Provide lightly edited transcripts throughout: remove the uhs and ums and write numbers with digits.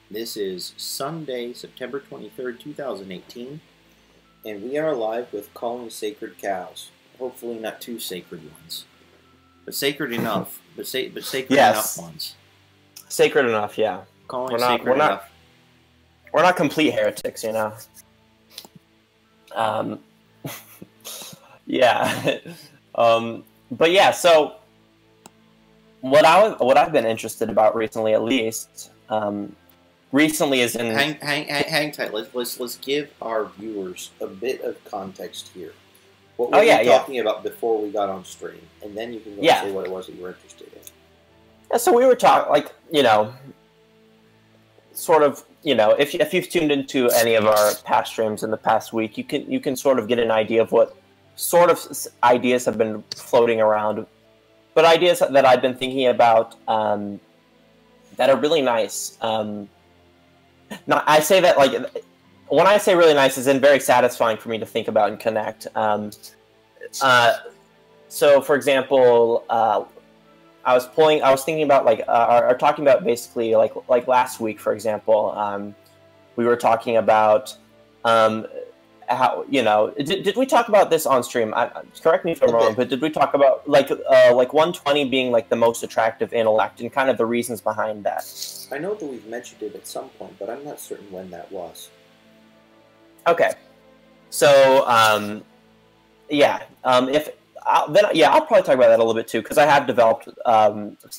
This is Sunday, September 23rd, 2018, and we are live with Calling Sacred Cows. Hopefully not too sacred ones, but sacred enough, but sacred enough ones. Sacred enough, yeah. Calling sacred enough. We're not complete heretics, you know. Yeah. But yeah, so what I've been interested about recently, at least, recently is in hang tight. Let's give our viewers a bit of context here. What were we talking about before we got on stream, and then you can go and say what it was that you were interested in. Yeah, so we were talking, like, you know, sort of, you know, if you've tuned into any of our past streams in the past week, you can sort of get an idea of what sort of ideas have been floating around, but ideas that I've been thinking about that are really nice. I say that, like, when I say really nice, it's been very satisfying for me to think about and connect. So, for example, I was thinking about, like, or talking about basically, like last week, for example, we were talking about how, you know, did we talk about this on stream? Correct me if I'm wrong, but did we talk about like 120 being like the most attractive intellect and kind of the reasons behind that? I know that we've mentioned it at some point, but I'm not certain when that was. Okay, so I'll probably talk about that a little bit too, because I have developed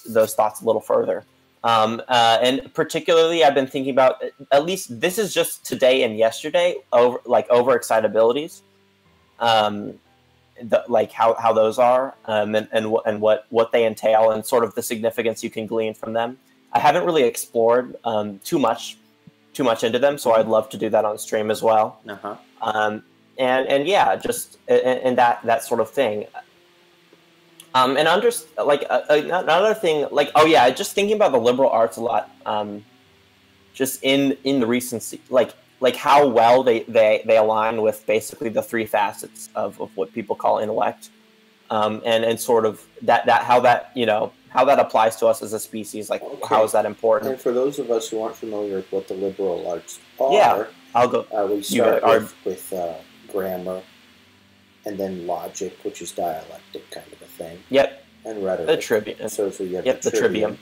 those thoughts a little further. And particularly, I've been thinking about, at least this is just today and yesterday, overexcitabilities, like how those are, and what they entail, and sort of the significance you can glean from them. I haven't really explored too much into them, so I'd love to do that on stream as well. And yeah, just and that sort of thing. And another thing, like, just thinking about the liberal arts a lot. Just in the recency, like how well they align with basically the three facets of what people call intellect, and sort of how that applies to us as a species. Like, how is that important? And for those of us who aren't familiar with what the liberal arts are, I'll go. We start with grammar, and then logic, which is dialectic kind of a thing. Yep. And rhetoric. The trivium. So you have the trivium.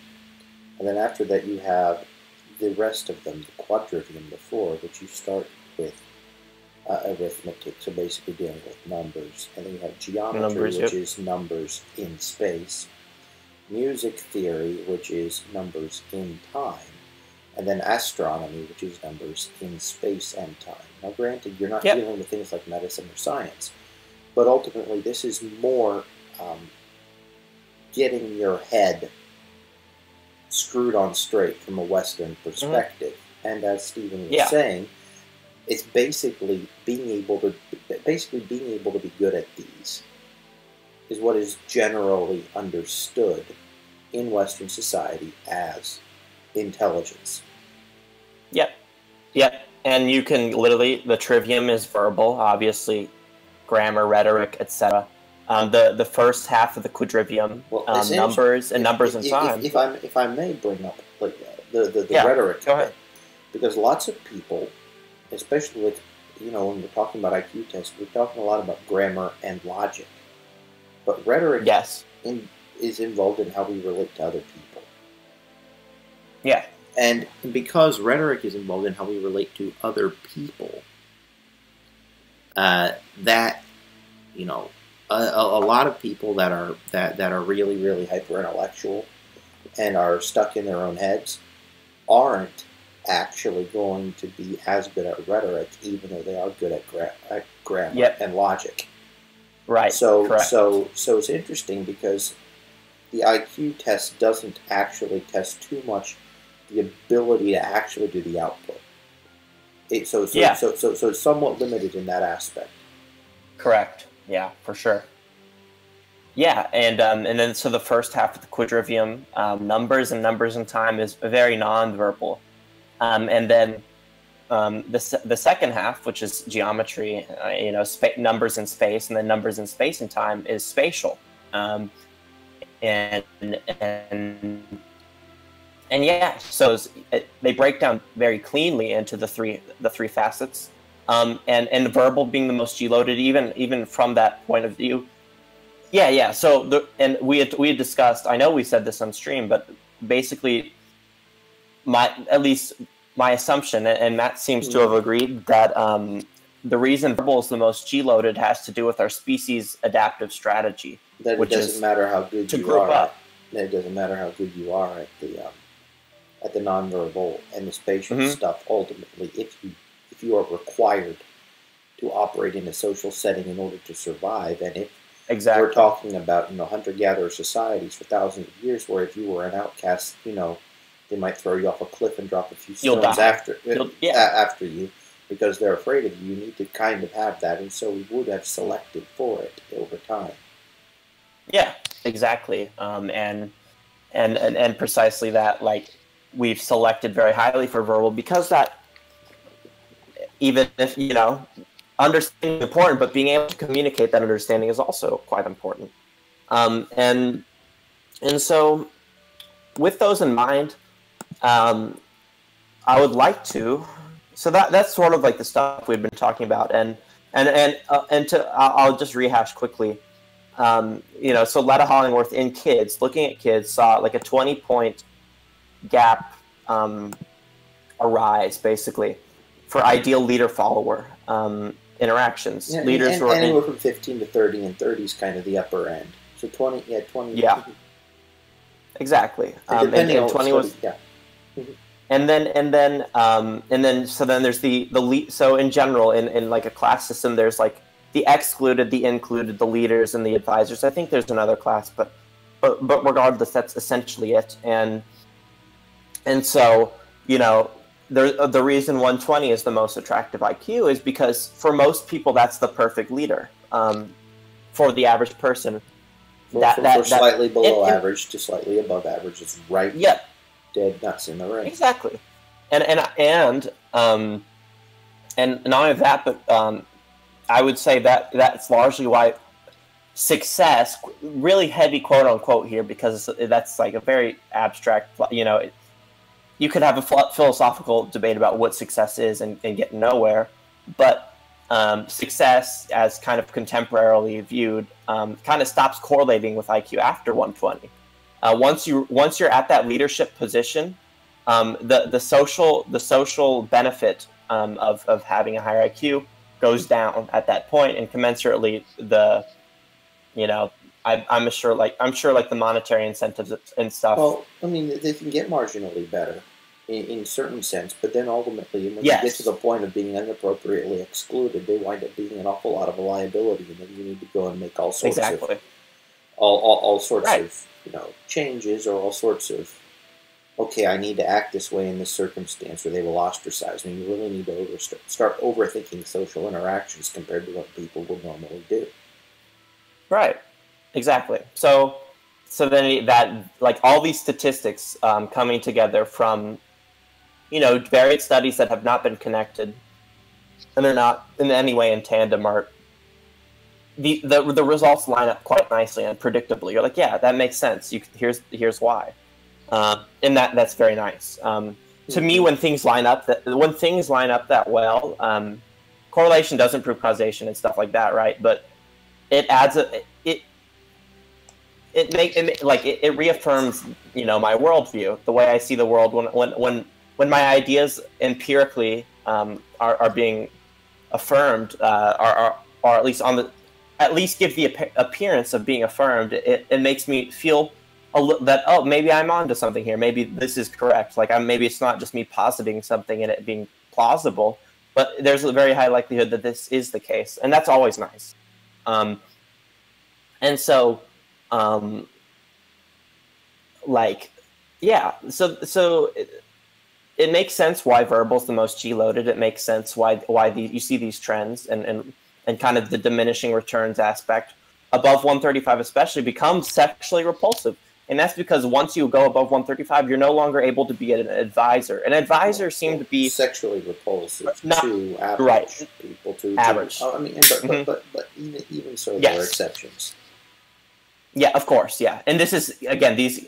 And then after that you have the rest of them, the quadrivium, the four, which you start with arithmetic, so basically dealing with numbers. And then you have geometry, which is numbers in space. Music theory, which is numbers in time. And then astronomy, which is numbers in space and time. Now, granted, you're not dealing with things like medicine or science, but ultimately this is more getting your head screwed on straight from a Western perspective. And as Stephen was saying, it's basically being able to be good at these is what is generally understood in Western society as intelligence. Yep. And you can literally, the trivium is verbal, obviously, grammar, rhetoric, etc. The first half of the quadrivium, numbers and time. If I may bring up, like, the rhetoric. Go ahead. Because lots of people, especially with, when we're talking about IQ tests, we're talking a lot about grammar and logic. But rhetoric is involved in how we relate to other people. Yeah. And because rhetoric is involved in how we relate to other people, a lot of people that are really, really hyper intellectual and are stuck in their own heads aren't actually going to be as good at rhetoric, even though they are good at grammar and logic. Right. So it's interesting because the IQ test doesn't actually test too much the ability to actually do the output. So it's somewhat limited in that aspect. Correct. Yeah, for sure. Yeah, and then so the first half of the quadrivium, numbers and time, is very non-verbal, and then the second half, which is geometry, numbers in space, and then numbers in space and time, is spatial, and And yeah, so they break down very cleanly into the three facets, and verbal being the most G-loaded, even from that point of view. Yeah. So we had discussed. I know we said this on stream, but basically, at least my assumption, and Matt seems to have agreed, that the reason verbal is the most G-loaded has to do with our species' adaptive strategy. That it doesn't matter how good you are. It doesn't matter how good you are at the nonverbal and the spatial stuff. Ultimately, if you are required to operate in a social setting in order to survive, and if we're talking about hunter-gatherer societies for thousands of years, where if you were an outcast, they might throw you off a cliff and drop a few stones after you because they're afraid of you. You need to kind of have that, and so we would have selected for it over time. Yeah, exactly, and precisely that. Like, we've selected very highly for verbal because that, even if understanding is important, but being able to communicate that understanding is also quite important. And so, with those in mind, I would like to. So that's sort of like the stuff we've been talking about, and I'll just rehash quickly. So Letta Hollingworth in kids, looking at kids, saw like a 20-point gap arise basically for ideal leader-follower interactions. Yeah, Leaders and anywhere from 15 to 30, and 30 is kind of the upper end. So 20. Yeah, exactly. And 20 was. Yeah. And then there's the lead. So in general, in like a class system, there's like the excluded, the included, the leaders, and the advisors. I think there's another class, but regardless, that's essentially it. And so the reason 120 is the most attractive IQ is because for most people that's the perfect leader. For the average person, for slightly below average to slightly above average is right. Yeah. Dead nuts in the ring. Exactly, and not only that, but I would say that's largely why success, really heavy quote unquote here, because that's like a very abstract. You could have a philosophical debate about what success is and get nowhere, but success, as kind of contemporarily viewed, kind of stops correlating with IQ after 120. Once you're at that leadership position, the social benefit of having a higher IQ goes down at that point, and commensurately I'm sure the monetary incentives and stuff. Well, I mean, they can get marginally better in certain sense, but then ultimately, when you get to the point of being inappropriately excluded, they wind up being an awful lot of a liability, and then you need to go and make all sorts of all sorts of changes, or all sorts of, okay, I need to act this way in this circumstance, or they will ostracize me. You really need to start overthinking social interactions compared to what people would normally do. Right. Exactly. So then that, like, all these statistics coming together from varied studies that have not been connected, and they're not in any way in tandem, are the results line up quite nicely and predictably. You're like, yeah, that makes sense. Here's why, and that's very nice. To me, when things line up that well, correlation doesn't prove causation and stuff like that, right? But it adds it reaffirms my worldview, the way I see the world when my ideas empirically are being affirmed, or at least give the appearance of being affirmed. It makes me feel that, oh, maybe I'm onto something here. Maybe this is correct. Like, maybe it's not just me positing something and it being plausible, but there's a very high likelihood that this is the case, and that's always nice. And so, so it makes sense why verbal's the most G-loaded. It makes sense why you see these trends and kind of the diminishing returns aspect above 135 especially becomes sexually repulsive. And that's because once you go above 135, you're no longer able to be an advisor. An advisor seemed to be sexually repulsive to average people. Average. But even so, there are exceptions. Yeah, of course, yeah. And this is, again, these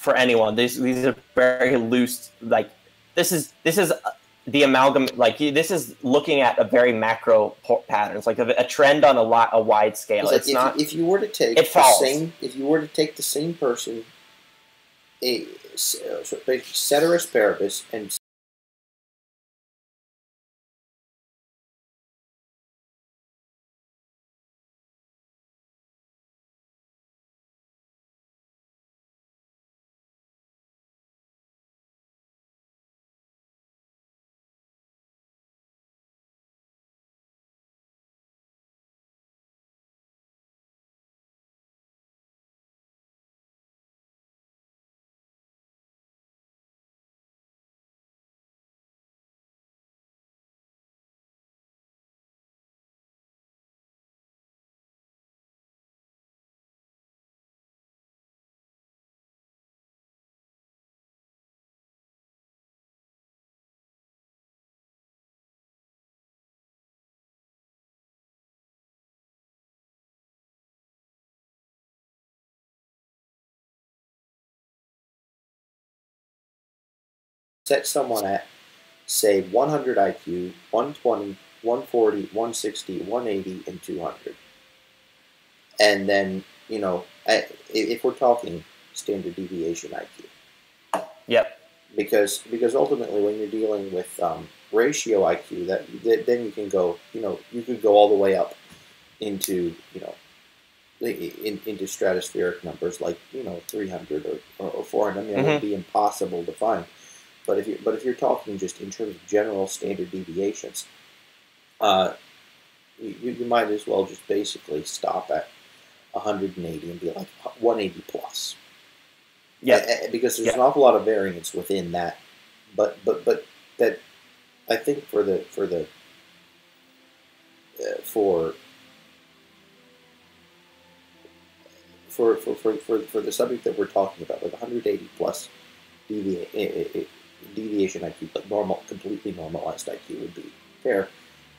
for anyone. These are very loose. Like this is the amalgam. Like this is looking at a very macro patterns, like a trend on a wide scale. It's, like it's not. If you were to take if you were to take the same person, ceteris paribus, and set someone at, say, 100 IQ, 120, 140, 160, 180, and 200. And then, if we're talking standard deviation IQ. Yep. Because ultimately, when you're dealing with ratio IQ, then you can go, you could go all the way up into, into stratospheric numbers like 300 or 400. I mean, it would be impossible to find. But if you're talking just in terms of general standard deviations, you might as well just basically stop at 180 and be like 180 plus. Yeah, because there's an awful lot of variance within that. But that I think for the subject that we're talking about, like 180 plus deviation IQ, like completely normalized IQ would be fair.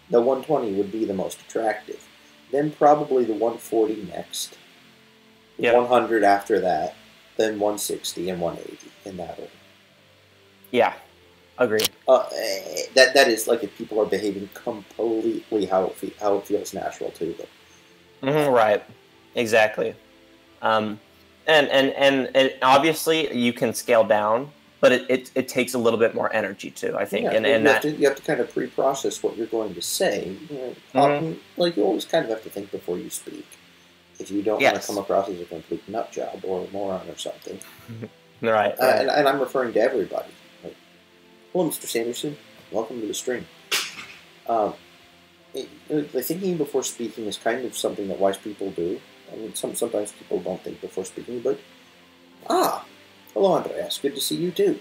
The 120 would be the most attractive. Then probably the 140 next. 100 after that. Then 160 and 180 in that order. Yeah, agreed. That is like if people are behaving completely how it feels natural to them. Right. Exactly. And obviously you can scale down, but it takes a little bit more energy too, I think. Yeah, you have to kind of pre-process what you're going to say. Like you always kind of have to think before you speak. If you don't want to come across as a complete nut job or a moron or something. Right. And I'm referring to everybody. Like, hello, Mr. Sanderson. Welcome to the stream. The thinking before speaking is kind of something that wise people do. I mean, sometimes people don't think before speaking, but... hello, Andreas. Good to see you, too.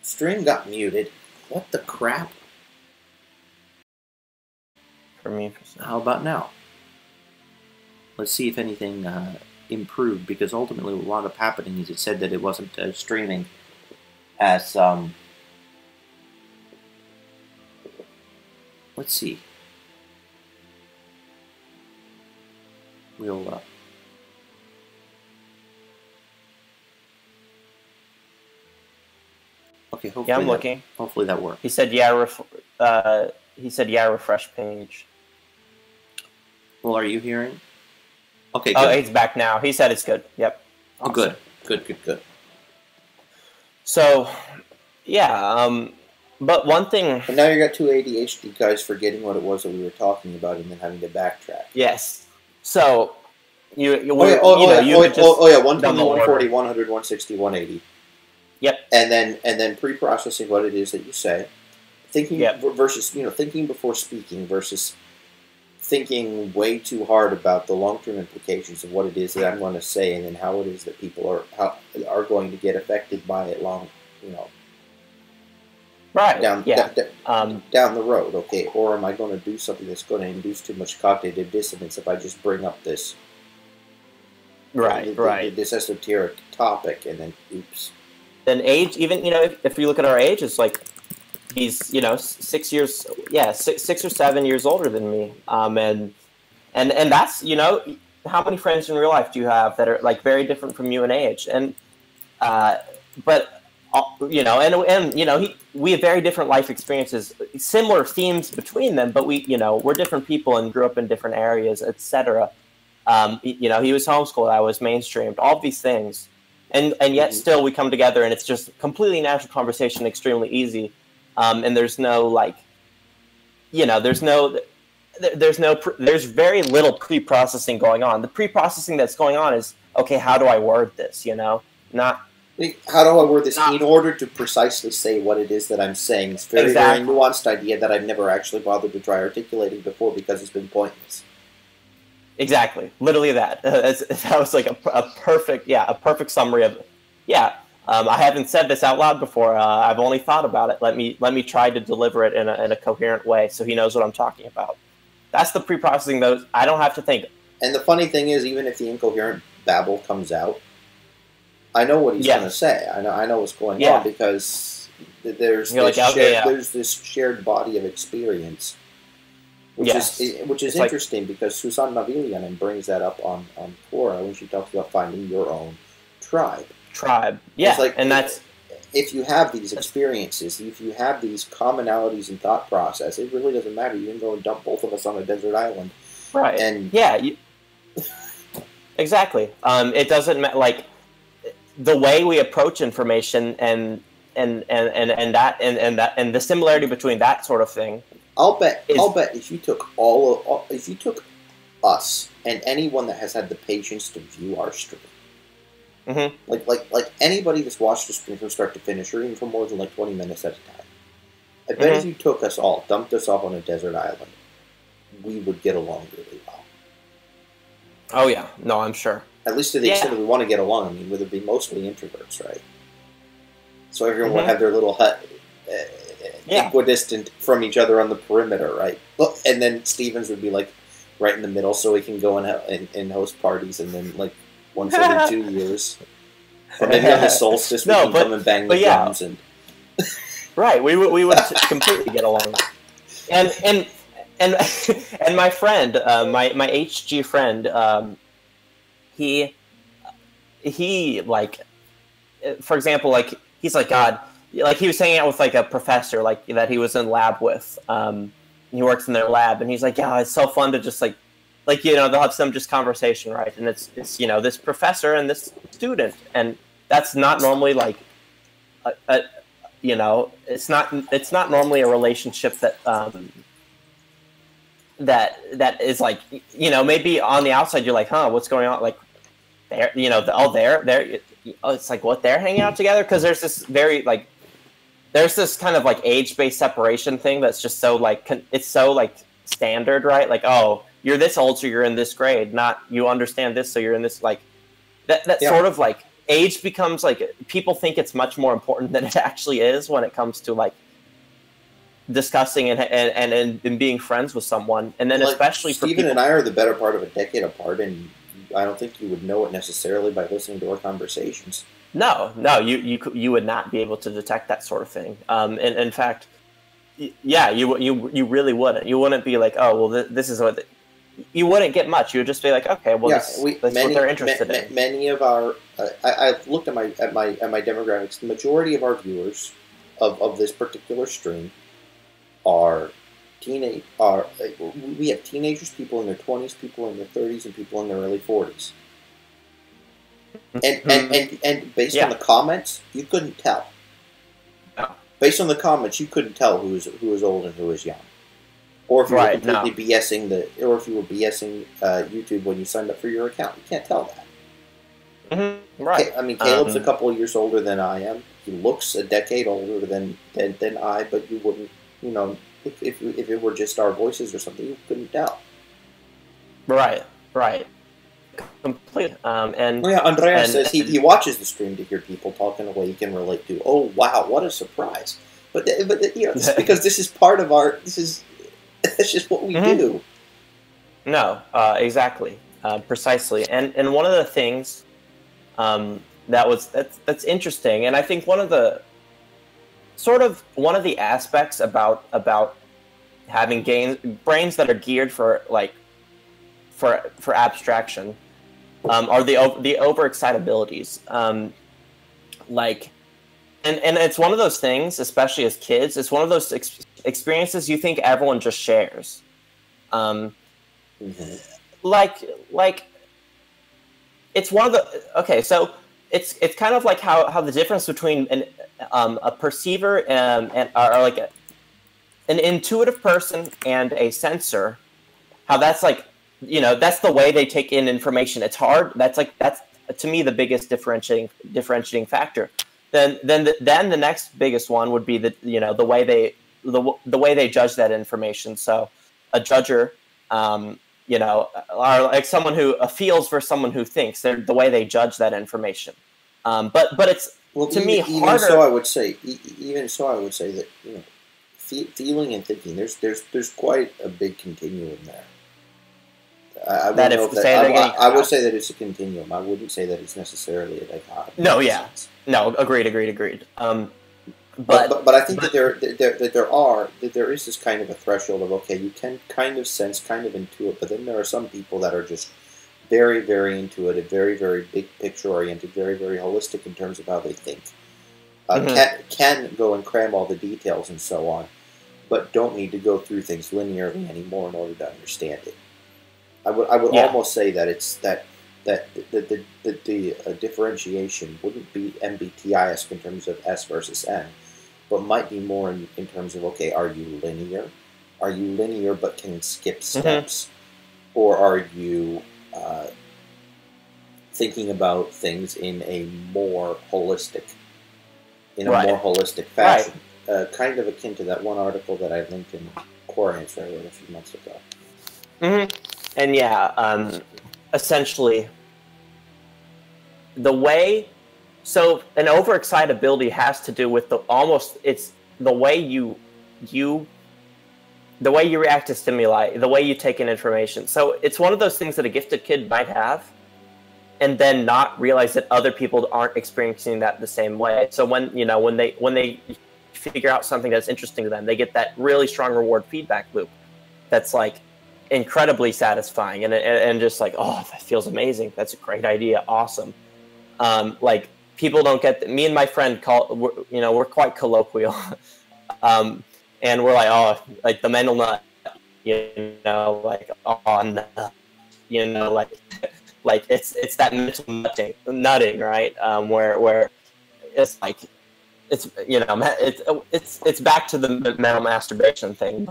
Stream got muted. What the crap? For me. How about now? Let's see if anything improved, because ultimately what wound up happening is it said that it wasn't streaming as... Let's see. We'll... Okay, hopefully I'm looking. Hopefully that worked. He said, refresh page. Well, are you hearing? Okay, good. Oh, it's back now. He said it's good. Yep. Awesome. Good. So, yeah, but one thing... And now you got two ADHD guys forgetting what it was that we were talking about and then having to backtrack. Yes. So, you 120, 140, 100, 160, 180. Yep. And then pre-processing what it is that you say. Thinking versus, thinking before speaking versus thinking way too hard about the long-term implications of what it is that I'm going to say, and then how it is that people are going to get affected by it right down the road. Okay, or am I going to do something that's going to induce too much cognitive dissonance if I just bring up this this esoteric topic and then oops. Then age, even if you look at our age, it's like he's 6 or 7 years older than me, and that's how many friends in real life do you have that are like very different from you in age? And but you know, and you know, we have very different life experiences, similar themes between them, but we, you know, we're different people and grew up in different areas, etc. You know, he was homeschooled, I was mainstreamed, all of these things, and yet still we come together, and it's just completely natural conversation, extremely easy, and there's no like, you know, there's very little pre-processing going on. The pre-processing that's going on is, okay, how do I word this? You know, not how do I word this in order to precisely say what it is that I'm saying. It's very very nuanced idea that I've never actually bothered to try articulating before because it's been pointless. Exactly, literally that. That was like a perfect summary of it. Yeah. I haven't said this out loud before. I've only thought about it. Let me try to deliver it in a coherent way so he knows what I'm talking about. That's the pre-processing. Those I don't have to think. And the funny thing is, even if the incoherent babble comes out, I know what he's going to say. I know what's going on because there's this shared body of experience, which is interesting because Susanna Viljanen brings that up on Quora when she talks about finding your own tribe. Yeah, like, and that's if you have these experiences, if you have these commonalities in thought process, it really doesn't matter. You can go and dump both of us on a desert island, right? And exactly. It doesn't matter. Like the way we approach information and the similarity between that sort of thing. I'll bet if you took if you took us and anyone that has had the patience to view our stream. Mm-hmm. Like anybody that's watched the stream from start to finish, or even for more than like 20 minutes at a time, I bet if you took us all, dumped us off on a desert island, we would get along really well. Oh yeah, no, I'm sure. At least to the extent that we want to get along. I mean, would it be mostly introverts, right? So everyone would have their little hut, equidistant from each other on the perimeter, right? And then Stevens would be like right in the middle, so he can go and host parties, and then like. Once every 2 years, or maybe on the solstice we can come and bang the drums and. Right, we would completely get along, and my friend, my HG friend, he like, for example, like he's like God, like he was hanging out with like a professor like that he was in lab with, he works in their lab, and he's like, yeah, it's so fun to just like you know, they'll have some just conversation, right? And it's you know, this professor and this student, and that's not normally like you know, it's not normally a relationship that that is like, you know, maybe on the outside you're like, huh, what's going on? Like they're, you know, it's like what, they're hanging out together, because there's this very like there's this kind of like age-based separation thing that's just so like it's so like standard, right? Like, oh, you're this old, so you're in this grade. Not you understand this, so you're in this, like that sort of like age becomes like, people think it's much more important than it actually is when it comes to like discussing and being friends with someone. And then like, especially for Stephen and I are the better part of a decade apart, and I don't think you would know it necessarily by listening to our conversations. No, you would not be able to detect that sort of thing. And in fact, yeah, you really wouldn't. You wouldn't be like, oh, well, this is what. You wouldn't get much. You would just be like, okay, well, that's what they're interested in. Many of our, I've looked at my demographics. The majority of our viewers of this particular stream are we have teenagers, people in their 20s, people in their 30s, and people in their early 40s. And based on the comments, you couldn't tell. No. Based on the comments, you couldn't tell who was old and who was young. Or if you were completely BSing YouTube when you signed up for your account, you can't tell that. Mm-hmm. Right. I mean, Caleb's a couple of years older than I am. He looks a decade older than I, but you wouldn't, you know, if it were just our voices or something, you couldn't tell. Right. Completely. Andreas says he watches the stream to hear people talk in a way he can relate to. Oh wow, what a surprise! But you know, it's because this is part of our. That's just what we do. No, exactly, precisely. And one of the things that's interesting, and I think one of the aspects about having brains that are geared for for abstraction are the overexcitabilities. Like, and it's one of those things, especially as kids. It's one of those experiences you think everyone just shares. Like it's one of the so it's kind of like how the difference between a perceiver or like an intuitive person and a sensor, how that's like, that's the way they take in information. It's hard. That's to me the biggest differentiating factor. Then the next biggest one would be the way they judge that information. So a judger, are like someone who feels versus someone who thinks. They're the way they judge that information. But it's to me harder. Even so, I would say that feeling and thinking, there's quite a big continuum there. I would say that it's a continuum. I wouldn't say that it's necessarily a dichotomy. No, yeah, no, agreed. But I think that there is this kind of a threshold of, okay, you can kind of sense, kind of intuit, but then there are some people that are just very, very intuitive, very, very big picture oriented, very, very holistic in terms of how they think. Can go and cram all the details and so on, but don't need to go through things linearly anymore in order to understand it. I would almost say that it's that the differentiation wouldn't be MBTI-esque in terms of S versus N, but might be more in terms of, okay, are you linear? Are you linear but can skip steps? Or are you thinking about things in a more holistic fashion? Right. Kind of akin to that one article that I linked in Core Answer I wrote a few months ago. And yeah, essentially, an overexcitability has to do with the way you react to stimuli, the way you take in information. So it's one of those things that a gifted kid might have, and then not realize that other people aren't experiencing that the same way. So when they figure out something that's interesting to them, they get that really strong reward feedback loop. That's like incredibly satisfying and just like, oh, that feels amazing. That's a great idea. Awesome. Like people don't get me and my friend we're quite colloquial. And we're like, oh, like the mental nut, like, oh, no, like it's that mental nutting, right? Where it's like, it's back to the mental masturbation thing,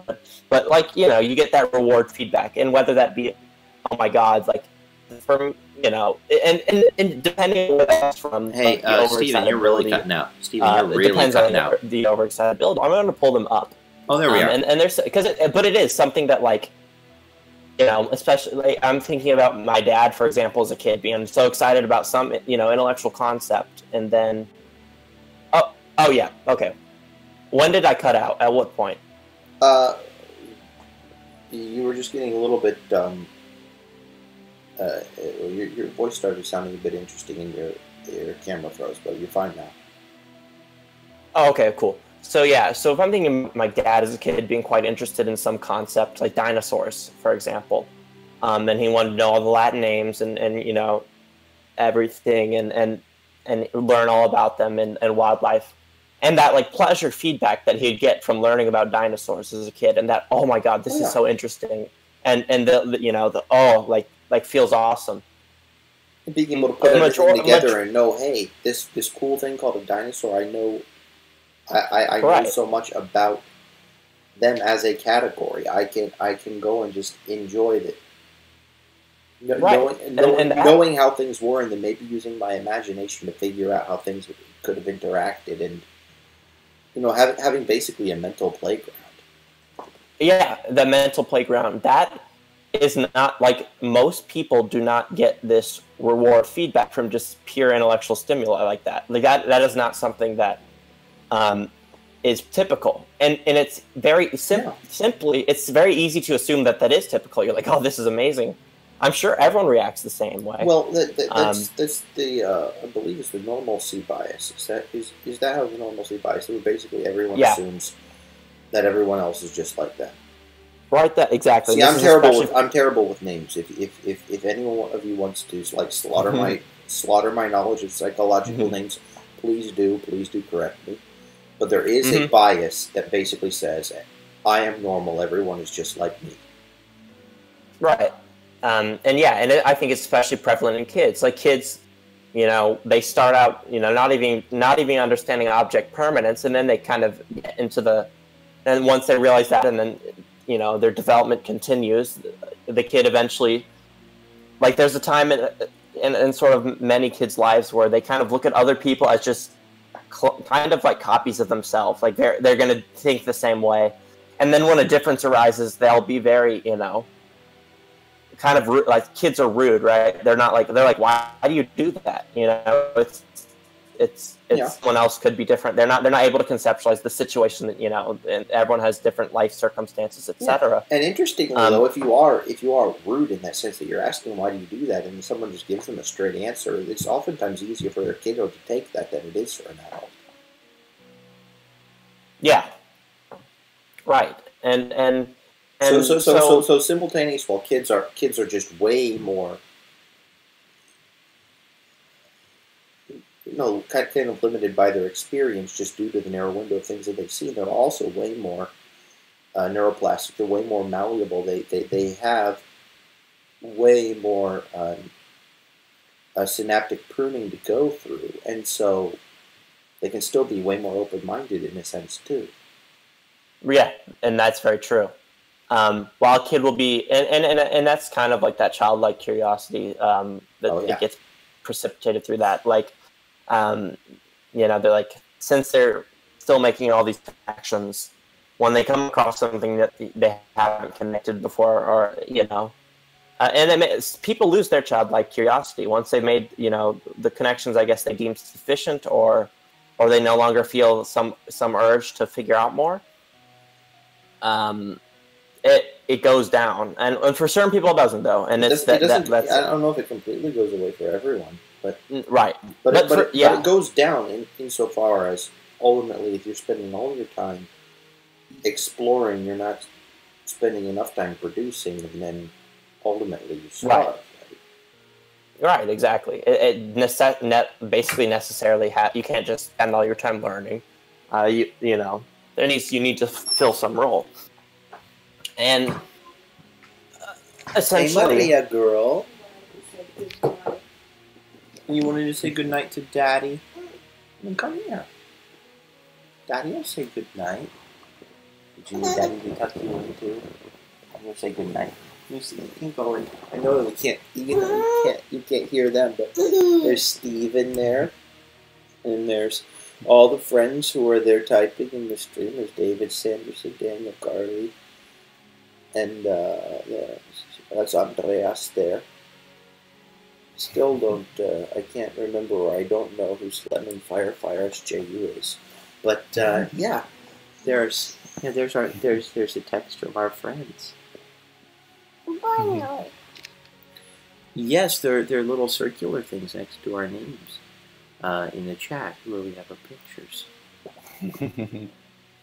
but like, you get that reward feedback, and whether that be, oh my God, like from, and depending on where that's from. Hey, Steven, you're really cutting out. It depends on the overexcitability. I'm going to pull them up. Oh, there we are. And there's but it is something that, like, especially, like, I'm thinking about my dad, for example, as a kid being so excited about some, intellectual concept, and then, oh yeah, okay. When did I cut out? At what point? You were just getting a little bit. Your voice started sounding a bit interesting, and your camera froze, but you're fine now. Oh, okay, cool. So yeah, so if I'm thinking of my dad as a kid being quite interested in some concept, like dinosaurs, for example, and he wanted to know all the Latin names and everything, and learn all about them and wildlife, and that, like, pleasure feedback that he'd get from learning about dinosaurs as a kid, and that, oh my God, this is so interesting, and like feels awesome. Being able to put everything together and know, hey, this cool thing called a dinosaur, I know. I know so much about them as a category. I can go and just enjoy it. Knowing how things were, and then maybe using my imagination to figure out how things could have interacted, and having basically a mental playground. Yeah, the mental playground. That is not, like, most people do not get this reward feedback from just pure intellectual stimuli like that. Like that is not something that is typical, and it's very simply. It's very easy to assume that is typical. You're like, oh, this is amazing. I'm sure everyone reacts the same way. Well, that's the I believe it's the normalcy bias. Is that how the normalcy bias? So basically, everyone assumes that everyone else is just like that. Right. That exactly. See, I'm terrible with names. If anyone of you wants to like slaughter my knowledge of psychological names, please do correct me. But there is a bias that basically says, "I am normal. Everyone is just like me." Right. And I think it's especially prevalent in kids. Like kids, they start out, not even understanding object permanence, and then they kind of get into and once they realize that, and then their development continues, the kid eventually, like there's a time in sort of many kids' lives where they kind of look at other people as just kind of like copies of themselves. Like they're going to think the same way, and then when a difference arises, they'll be very kind of rude. Like kids are rude, right? They're like, why do you do that? It's someone else could be different. They're not able to conceptualize the situation that and everyone has different life circumstances, etc. And interestingly, though, if you are rude in that sense that you're asking why do you do that, and someone just gives them a straight answer, it's oftentimes easier for their kiddo to take that than it is for an adult. Yeah. Right. And so simultaneous. While kids are just way more, kind of limited by their experience just due to the narrow window of things that they've seen. They're also way more neuroplastic. They're way more malleable. They have way more synaptic pruning to go through, and so they can still be way more open-minded in a sense too. Yeah, and that's very true. While a kid will be, and that's kind of like that childlike curiosity it gets precipitated through that. Like, they're like, since they're still making all these connections, when they come across something that they haven't connected before, or people lose their childlike curiosity once they've made the connections. I guess they deem sufficient, or they no longer feel some urge to figure out more. It goes down, and for certain people it doesn't though, and that's I don't know if it completely goes away for everyone, but right. But it goes down insofar as ultimately, if you're spending all your time exploring, you're not spending enough time producing, and then ultimately you starve. Right, exactly. Basically necessarily you can't just spend all your time learning. You need to fill some role. And essentially, hey, Maria girl, you wanted to say goodnight to Daddy? Then come here. Daddy will say goodnight. Did you need Daddy to tuck you in too? I'm gonna say goodnight. You see, you can go in. I know that you can't hear them, but there's Steve in there, and there's all the friends who are there typing in the stream. There's David Sanderson, Daniel Carley, and that's Andreas there. Still don't, I can't remember, or I don't know who Lemon Fire SJU is. But there's a text from our friends. Mm-hmm. Yes, they're little circular things next to our names in the chat where we have our pictures.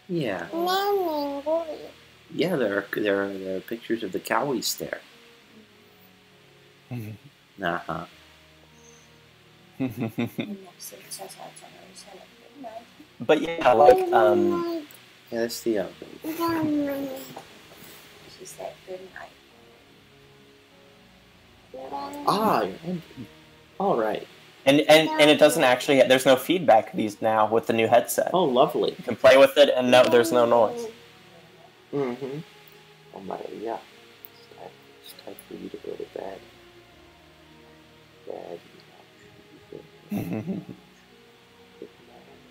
Yeah. Yeah, there are pictures of the cowies there. Uh-huh. But yeah, like yeah, that's the She said good night. All right. And it doesn't actually. There's no feedback now with the new headset. Oh, lovely. You can play with it, and there's no noise. Mm-hmm. Oh my, yeah. It's time for you to go to bed.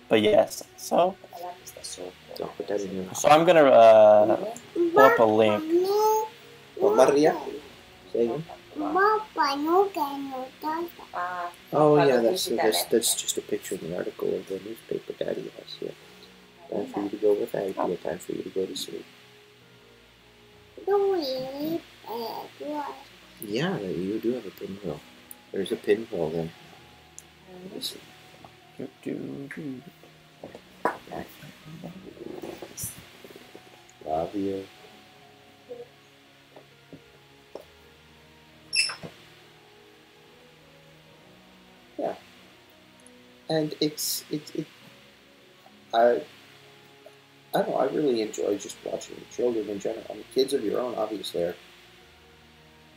But yes, so don't put that in your mouth. So I'm gonna pull up a link. What, Maria? Say again? Oh yeah, that's just a picture in the article of the newspaper Daddy has. Yeah. Time for you to go with that. Yeah, time for you to go to sleep. Yeah, you do have a pinwheel. There's a pinwheel there. Love you. and I I don't know. I really enjoy just watching children in general. I mean, kids of your own, obviously.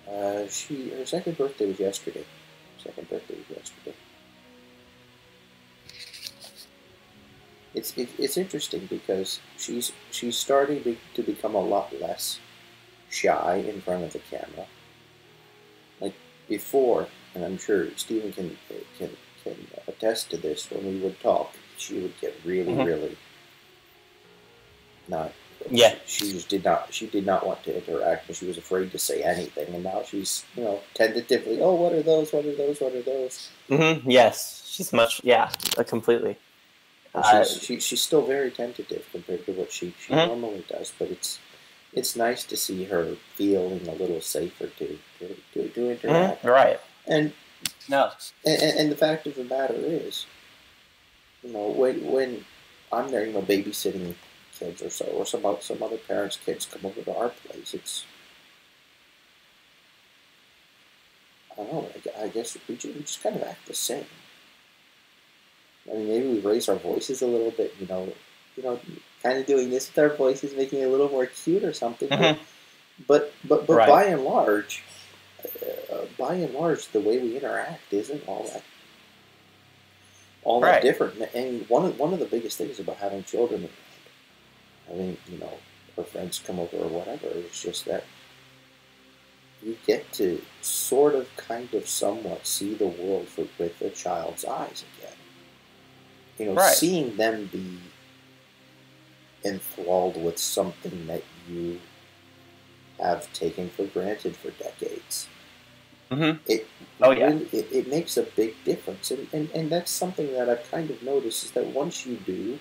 Her second birthday was yesterday. It's interesting because she's starting to become a lot less shy in front of the camera. Like before, and I'm sure Stephen can attest to this. When we would talk, she would get really not. Yeah. She just did not. She did not want to interact, and she was afraid to say anything. And now she's, tentatively. Oh, what are those? What are those? What are those? Mm-hmm. Yes, she's much. Yeah, completely. She's still very tentative compared to what she normally does. But it's nice to see her feeling a little safer to interact. Right. And no. And the fact of the matter is, when I'm there, babysitting kids or some other parents' kids come over to our place, I don't know. I guess we just kind of act the same. I mean, maybe we raise our voices a little bit, kind of doing this with our voices, making it a little more cute or something. Mm-hmm. But right. by and large, the way we interact isn't all that right. different. And one of the biggest things about having children, having her friends come over or whatever, is just that you get to sort of, kind of, somewhat see the world with a child's eyes again. Right. Seeing them be enthralled with something that you have taken for granted for decades. Mm-hmm. It makes a big difference, and that's something that I've kind of noticed, is that once you do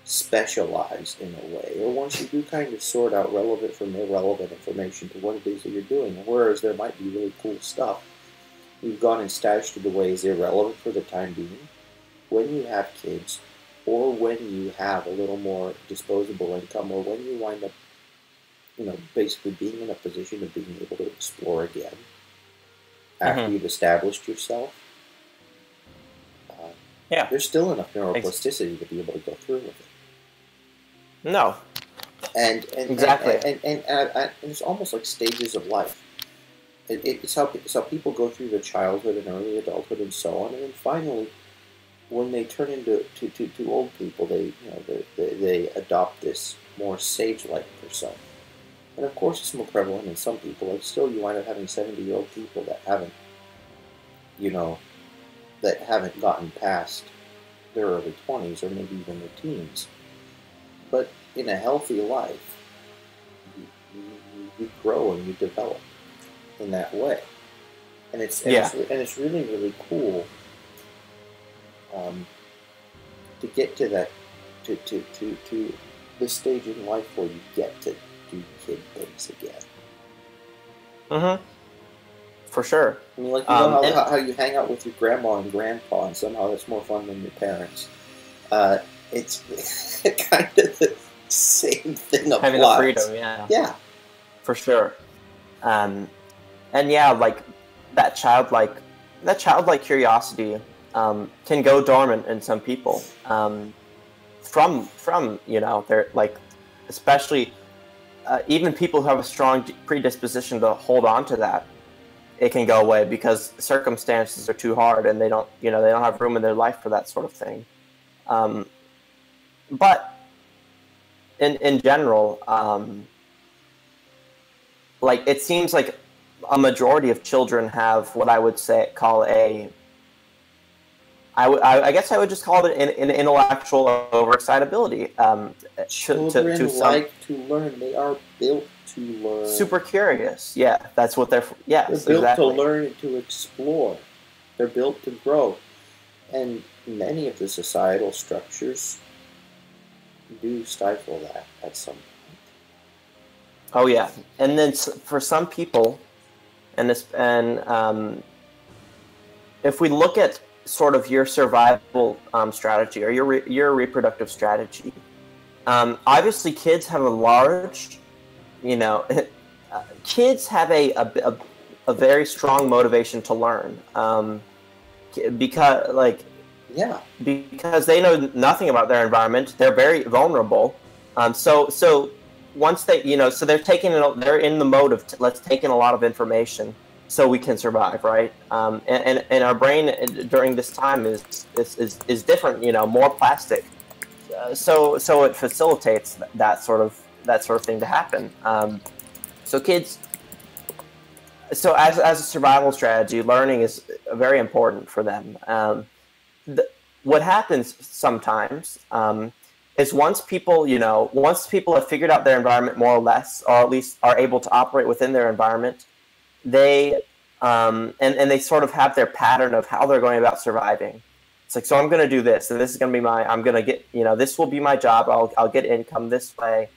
specialize in a way, or once you do kind of sort out relevant from irrelevant information to what it is that you're doing, whereas there might be really cool stuff you've gone and stashed it away as irrelevant for the time being, when you have kids, or when you have a little more disposable income, or when you wind up, basically being in a position of being able to explore again after you've established yourself, there's still enough neuroplasticity to be able to go through with it. No. And exactly. And it's almost like stages of life. It's how people go through their childhood and early adulthood and so on, and then finally, when they turn into old people, they adopt this more sage-like persona. And of course, it's more prevalent in some people. Like, still, you wind up having 70-year-old people that haven't gotten past their early 20s or maybe even their teens. But in a healthy life, you grow and you develop in that way, and it's really, really cool to get to that to this stage in life where you get to do kid things again. Mm-hmm. For sure. I mean, like, how you hang out with your grandma and grandpa, and somehow that's more fun than your parents. It's kind of the same thing applies. Having the freedom, yeah. Yeah. For sure. And yeah, like that childlike curiosity can go dormant in some people. From they're like, especially even people who have a strong predisposition to hold on to that, it can go away because circumstances are too hard and they don't have room in their life for that sort of thing. But in general, like, it seems like a majority of children have what I would call I guess I would just call it an intellectual overexcitability. Children like to learn. They are built to learn. Super curious. Yeah, that's what they're. Yes, they're built exactly. to learn and to explore. They're built to grow, and many of the societal structures do stifle that at some point. Oh yeah, and then for some people, if we look at sort of your survival strategy or your reproductive strategy, obviously kids have a large, kids have a very strong motivation to learn, because, like, Yeah. Because they know nothing about their environment. They're very vulnerable. So once they, so they're in the mode of let's take in a lot of information so we can survive, right? And our brain during this time is different, more plastic. So it facilitates that sort of thing to happen. So kids, so as a survival strategy, learning is very important for them. What happens sometimes is once people have figured out their environment more or less, or at least are able to operate within their environment, they and they sort of have their pattern of how they're going about surviving. It's like, so I'm going to do this, and this is going to be I'm going to get, this will be my job. I'll get income this way.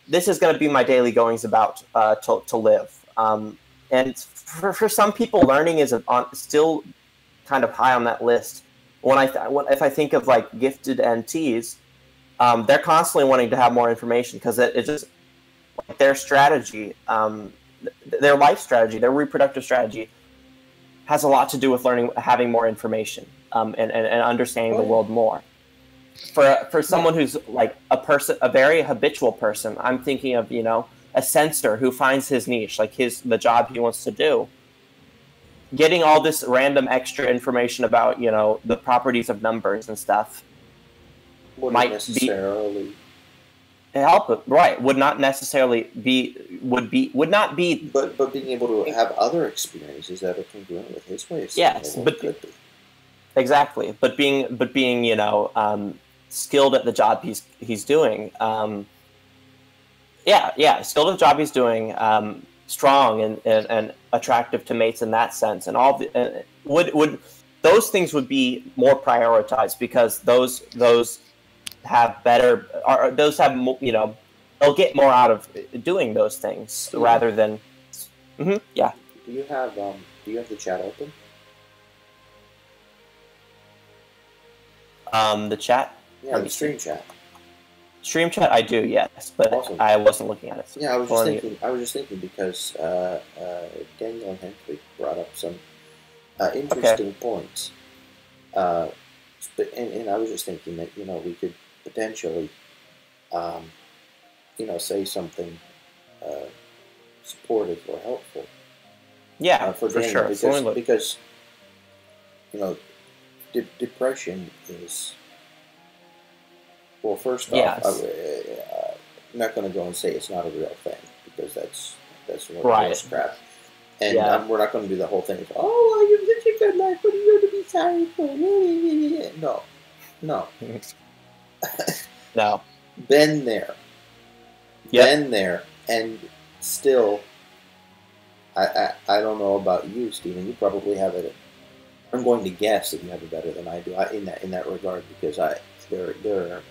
This is going to be my daily goings about to live. And for some people, learning is still kind of high on that list. If I think of like gifted NTs, they're constantly wanting to have more information because it just like their strategy, their life strategy, their reproductive strategy has a lot to do with having more information, and understanding the world more. For someone who's like a very habitual person, I'm thinking of a sensor who finds his niche, like the job he wants to do. Getting all this random extra information about the properties of numbers and stuff wouldn't necessarily help it, right? Would not be. But being able to have other experiences that are congruent with his way of seeing yes, the world but could be. Exactly. But being skilled at the job he's doing. Skilled at the job he's doing. Strong and attractive to mates in that sense, and all would those things would be more prioritized because those have better, or those have they'll get more out of doing those things rather than. Yeah. Do you have the chat open? The chat. Yeah, the stream chat. Stream chat, I do, yes, but awesome. I wasn't looking at it. Yeah, I was just thinking because Daniel and Henry brought up some interesting points, and I was just thinking that we could potentially, say something supportive or helpful. Yeah, for Daniel, sure. Because depression is. Well, first off, I'm not going to go and say it's not a real thing because that's right. Crap. And we're not going to do the whole thing. Oh, you're such a good life. What are you going to be sorry for? No. No. Been there. Yep. Been there, and still, I don't know about you, Stephen. You probably have it. I'm going to guess that you have it better than I do in that regard because there are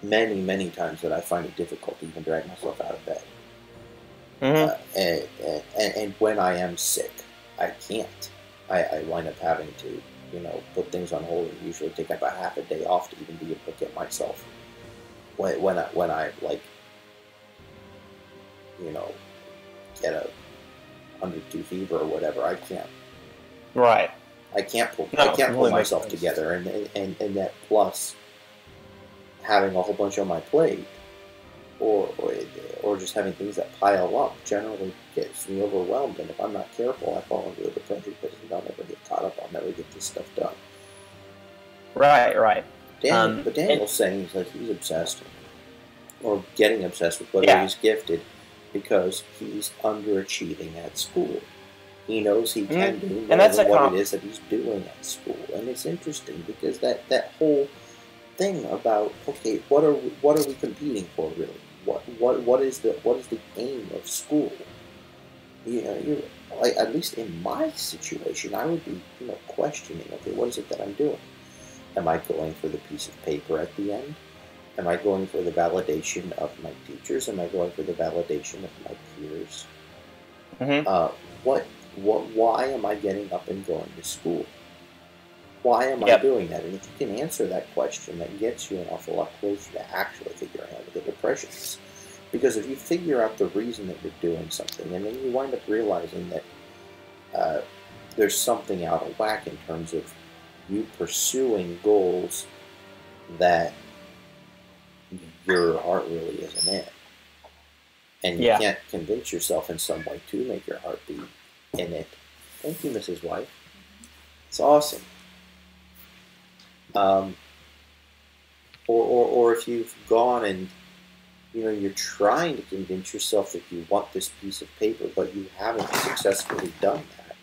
many times that I find it difficult to even drag myself out of bed. And when I am sick, I can't. I wind up having to, put things on hold and usually take up a half a day off to even be able to get myself when I like, get a 102 fever or whatever. I can't. Right. I can't pull myself together, and that plus having a whole bunch on my plate, or just having things that pile up generally gets me overwhelmed. And if I'm not careful, I fall into a depression because I'll never get caught up. I'll never get this stuff done. Right. But Daniel's saying that he's obsessed, or getting obsessed with whether he's gifted because he's underachieving at school. He knows he can do more than what it is that he's doing at school, and it's interesting because that whole thing about what are we competing for really? What is the aim of school? You're like, at least in my situation, I would be questioning, what is it that I'm doing? Am I going for the piece of paper at the end? Am I going for the validation of my teachers? Am I going for the validation of my peers? Why am I getting up and going to school? Why am I doing that? And if you can answer that question, that gets you an awful lot closer to actually figuring out what the depression is. Because if you figure out the reason that you're doing something, and then you wind up realizing that there's something out of whack in terms of you pursuing goals that your heart really isn't in. And you can't convince yourself in some way to make your heart be in it. Thank you, Mrs. White. It's awesome. Or if you've gone and you're trying to convince yourself that you want this piece of paper, but you haven't successfully done that,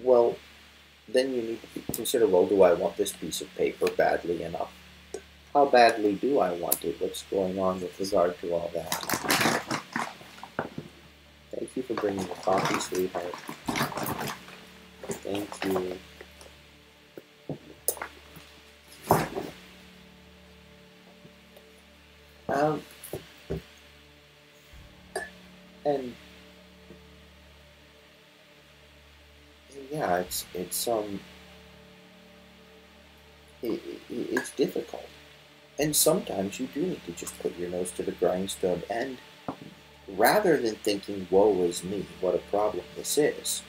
well, then you need to consider, well, do I want this piece of paper badly enough? How badly do I want it? What's going on with regard to all that? Thank you for bringing the coffee, sweetheart. Thank you. And yeah, it's difficult, and sometimes you do need to just put your nose to the grindstone, and rather than thinking, "Woe is me, what a problem this is,"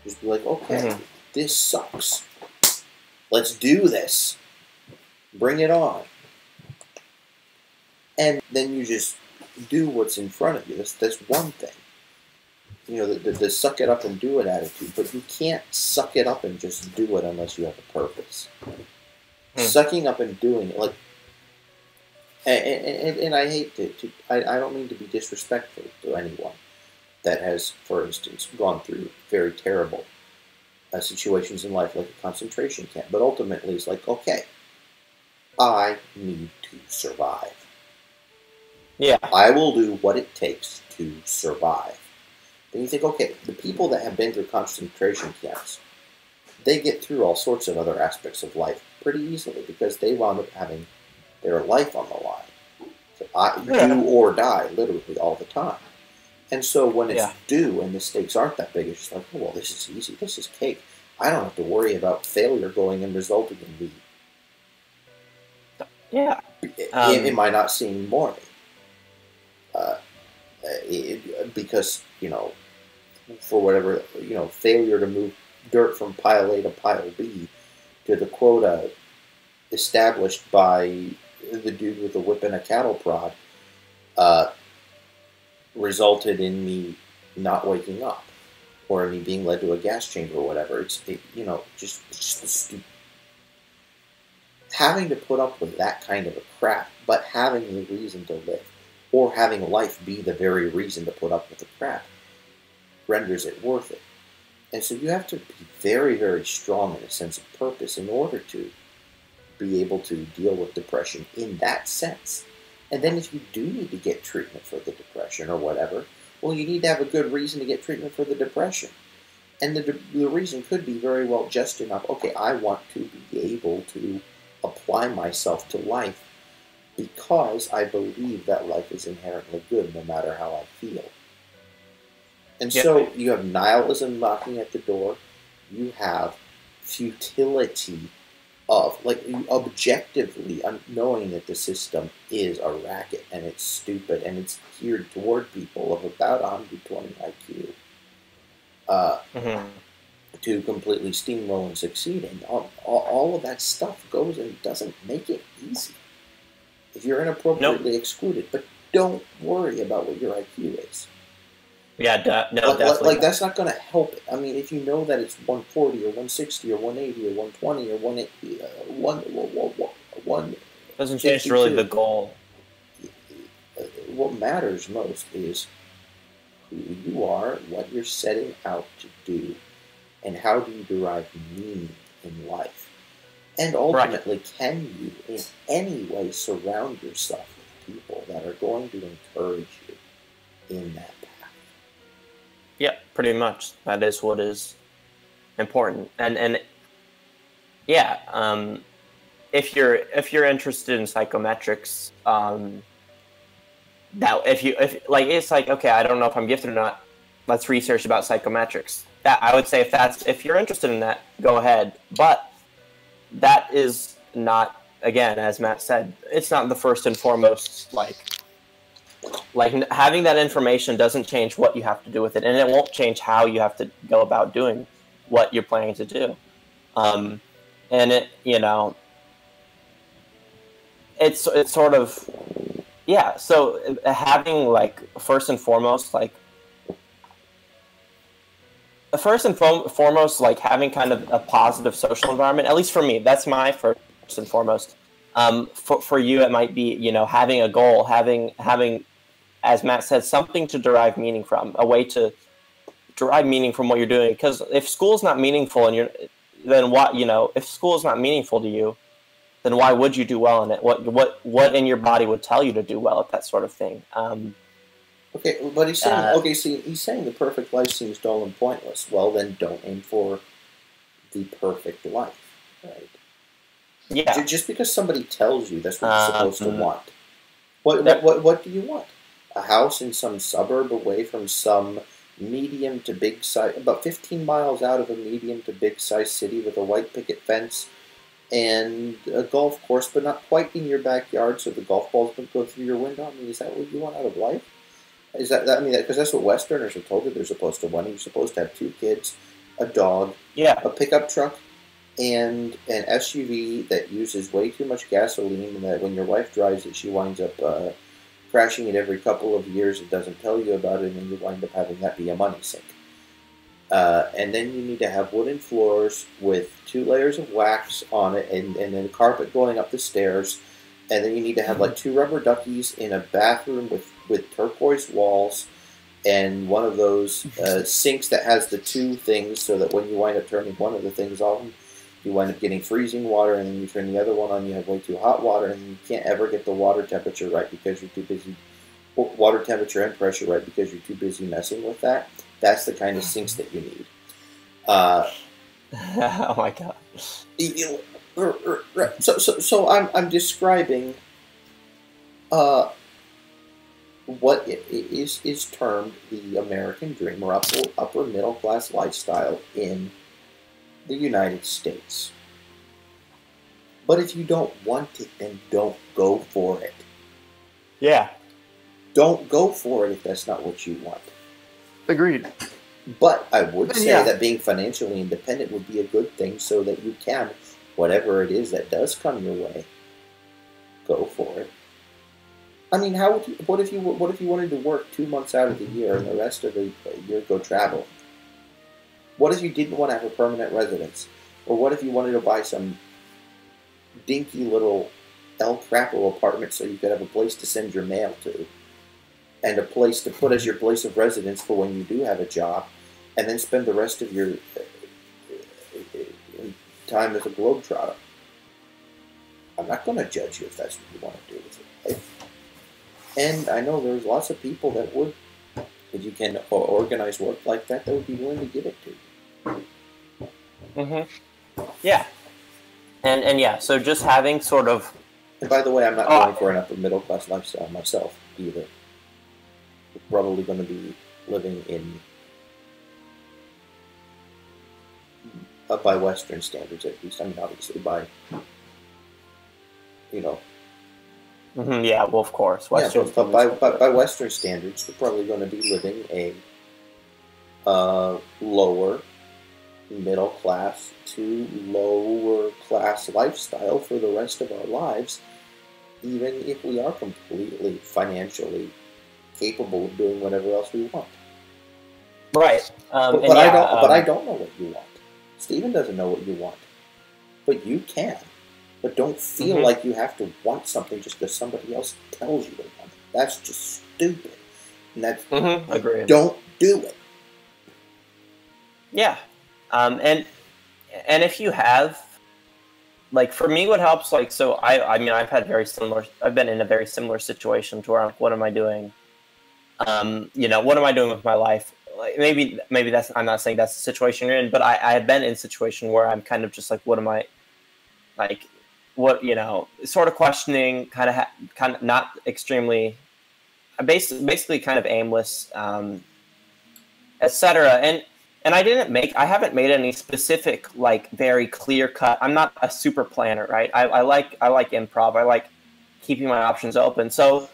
just be like, "Okay, this sucks. Let's do this. Bring it on." And then you just do what's in front of you. That's one thing. The suck it up and do it attitude. But you can't suck it up and just do it unless you have a purpose. Sucking up and doing it, and I hate I don't mean to be disrespectful to anyone that has, for instance, gone through very terrible situations in life, like a concentration camp. But ultimately, it's like, okay, I need to survive. Yeah. I will do what it takes to survive. Then you think, okay, the people that have been through concentration camps, they get through all sorts of other aspects of life pretty easily because they wound up having their life on the line. So do or die, literally, all the time. And so when it's due and the stakes aren't that big, it's just like, oh, well, this is easy. This is cake. I don't have to worry about failure going and resulting in me. Yeah. Am I not seeing more? Because, for whatever, failure to move dirt from pile A to pile B to the quota established by the dude with a whip and a cattle prod resulted in me not waking up or me being led to a gas chamber or whatever. Just having to put up with that kind of a crap, but having the reason to live, or having life be the very reason to put up with the crap, renders it worth it. And so you have to be very, very strong in a sense of purpose in order to be able to deal with depression in that sense. And then if you do need to get treatment for the depression or whatever, well, you need to have a good reason to get treatment for the depression. And the reason could be very well just enough, okay, I want to be able to apply myself to life because I believe that life is inherently good no matter how I feel. And so you have nihilism knocking at the door. You have futility of, objectively knowing that the system is a racket and it's stupid and it's geared toward people of about 120 IQ to completely steamroll and succeed. And all of that stuff goes and doesn't make it easy if you're inappropriately excluded. But don't worry about what your IQ is. Yeah, definitely. That's not going to help it. I mean, if you know that it's 140 or 160 or 180 or 120 or 1 doesn't change really the goal. What matters most is who you are, what you're setting out to do, and how do you derive meaning in life. And ultimately, can you in any way surround yourself with people that are going to encourage you in that path? Yeah, pretty much. That is what is important. And if you're interested in psychometrics, it's like, okay, I don't know if I'm gifted or not. Let's research about psychometrics. That I would say if you're interested in that, go ahead. But that is not, again, as Matt said, it's not the first and foremost, having that information doesn't change what you have to do with it, and it won't change how you have to go about doing what you're planning to do. And it, you know, it's sort of, yeah. So having like first and foremost, like having kind of a positive social environment, at least for me, that's my first and foremost. For you, it might be, you know, having a goal, having, as Matt said, something to derive meaning from, a way to derive meaning from what you're doing. Because if school's not meaningful and then what, you know, if school is not meaningful to you, then why would you do well in it? What in your body would tell you to do well at that sort of thing? Okay, but he's saying, he's saying the perfect life seems dull and pointless. Well, then don't aim for the perfect life, right? Yeah. Just because somebody tells you that's what you're supposed to want. What do you want? A house in some suburb away from some medium to big size, about 15 miles out of a medium to big size city with a white picket fence and a golf course, but not quite in your backyard, so the golf balls don't go through your window. I mean, is that what you want out of life? Is that I mean, because that's what Westerners are told that they're supposed to want. You're supposed to have 2 kids, a dog, a pickup truck, and an SUV that uses way too much gasoline, and that when your wife drives it, she winds up crashing it every couple of years and doesn't tell you about it, and then you wind up having that be a money sink. And then you need to have wooden floors with 2 layers of wax on it, and then carpet going up the stairs. And then you need to have like 2 rubber duckies in a bathroom with turquoise walls, and one of those sinks that has the 2 things, so that when you wind up turning one of the things on, you wind up getting freezing water, and then you turn the other one on, you have way too hot water, and you can't ever get the water temperature right because you're too busy. Water temperature and pressure right because you're too busy messing with that. That's the kind of sinks that you need. Oh my god. So I'm describing what is termed the American dream, or upper middle class lifestyle in the United States. But if you don't want it, then don't go for it. Yeah. Don't go for it if that's not what you want. Agreed. But I would say that being financially independent would be a good thing, so that you can, whatever it is that does come your way, go for it. I mean, what if you wanted to work 2 months out of the year and the rest of the year go travel? What if you didn't want to have a permanent residence? Or what if you wanted to buy some dinky little El Crapo apartment so you could have a place to send your mail to, and a place to put as your place of residence for when you do have a job, and then spend the rest of your time as a globetrotter? I'm not going to judge you if that's what you want to do with your life. And I know there's lots of people that would, if you can organize work like that, would be willing to give it to you. Yeah. And yeah, so just having sort of... And by the way, I'm not going for an upper middle class lifestyle myself either. We're probably going to be living in, by Western standards at least. I mean, obviously by, you know. Yeah, well, of course. Western but by Western standards, we're probably going to be living a lower middle class to lower class lifestyle for the rest of our lives, even if we are completely financially capable of doing whatever else we want. Right. But I don't know what you want. Stephen doesn't know what you want. But you can. But don't feel like you have to want something just because somebody else tells you to want it. That's just stupid. And that's Agreed. Don't do it. Yeah. And if you have, like, for me, what helps, like, so I mean, I've been in a very similar situation to where I'm like, what am I doing? You know, what am I doing with my life? Like, maybe that's, I'm not saying that's the situation you're in, but I have been in a situation where I'm kind of just like, what am I, like, what, you know, sort of questioning, kind of not extremely, basically kind of aimless, etc. And I haven't made any specific, like, very clear cut. I'm not a super planner, right? I like improv. I like keeping my options open. So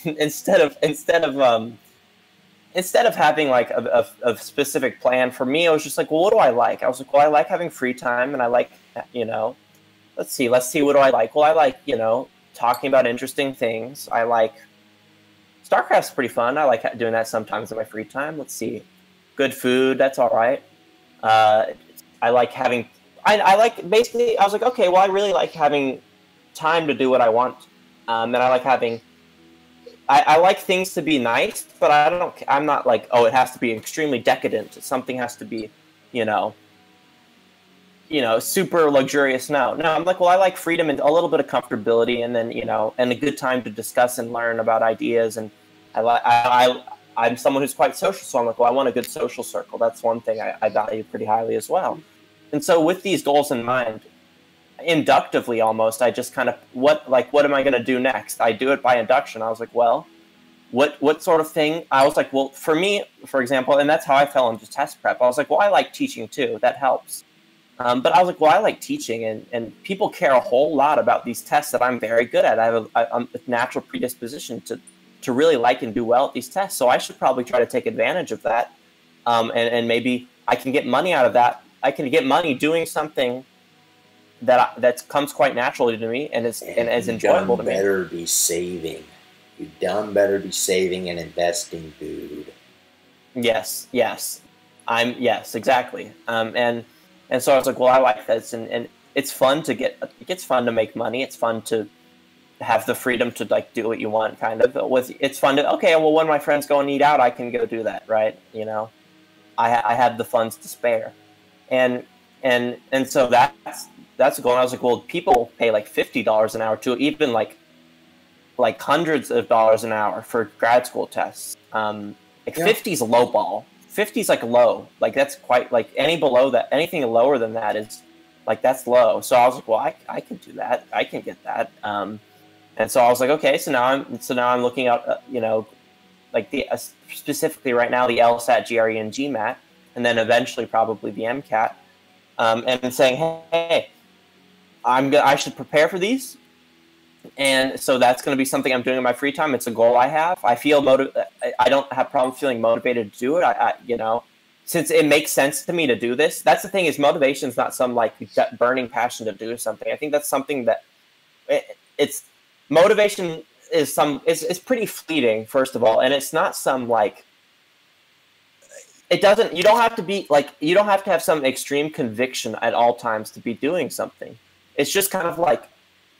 instead instead of having like a specific plan for me, I was just like, well, what do I like? I was like, well, I like having free time, and I like, let's see, what do I like? Well, I like, talking about interesting things. I like StarCraft's pretty fun. I like doing that sometimes in my free time. Let's see, good food, that's all right. I like having, I like, basically, I was like, okay, well, I really like having time to do what I want. And I like having, I like things to be nice, but I'm not like, oh, it has to be extremely decadent. Something has to be, super luxurious. No, I'm like, well, I like freedom and a little bit of comfortability, and then, and a good time to discuss and learn about ideas. And I'm someone who's quite social, so I'm like, well, I want a good social circle. That's one thing I value pretty highly as well. And so with these goals in mind, inductively almost, I just kind of, what am I going to do next? I do it by induction. I was like, well, what sort of thing? I was like, well, for me, for example, and that's how I fell into test prep. I was like, well, I like teaching too. That helps. But I was like, well, I like teaching, and people care a whole lot about these tests that I'm very good at. I'm a natural predisposition to really like and do well at these tests. So I should probably try to take advantage of that. And maybe I can get money out of that. I can get money doing something that comes quite naturally to me and is enjoyable to me. You better be saving. You done better be saving and investing, dude. Yes, exactly. And so I was like, well, I like this, and it's fun to it's fun to make money. It's fun to have the freedom to like do what you want, kind of. It's fun to, okay, well, when my friends go and eat out, I can go do that, right? I have the funds to spare, and so that's a goal. And I was like, well, people pay like $50 an hour to even like hundreds of dollars an hour for grad school tests. 50's a low ball. 50's like low. Like that's quite like anything lower than that is like that's low. So I was like, well, I can do that. I can get that. And so I was like, okay. So now I'm looking at like the specifically right now the LSAT, GRE, and GMAT, and then eventually probably the MCAT. And saying, hey, I should prepare for these. And so that's going to be something I'm doing in my free time. It's a goal I have. I feel I don't have problem feeling motivated to do it. Since it makes sense to me to do this. That's the thing, is motivation is not some like burning passion to do something. I think that's something that it's motivation is pretty fleeting, first of all, and it's not some like. You don't have to have some extreme conviction at all times to be doing something. It's just kind of like,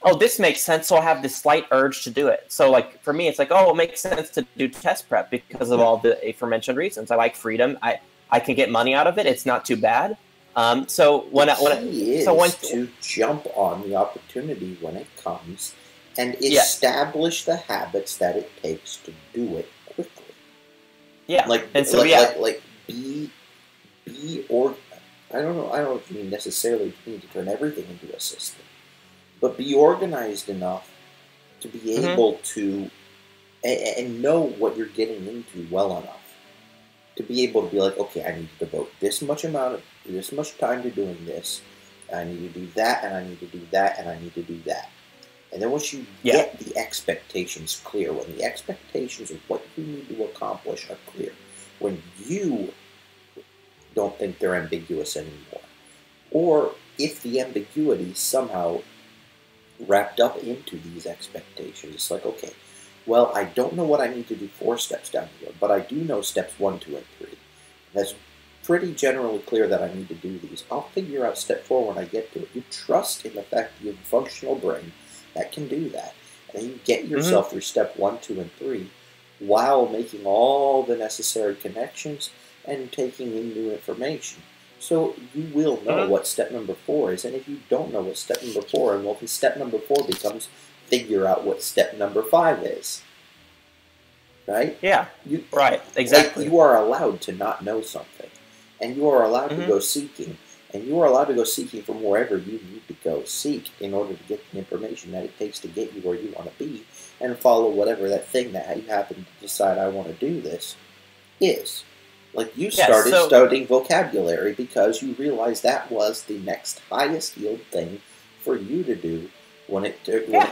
oh, this makes sense, so I have this slight urge to do it. So like for me, it's like, oh, it makes sense to do test prep because of all the aforementioned reasons. I like freedom. I can get money out of it. It's not too bad. So to jump on the opportunity when it comes and establish the habits that it takes to do it quickly. Yeah, I don't know if you necessarily need to turn everything into a system, but be organized enough to be able to and know what you're getting into well enough to be able to be like, okay, I need to devote this much time to doing this. I need to do that, and I need to do that, and I need to do that. And then once you get the expectations clear, when the expectations of what you need to accomplish are clear, when you don't think they're ambiguous anymore, or if the ambiguity somehow wrapped up into these expectations, it's like, okay, well, I don't know what I need to do 4 steps down the road, but I do know steps 1, 2, and 3. That's pretty generally clear that I need to do these. I'll figure out step 4 when I get to it. You trust in the fact that you have a functional brain that can do that. And you get yourself through step 1, 2, and 3 while making all the necessary connections and taking in new information. So you will know what step number 4 is. And if you don't know what step number 4 is, well, then step number 4 becomes figure out what step number 5 is. Right? Yeah. Right. Exactly. Like, you are allowed to not know something. And you are allowed to go seeking. And you are allowed to go seeking from wherever you need to go seek in order to get the information that it takes to get you where you want to be and follow whatever that thing that you happen to decide I want to do this is. Like you started studying vocabulary because you realized that was the next highest yield thing for you to do when it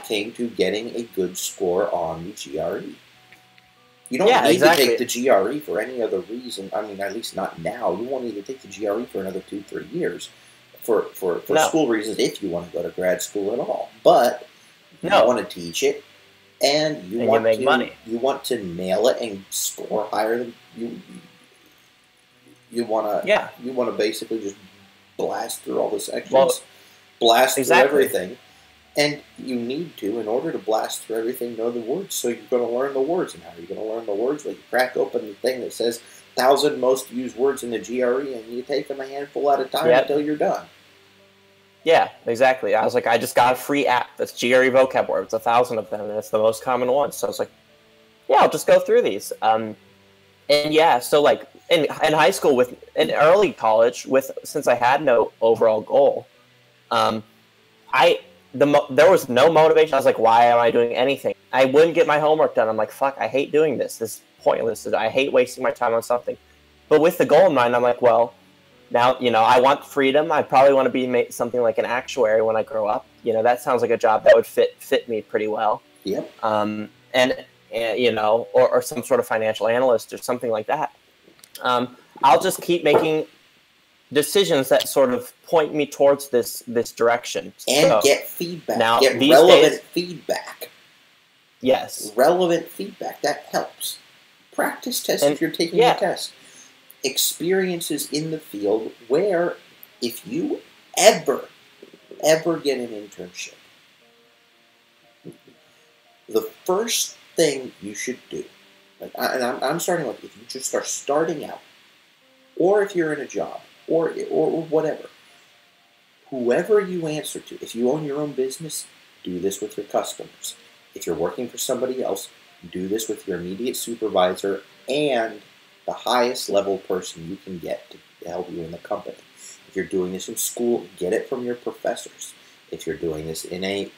came to getting a good score on the GRE. You don't need to take the GRE for any other reason. I mean, at least not now. You won't need to take the GRE for another 2-3 years for school reasons if you want to go to grad school at all. But you want to teach it, and you want to make money. You want to nail it and score higher than you. You want to. You want to basically just blast through all the sections, blast through everything. And you need to, in order to blast through everything, know the words. So you're going to learn the words. And how are you going to learn the words? Well, you crack open the thing that says 1,000 most used words in the GRE, and you take them a handful at a time until you're done. Yeah, exactly. I was like, I just got a free app that's GRE vocab words, 1,000 of them, and it's the most common one. So I was like, yeah, I'll just go through these. And yeah, so like in high school, in early college, since I had no overall goal, there was no motivation. I was like, why am I doing anything? I wouldn't get my homework done. I'm like, fuck, I hate doing this. This is pointless. I hate wasting my time on something. But with the goal in mind, I'm like, well, now, I want freedom. I probably want to be something like an actuary when I grow up. That sounds like a job that would fit me pretty well. Yep. And or some sort of financial analyst or something like that. I'll just keep making decisions that sort of point me towards this direction. And get feedback. Now, get relevant feedback. Yes. Relevant feedback. That helps. Practice tests if you're taking a test. Experiences in the field where if you ever get an internship, the first thing you should do, I'm starting like if you just are starting out, or if you're in a job, or whatever, whoever you answer to, if you own your own business, do this with your customers. If you're working for somebody else, do this with your immediate supervisor and the highest level person you can get to help you in the company. If you're doing this in school, get it from your professors. If you're doing this in an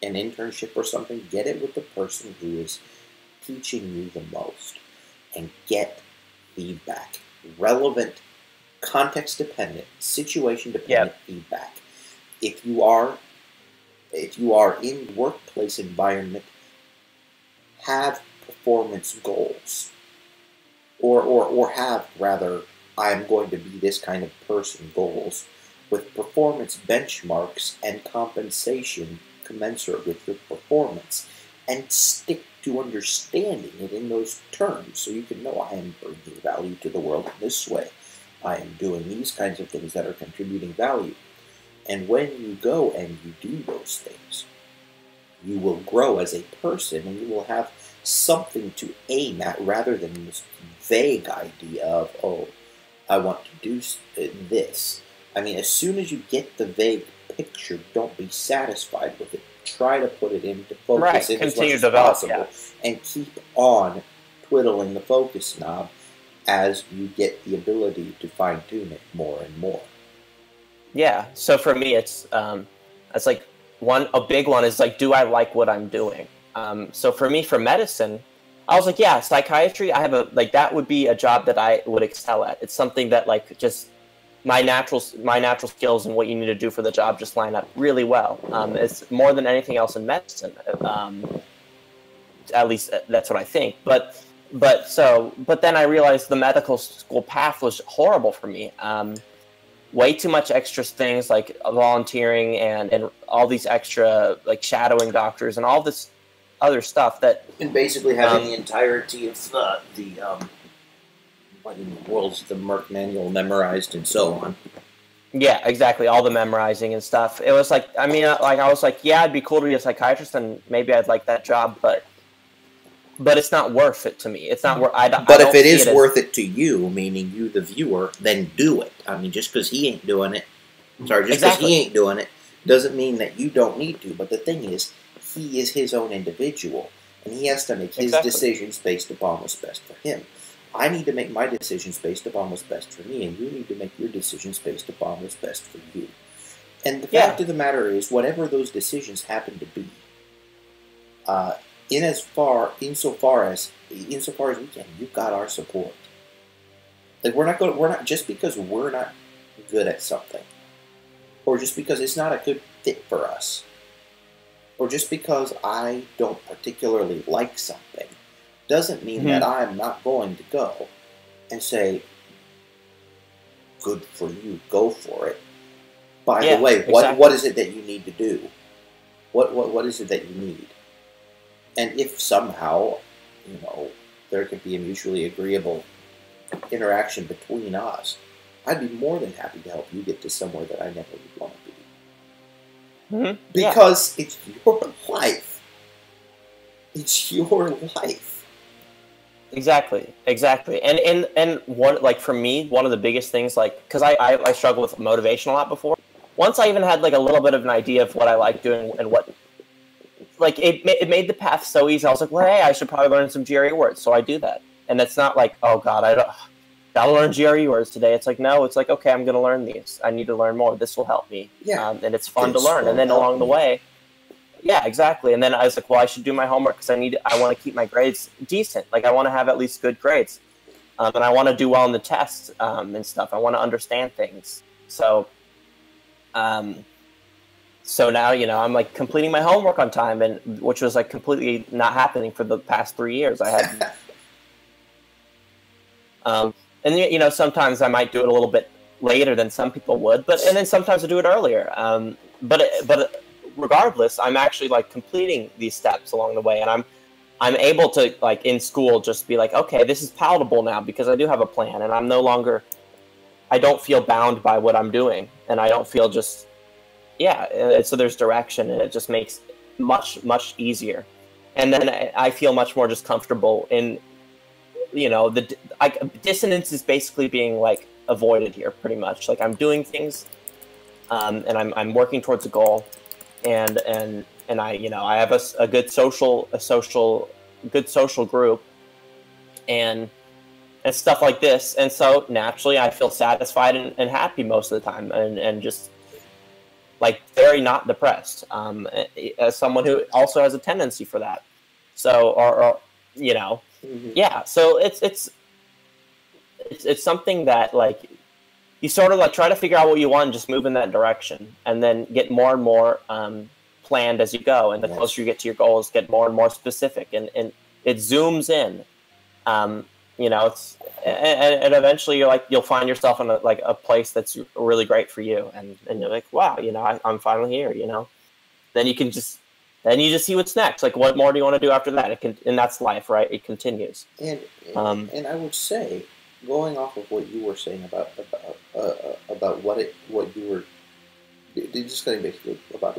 internship or something, get it with the person who is teaching you the most, and get feedback. Relevant, context-dependent, situation-dependent feedback. If you are in workplace environment, have performance goals. Or have, rather, I'm going to be this kind of person goals with performance benchmarks and compensation commensurate with your performance, and stick to understanding it in those terms so you can know I am bringing value to the world in this way. I am doing these kinds of things that are contributing value. And when you go and you do those things, you will grow as a person, and you will have something to aim at rather than this vague idea of, oh, I want to do this. I mean, as soon as you get the vague picture, don't be satisfied with it. Try to put it into focus as much as possible, and keep on twiddling the focus knob as you get the ability to fine-tune it more and more. Yeah, so for me, it's like a big one is like, do I like what I'm doing? So for me, for medicine, I was like, yeah, psychiatry, that would be a job that I would excel at. It's something that just my natural skills and what you need to do for the job just line up really well. It's more than anything else in medicine. At least that's what I think. But then I realized the medical school path was horrible for me. Way too much extra things like volunteering and all these extra shadowing doctors and all this other stuff and basically having the entirety of what in the world's the Merck manual memorized and so on. Yeah, exactly. All the memorizing and stuff. It was I was like, yeah, it'd be cool to be a psychiatrist and maybe I'd like that job, but it's not worth it to me. It's not worth. But if it is worth it to you, meaning you, the viewer, then do it. I mean, just because he ain't doing it, he ain't doing it, doesn't mean that you don't need to. But the thing is, he is his own individual, and he has to make his decisions based upon what's best for him. I need to make my decisions based upon what's best for me, and you need to make your decisions based upon what's best for you. And the fact of the matter is, whatever those decisions happen to be, insofar as we can, you've got our support. We're not just because we're not good at something, or just because it's not a good fit for us, or just because I don't particularly like something, doesn't mean that I'm not going to go and say, good for you, go for it. By the way, what is it that you need to do? What is it that you need? And if somehow, there could be a mutually agreeable interaction between us, I'd be more than happy to help you get to somewhere that I never would want to be. Because it's your life. It's your life. Exactly. And one, like, for me, one of the biggest things, like, because I struggled with motivation a lot before. Once I even had, like, a little bit of an idea of what I like doing and what, like, it made the path so easy. I was like, well, hey, I should probably learn some GRE words, so I do that. And it's not like, oh God, gotta learn GRE words today. It's like, no, it's like, okay, I'm gonna learn these. I need to learn more. This will help me. Yeah. And it's fun to learn. And then along the way, yeah, exactly. And then I was like, well, I should do my homework because I want to keep my grades decent. Like, I want to have at least good grades. And I want to do well in the tests and stuff. I want to understand things. So now, I'm like completing my homework on time, and which was like completely not happening for the past 3 years. I had, and sometimes I might do it a little bit later than some people would, and then sometimes I do it earlier. But regardless, I'm actually like completing these steps along the way, and I'm able to, like, in school just be like, okay, this is palatable now because I do have a plan, and I don't feel bound by what I'm doing, and I don't feel just. Yeah, so there's direction, and it just makes much, much easier. And then I feel much more just comfortable in, dissonance is basically being, like, avoided here, pretty much. Like, I'm doing things, and I'm working towards a goal, and I have a good social group, and stuff like this. And so naturally, I feel satisfied and happy most of the time, and just. Like, very not depressed, as someone who also has a tendency for that. So, yeah. So it's something that, like, you sort of, like, try to figure out what you want and just move in that direction, and then get more and more planned as you go. And the closer you get to your goals, get more and more specific, and it zooms in. It's and eventually you'll find yourself in a place that's really great for you, and you're like, wow, I'm finally here. Then you just see what's next. Like, what more do you want to do after that? And that's life, right? It continues. And I would say, going off of what you were saying about what you were just going basically about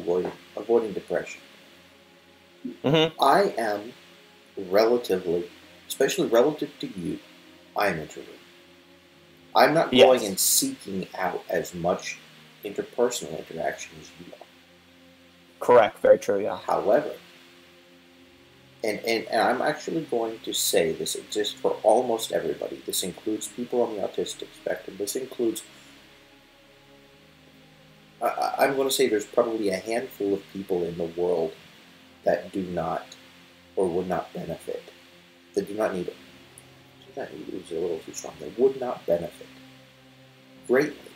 avoiding depression. I am relatively. Especially relative to you, I am introverted. I'm not going and seeking out as much interpersonal interaction as you are. Correct. Very true, yeah. However, and I'm actually going to say this exists for almost everybody. This includes people on the autistic spectrum. This includes... I'm going to say there's probably a handful of people in the world that do not or would not benefit. That do not need it. It's a little too strong. They would not benefit greatly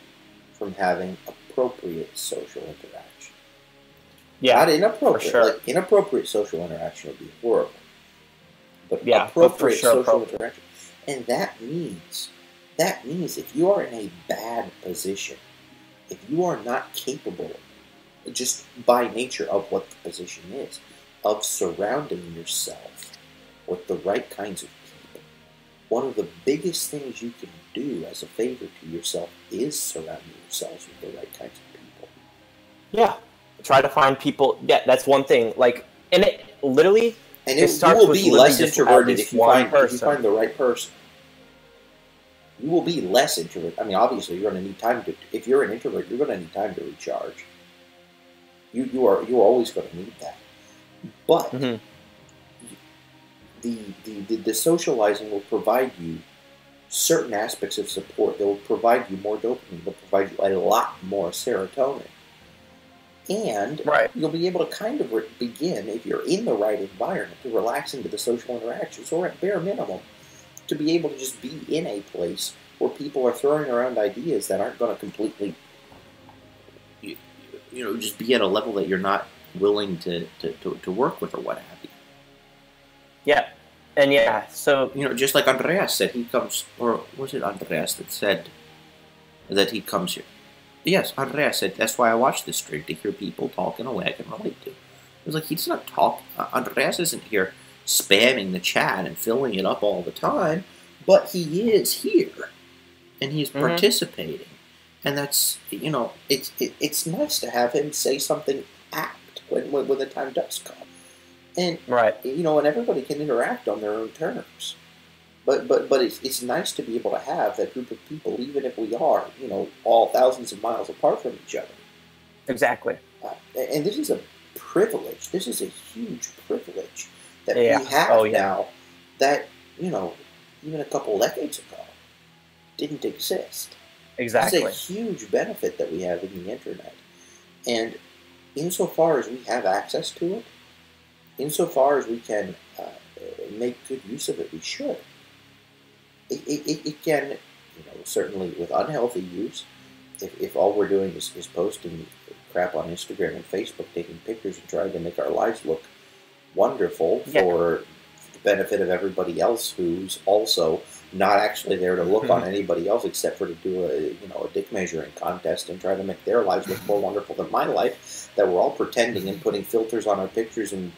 from having appropriate social interaction. Yeah, not inappropriate. For sure. Like, inappropriate social interaction would be horrible. But yeah, appropriate social interaction, and that means if you are in a bad position, if you are not capable, just by nature of what the position is, of surrounding yourself with the right kinds of people. One of the biggest things you can do as a favor to yourself is surrounding yourselves with the right kinds of people. Yeah. Try to find people. Yeah, that's one thing. Like, and it literally... And you will be less introverted if you find the right person. You will be less introverted. I mean, obviously, you're going to need time to... If you're an introvert, you're going to need time to recharge. You are always going to need that. But... The socializing will provide you certain aspects of support. They will provide you more dopamine. They'll provide you a lot more serotonin. And you'll be able to kind of begin, if you're in the right environment, to relax into the social interactions, or at bare minimum, to be able to just be in a place where people are throwing around ideas that aren't going to completely, just be at a level that you're not willing to work with or what have you. Yeah. And yeah, so just like Andreas said, he comes, or was it Andreas that said that he comes here? Yes, Andreas said that's why I watch this stream, to hear people talk in a way I can relate to. It was like he's not talking. Andreas isn't here spamming the chat and filling it up all the time, but he is here, and he's participating, and that's it's nice to have him say something apt when the time does come. And and everybody can interact on their own terms, but it's nice to be able to have that group of people, even if we are all thousands of miles apart from each other. Exactly. And this is a privilege. This is a huge privilege that we have now that even a couple decades ago didn't exist. Exactly. It's a huge benefit that we have in the internet, and insofar as we have access to it. Insofar as we can make good use of it, we should. It can, certainly with unhealthy use, if all we're doing is posting crap on Instagram and Facebook, taking pictures and trying to make our lives look wonderful for the benefit of everybody else who's also not actually there to look on anybody else except for to do a dick measuring contest and try to make their lives look more wonderful than my life, that we're all pretending and putting filters on our pictures and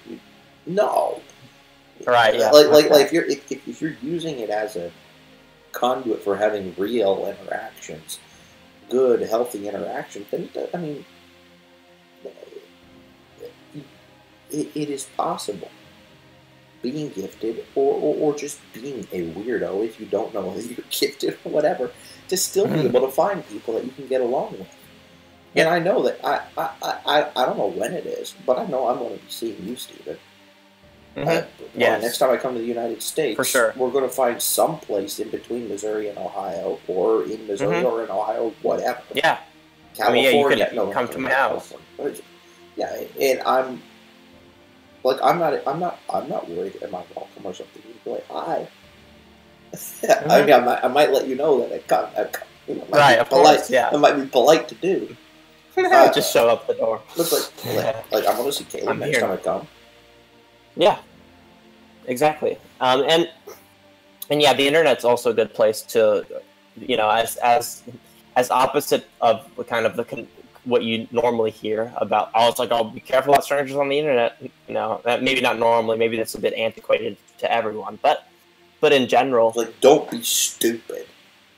no. Right, yeah. Like if you're using it as a conduit for having real interactions, good, healthy interactions, then it is possible. Being gifted, or just being a weirdo, if you don't know whether you're gifted or whatever, to still be able to find people that you can get along with. And I know that I don't know when it is, but I know I'm going to be seeing you, Stephen. Next time I come to the United States, for sure, we're going to find some place in between Missouri and Ohio, or in Missouri or in Ohio, whatever. Yeah, California. You can come to my house. Yeah, and I'm not worried. Am I welcome or something? You can be like, hi. I might let you know that of course, yeah. It might be polite to do. Just show up the door. Look like I'm going to see Caleb next time I come. Yeah, exactly. And yeah, the internet's also a good place to, as opposite of kind of what you normally hear about. It's like, be careful about strangers on the internet. Maybe not normally. Maybe that's a bit antiquated to everyone, but in general, like, don't be stupid.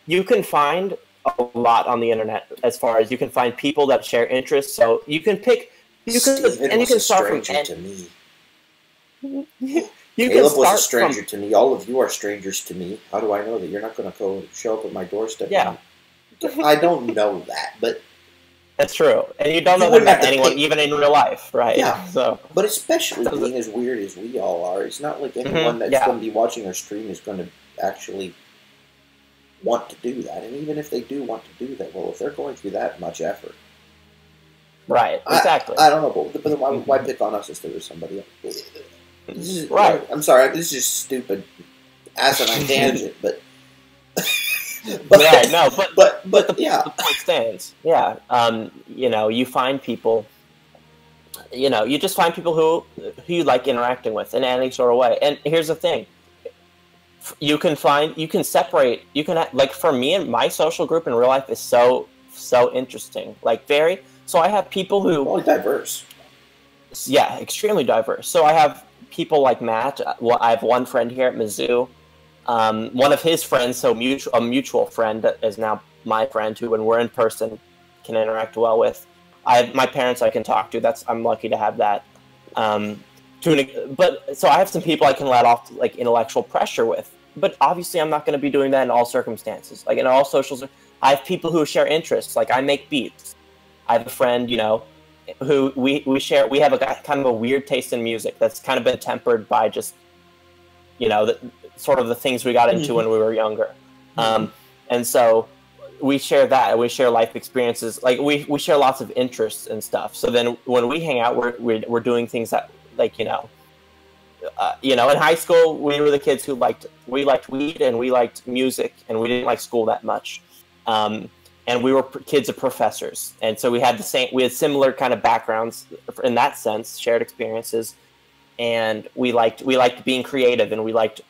You can find a lot on the internet as far as you can find people that share interests. So you can pick. You can start from to me. Caleb was a stranger to me. All of you are strangers to me. How do I know that you're not going to go show up at my doorstep? Yeah, I don't know that, but that's true. And you don't know that about anyone, even in real life, right? Yeah. So, but especially being as weird as we all are, it's not like anyone that's going to be watching our stream is going to actually want to do that. And even if they do want to do that, well, if they're going through that much effort, right? Exactly. I don't know, but why pick on us instead of somebody else? Right. I'm sorry. This is just stupid, asinine tangent, but yeah, no, but the point stands. Yeah, you find people. You just find people who you like interacting with in any sort of way. And here's the thing: you can separate. You can, like, for me, and my social group in real life is so interesting. Like, very. So I have people who diverse. Yeah, extremely diverse. So I have people like Matt. Well, I have one friend here at Mizzou. One of his friends, so a mutual friend that is now my friend, who, when we're in person, can interact well with. My parents I can talk to. I'm lucky to have that. But so I have some people I can let off like intellectual pressure with. But obviously, I'm not going to be doing that in all circumstances. Like in all socials, I have people who share interests. Like I make beats. I have a friend, who we share. We have a kind of a weird taste in music that's kind of been tempered by just, sort of the things we got into when we were younger. And so we share that. We share life experiences. Like we share lots of interests and stuff. So then when we hang out, we're doing things that, like, in high school, we were the kids who liked weed and we liked music and we didn't like school that much. And we were kids of professors. And so we had similar kind of backgrounds in that sense, shared experiences. and we liked being creative, and we liked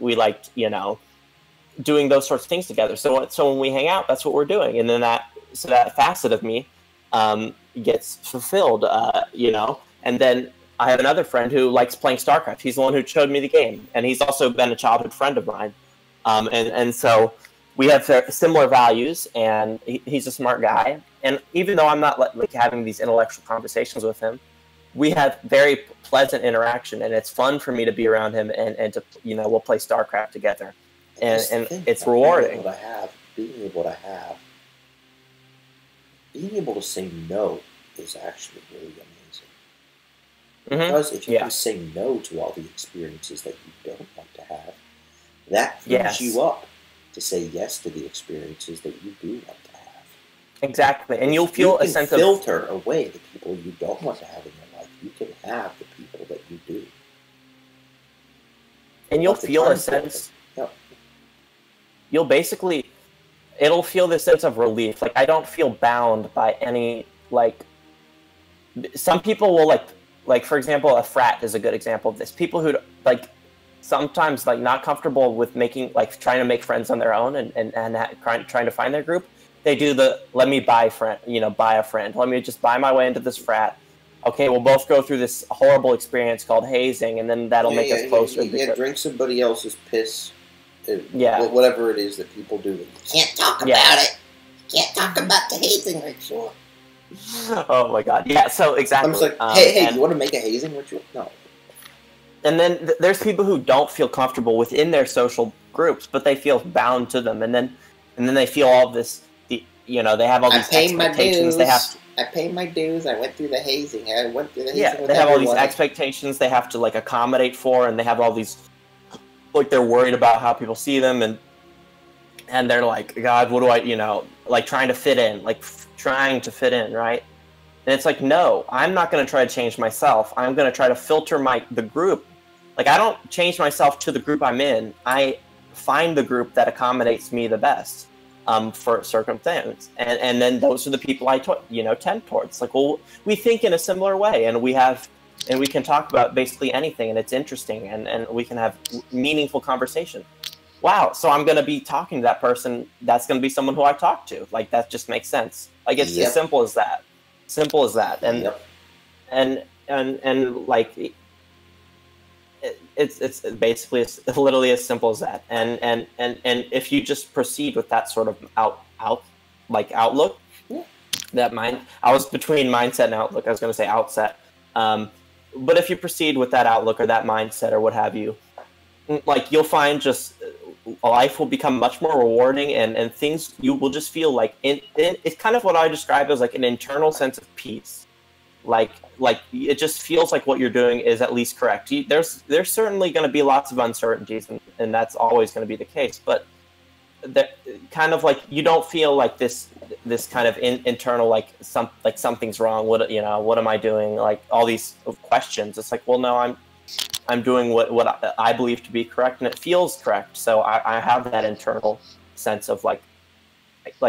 doing those sorts of things together. So when we hang out, that's what we're doing, and then that facet of me gets fulfilled, And then I have another friend who likes playing StarCraft. He's the one who showed me the game, and he's also been a childhood friend of mine. And so we have similar values, and he's a smart guy. And even though I'm not like having these intellectual conversations with him, we have very pleasant interaction, and it's fun for me to be around him and to we'll play StarCraft together, and it's rewarding. Being able to say no is actually really amazing. Because if you can say no to all the experiences that you don't want to have, that frees you up to say yes to the experiences that you do want to have. Exactly, and you'll feel a sense of filter away the people you don't want to have in your life. You can have the people that you do, and you'll feel a sense. Yep. It'll feel this sense of relief. Like I don't feel bound by any Some people will like for example, a frat is a good example of this. People who sometimes not comfortable with trying to make friends on their own and trying to find their group. They do let me buy a friend. Let me just buy my way into this frat. Okay, we'll both go through this horrible experience called hazing, and then that'll make us closer. Drink somebody else's piss. Whatever it is that people do. You can't talk about it. You can't talk about the hazing ritual. Oh my god. Yeah, so exactly. I'm just like, hey, you want to make a hazing ritual? No. And then there's people who don't feel comfortable within their social groups, but they feel bound to them, and then they feel all this. They have all these expectations. I paid my dues. I went through the hazing. They have all these expectations they have to accommodate for, and they have all these they're worried about how people see them, and they're like, God, what do I trying to fit in, right? And it's like, no, I'm not going to try to change myself. I'm going to try to filter the group. I don't change myself to the group I'm in. I find the group that accommodates me the best for certain things. And then those are the people I tend towards. We think in a similar way, and we can talk about basically anything, and it's interesting, and we can have meaningful conversation. Wow, so I'm going to be talking to that person. That's going to be someone who I talk to. That just makes sense. It's as simple as that. Simple as that. And it's basically literally as simple as that. And if you just proceed with that sort of outlook, that mind. I was between mindset and outlook. I was going to say outset. But if you proceed with that outlook or that mindset or what have you, you'll find just life will become much more rewarding, and things you will just feel it's kind of what I describe as an internal sense of peace. It just feels like what you're doing is at least correct. There's certainly going to be lots of uncertainties, and that's always going to be the case. But kind of you don't feel this kind of internal something's wrong. What am I doing? All these questions. It's well, no, I'm doing what I believe to be correct, and it feels correct. So I have that internal sense of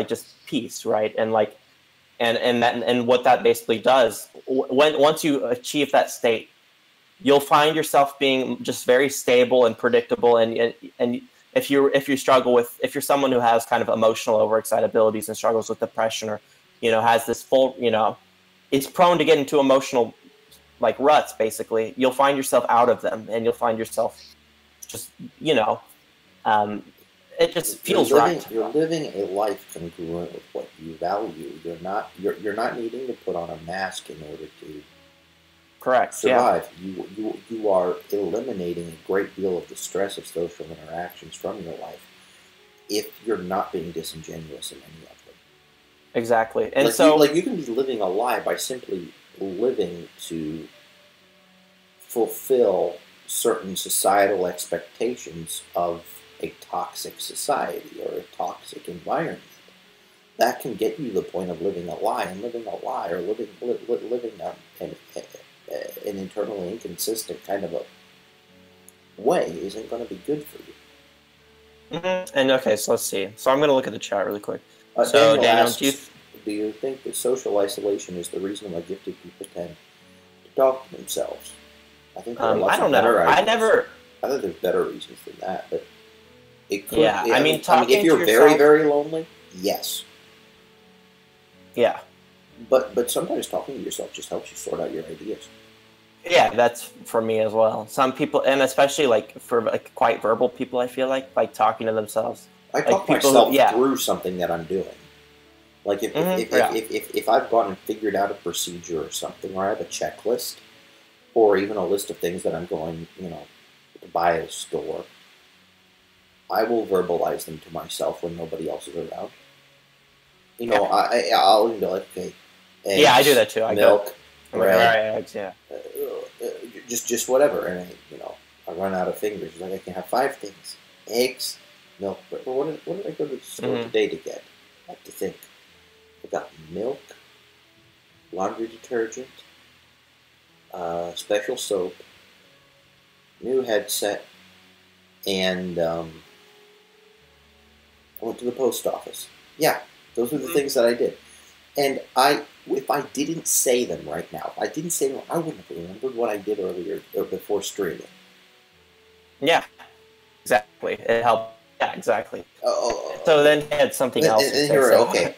just peace, right? And and what that basically does, once you achieve that state, you'll find yourself being just very stable and predictable. And if you're someone who has kind of emotional overexcitabilities and struggles with depression, or has this full is prone to get into emotional ruts, basically, you'll find yourself out of them, and you'll find yourself just it just feels right. You're living a life congruent with what you value. You're not needing to put on a mask in order to survive. Yeah. You are eliminating a great deal of the stress of social interactions from your life if you're not being disingenuous in any of them. Exactly. And you can be living a lie by simply living to fulfill certain societal expectations of a toxic society or a toxic environment. That can get you to the point of living a lie, and living a lie or living an internally inconsistent kind of a way isn't going to be good for you. Mm-hmm. And okay, so let's see. So I'm going to look at the chat really quick. Daniel asks, do you think that social isolation is the reason why gifted people tend to talk to themselves? I think there are lots I don't of know. better I ideas. never. I think there's better reasons than that, but it could. Yeah, I mean, talking if you're to very, yourself, very lonely, yes. yeah, But sometimes talking to yourself just helps you sort out your ideas. yeah, that's for me as well. Some people, and especially like for like quite verbal people, I feel like talking to themselves. I Like talk people myself who, yeah, through something that I'm doing. Like yeah, if I've gone and figured out a procedure or something, or I have a checklist, or even a list of things that I'm going, to buy at a store, I will verbalize them to myself when nobody else is around. yeah, I'll even be like, okay, eggs, yeah, I do that too. I go, milk, I'm like, all right, bread, eggs, yeah, just whatever, and I run out of fingers. Like I can have 5 things: eggs, milk, bread. Well, what did I go to the store today to get? I have to think. I got milk, laundry detergent, special soap, new headset, and I went to the post office. Yeah, those were the things that I did. And if I didn't say them right now, if I didn't say them, I wouldn't have remembered what I did earlier or before streaming. yeah, exactly. It helped. Yeah, exactly. So Okay. then he had something And, else and, to and say. here, So okay.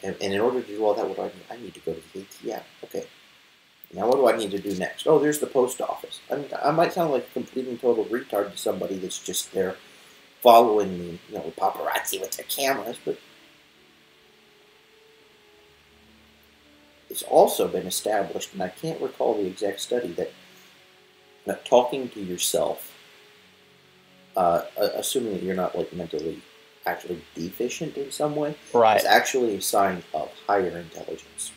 And in order to do all that, what do I need? I need to go to the ATM. Okay. Now what do I need to do next? Oh, there's the post office. I might sound like a complete and total retard to somebody that's just there following me, with paparazzi with their cameras, but it's also been established, and I can't recall the exact study, that talking to yourself, assuming that you're not like mentally actually deficient in some way, right, is actually a sign of higher intelligence.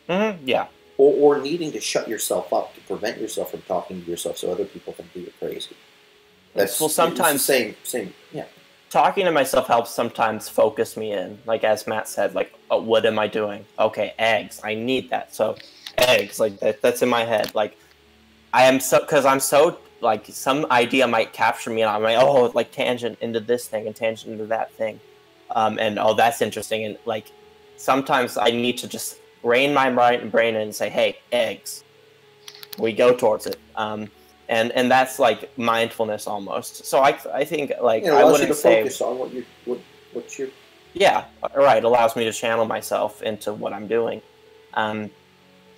yeah, Or needing to shut yourself up to prevent yourself from talking to yourself so other people think that you're crazy. That's well, sometimes it's the same, yeah. talking to myself helps sometimes focus me in. Like as Matt said, like, oh, what am I doing? Okay, eggs. I need that. So eggs, like that's in my head. Like I am because I'm so like some idea might capture me, and I'm like, oh, like tangent into this thing and tangent into that thing, and oh, that's interesting. And like sometimes I need to just rein my brain in and say, hey, eggs. We go towards it. And that's like mindfulness almost. So I think like It I allows you wouldn't to say focus on what you're. yeah, right. Allows me to channel myself into what I'm doing. And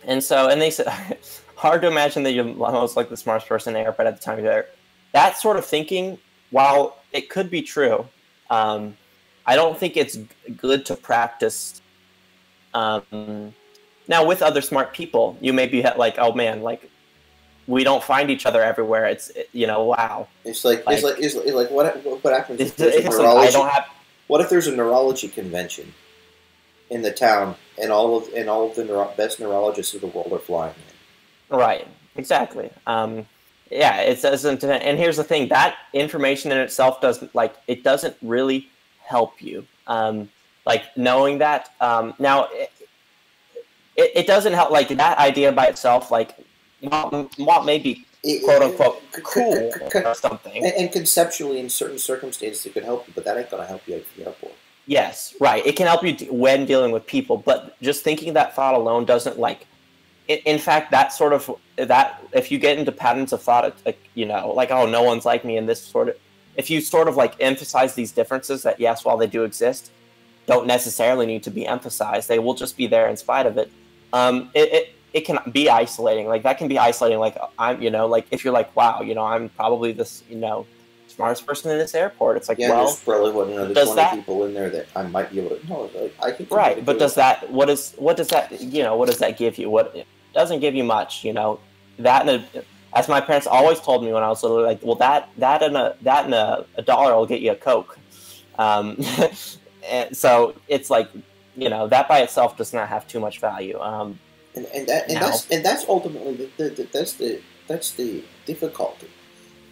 they said, hard to imagine that you're almost like the smartest person there, but at the time you're there. That sort of thinking, while it could be true, I don't think it's good to practice. Now, with other smart people, you may be like, oh man, like we don't find each other everywhere. It's wow. It's like what happens if there's a Like, neurology? I don't have. What if there's a neurology convention in the town, and all of the best neurologists of the world are flying in? Right. Exactly. Yeah, it doesn't. And here's the thing: that information in itself doesn't really help you. Like knowing that. Now, it doesn't help. Like that idea by itself, like what may be quote unquote cool or something. And conceptually, in certain circumstances, it could help you, but that ain't gonna help you at the airport. Yes, right. It can help you when dealing with people, but just thinking that thought alone doesn't like. In fact, that if you get into patterns of thought, like oh, no one's like me, and this sort of, if you sort of like emphasize these differences that yes, while they do exist, don't necessarily need to be emphasized. They will just be there in spite of it. It can be isolating. Like that can be isolating. Like I'm, like if you're like, wow, I'm probably this, smartest person in this airport. It's like, yeah, well, there's probably another 20 people in there that I might be able to. No, like, I can. Right, but does that? What does that? What does that give you? What it doesn't give you much. That as my parents always told me when I was little, like, well, that and a dollar will get you a Coke. And so it's like, that by itself does not have too much value. That's ultimately that's the difficulty.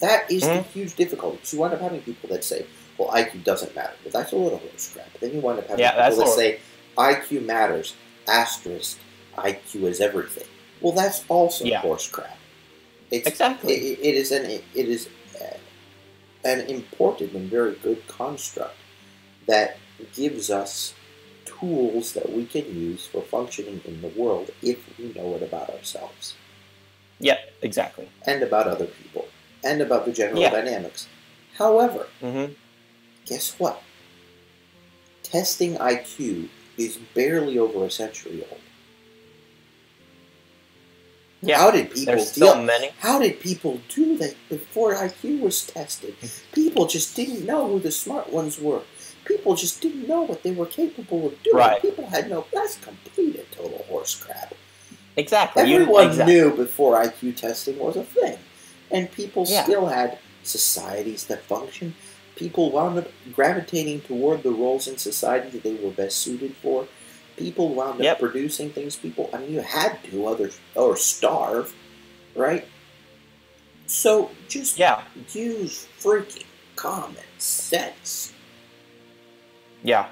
That is the huge difficulty. So you wind up having people that say, well, IQ doesn't matter. Well, that's a little horse crap. But then you wind up having people that say, IQ matters, asterisk, IQ is everything. Well, that's also horse crap. Exactly. It is an important and very good construct that gives us tools that we can use for functioning in the world if we know it about ourselves. Yeah, exactly. And about other people. And about the general Yeah. dynamics. However, Mm-hmm. guess what? Testing IQ is barely over a century old. Yeah. How did people There's deal? so many. How did people do that before IQ was tested? People just didn't know who the smart ones were. People just didn't know what they were capable of doing. Right. People had no. That's complete and total horse crap. Exactly. Everyone knew before IQ testing was a thing, and people Yeah. still had societies that functioned. People wound up gravitating toward the roles in society that they were best suited for. People wound up producing things. People, I mean, you had to, or starve, right? So just use freaking common sense. Yeah,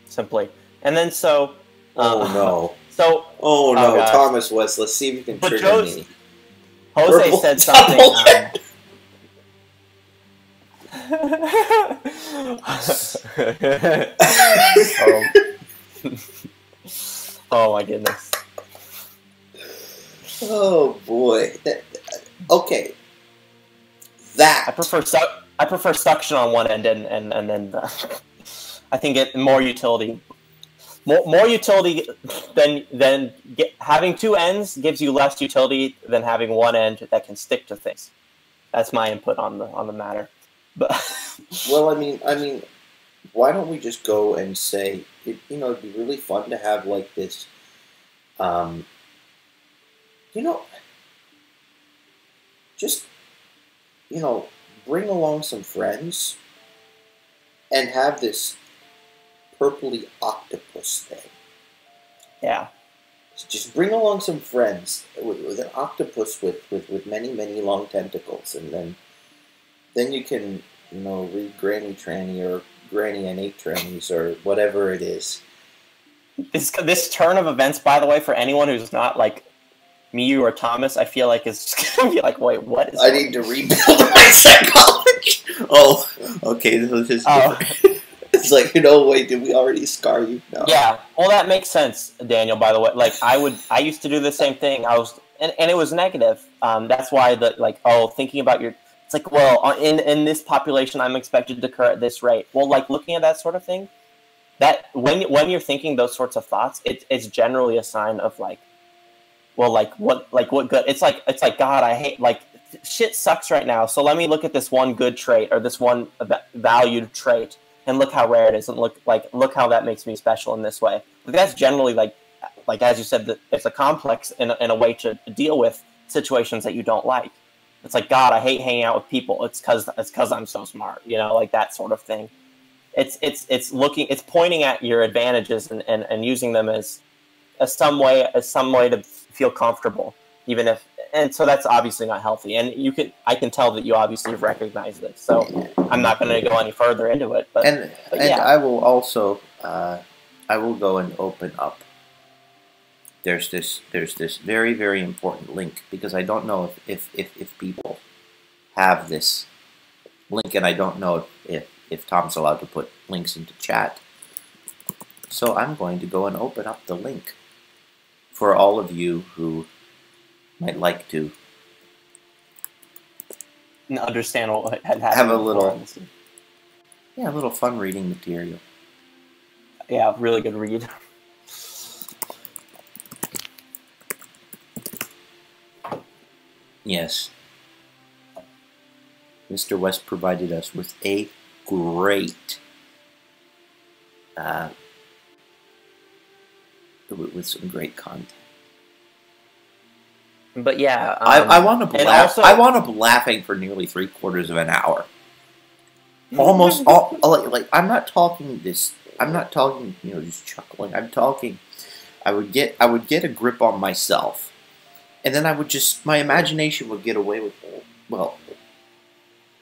simply. And then so... oh, no. So... oh, no, Thomas West, let's see if you can trigger me. Jose Purple said something... oh my goodness. Oh boy. Okay. That I prefer suction on one end and then I think it more utility. More utility than having two ends gives you less utility than having one end that can stick to things. That's my input on the matter. But well, I mean, why don't we just go and say, it'd be really fun to have like this, just, bring along some friends and have this purpley octopus thing. Yeah. Just bring along some friends with an octopus with many, many long tentacles, and then you can, read Granny Tranny or Granny and 8 Trannies or whatever it is. This turn of events, by the way, for anyone who's not like me, you, or Thomas, I feel like is going to be like, wait, what is I need to rebuild my psychology. Oh, okay. This is it's like, wait, did we already scar you? No. Yeah, well, that makes sense, Daniel, by the way. Like, I used to do the same thing. And it was negative. That's why thinking about it's like, well, in this population, I'm expected to occur at this rate. Well, like, looking at that sort of thing, that when you're thinking those sorts of thoughts, it's generally a sign of like, well, what good? It's like God, I hate, like, shit sucks right now. So let me look at this one good trait or this one valued trait, and look how rare it is, and look how that makes me special in this way. Like, that's generally like as you said, it's a complex in a way to deal with situations that you don't like. It's like, God, I hate hanging out with people. It's because I'm so smart, like that sort of thing. It's pointing at your advantages and using them as some way to feel comfortable, even if, and so that's obviously not healthy. And I can tell that you obviously recognize this. So I'm not going to go any further into it. But yeah. I will also I will go and open up. There's this very, very important link, because I don't know if people have this link, and I don't know if Tom's allowed to put links into chat. So I'm going to go and open up the link for all of you who might like to understand what had happened. Have a little fun reading material. Yeah, really good read. Yes. Mr. West provided us with a great with some great content. But yeah, I wound up laughing for nearly 3/4 of an hour. Almost all, like I'm not talking just chuckling. I'm talking. I would get a grip on myself, and then my imagination would get away with it. Well,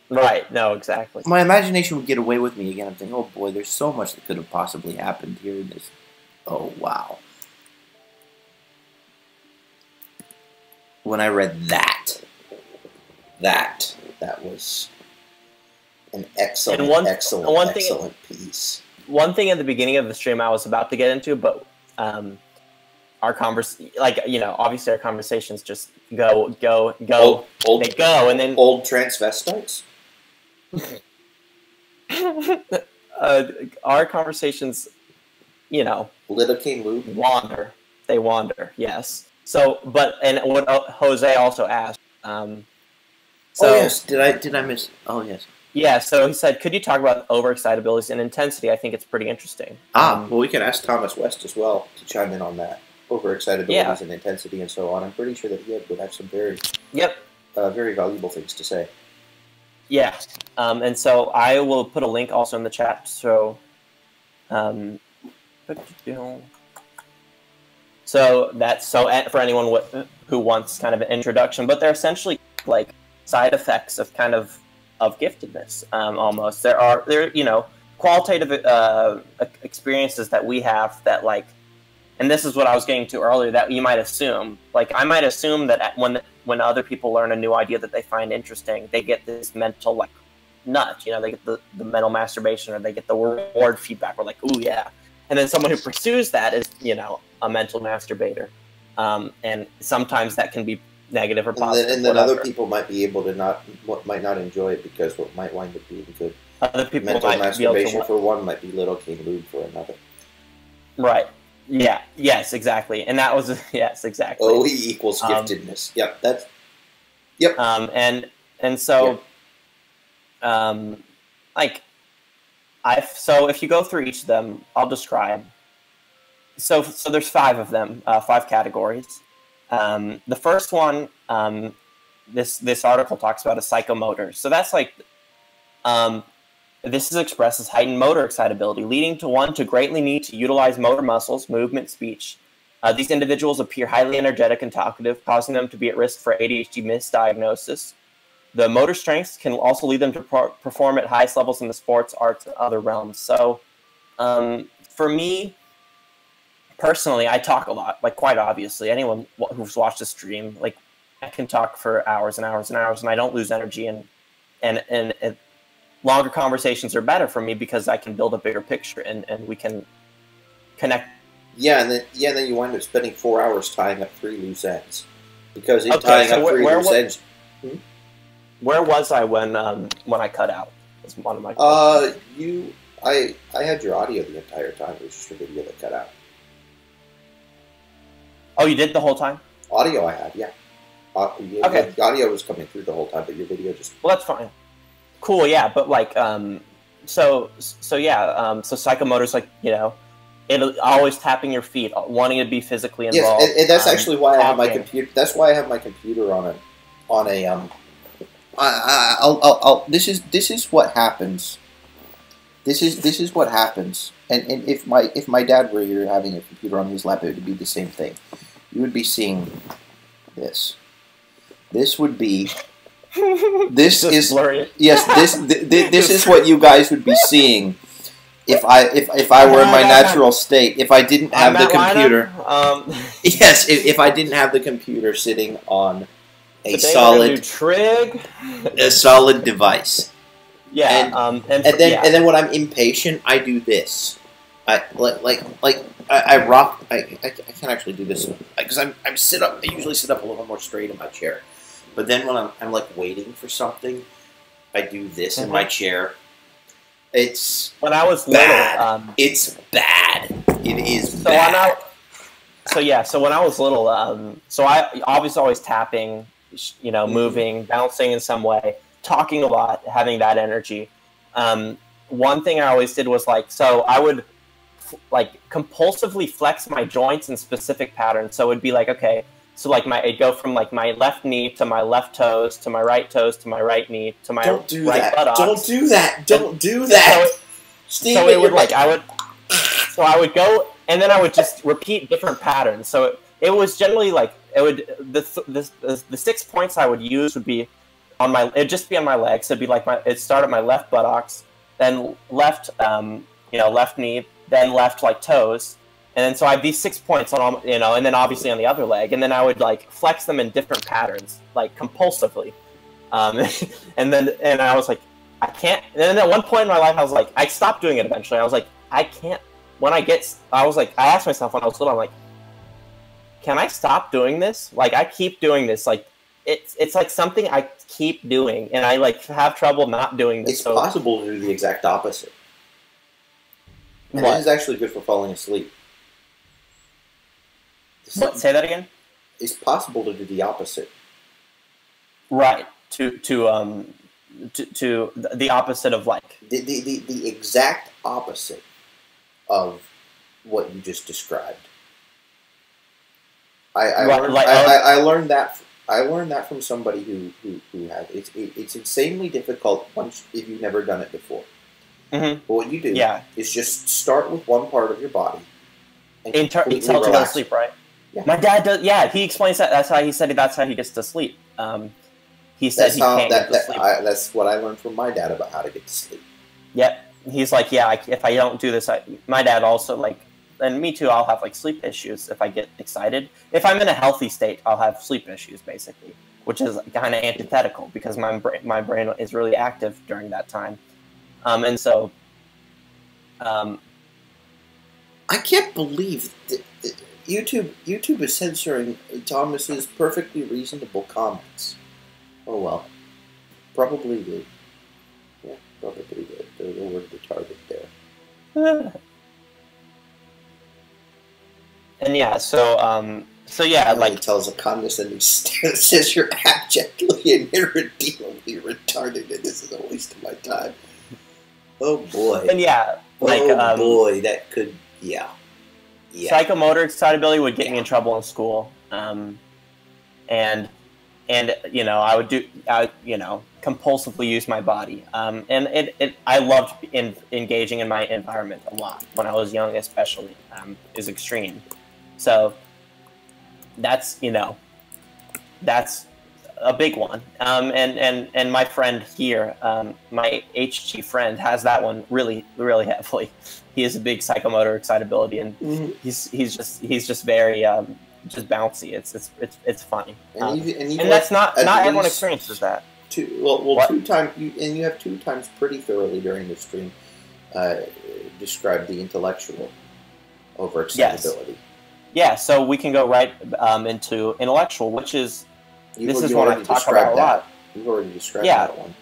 right? No, exactly. My imagination would get away with me again. I'm thinking, oh boy, there's so much that could have possibly happened here in this. Oh wow. When I read that was an excellent piece. One thing at the beginning of the stream I was about to get into, but obviously our conversations just go, they go, and then old transvestites. Our conversations, Lidocaine lube. wander. They wander, yes. So, and what Jose also asked. Yes. Did I miss? Oh yes. Yeah. So he said, could you talk about overexcitabilities and intensity? I think it's pretty interesting. Well, we can ask Thomas West as well to chime in on that. Overexcitabilities and intensity and so on. I'm pretty sure that he would have some very very valuable things to say. Yeah, and so I will put a link also in the chat. So, for anyone who wants kind of an introduction, but they're essentially like side effects of kind of giftedness. Almost there qualitative experiences that we have that like. And this is what I was getting to earlier, that you might assume. Like, I might assume that when other people learn a new idea that they find interesting, they get this mental, like, nudge. They get the mental masturbation, or they get the reward feedback. We're like, ooh, yeah. And then someone who pursues that is, a mental masturbator. And sometimes that can be negative or positive. And then other people might be able to might not enjoy it because what might wind up being good. Other people mental might masturbation for one might be lidocaine lube for another. Right. Yeah. Yes. Exactly. And that was yes. Exactly. OE equals giftedness. Yep. That's. Yep. And so, so if you go through each of them, I'll describe. So there's 5 of them, 5 categories. The first one, this article talks about a psychomotor. So that's like, this is expressed as heightened motor excitability, leading to one to greatly need to utilize motor muscles, movement, speech. These individuals appear highly energetic and talkative, causing them to be at risk for ADHD misdiagnosis. The motor strengths can also lead them to perform at highest levels in the sports, arts, and other realms. So, for me, personally, I talk a lot, like quite obviously. Anyone who's watched a stream, like I can talk for hours and hours and hours, and I don't lose energy. And longer conversations are better for me because I can build a bigger picture and we can connect. Yeah, and then you wind up spending 4 hours tying up 3 loose ends because tying up 3 loose ends. Where was I when I cut out? Was one of my questions. I had your audio the entire time. It was just a video that cut out. Oh, you did the whole time? Audio I had, yeah. Okay. The audio was coming through the whole time, but your video just. Well, that's fine. Cool, yeah, but like, so psychomotor's like, it always tapping your feet, wanting to be physically involved. Yes, and that's actually why I have my computer. That's why I have my computer on a. This is what happens. This is what happens. And if my dad were here having a computer on his lap, it would be the same thing. You would be seeing this. This would be. This is blurry. Yes. This is what you guys would be seeing if I were in my natural state. If I didn't have the computer. Yes. If I didn't have the computer sitting on a solid device. Yeah. And then when I'm impatient, I do this. I rock. I can't actually do this because I'm sit up. I usually sit up a little more straight in my chair. But then when I'm like waiting for something, I do this in my chair. It's when I was bad. Little. It's bad. It is bad. So when I was little, so I obviously always tapping, moving, bouncing in some way, talking a lot, having that energy. One thing I always did was I would compulsively flex my joints in specific patterns. So it'd be like, okay. So it'd go from my left knee to my left toes to my right toes to my right knee to my right buttocks. Don't do that. Don't do that. So it would I would go and then I would just repeat different patterns. So it was generally the 6 points I would use would be it'd just be on my legs. It'd be it'd start at my left buttocks, then left left knee, then left toes. And then so I have these 6 points on, and then obviously on the other leg, and then I would flex them in different patterns, compulsively, and I was like, I can't. And then at one point in my life, I was like, I stopped doing it eventually. I was like, I can't. I asked myself when I was little, I'm like, can I stop doing this? Like, I keep doing this. Like, it's like something I keep doing, and I like have trouble not doing this. It's possible to do the exact opposite. And What? this is actually good for falling asleep. What? Say that again? It's possible to do the opposite. Right. To the opposite of like the exact opposite of what you just described. I learned that from somebody who had it's insanely difficult once if you've never done it before. Mm-hmm. But what you do is just start with one part of your body and until you go to sleep, right? Yeah. My dad does. Yeah, he explains that. That's how he said. That's how he gets to sleep. He said can't get to sleep. That's what I learned from my dad about how to get to sleep. Yep. He's like, yeah, if I don't do this, my dad also like, and me too. I'll have like sleep issues if I get excited. If I'm in a healthy state, I'll have sleep issues basically, which is kind of antithetical because my brain is really active during that time, and so. I can't believe that YouTube is censoring Thomas's perfectly reasonable comments. Oh well, probably did. Yeah, probably did. They're the word retarded there. And yeah, so yeah, like tells a condescending stare, says you're abjectly and irredeemably retarded, and this is a waste of my time. Oh boy. And yeah, like oh boy, that could psychomotor excitability would get me in trouble in school, and you know I would compulsively use my body, and I loved engaging in my environment a lot when I was young, especially is extreme. So that's a big one. And my friend here, my HG friend, has that one really, really heavily. He has a big psychomotor excitability, and he's just very just bouncy. It's funny. And that's not everyone experiences that. Two times, you have 2 times pretty thoroughly during the stream described the intellectual overexcitability. Yes. Yeah, so we can go right into intellectual, which is this is one I talk about a lot. You've already described that one.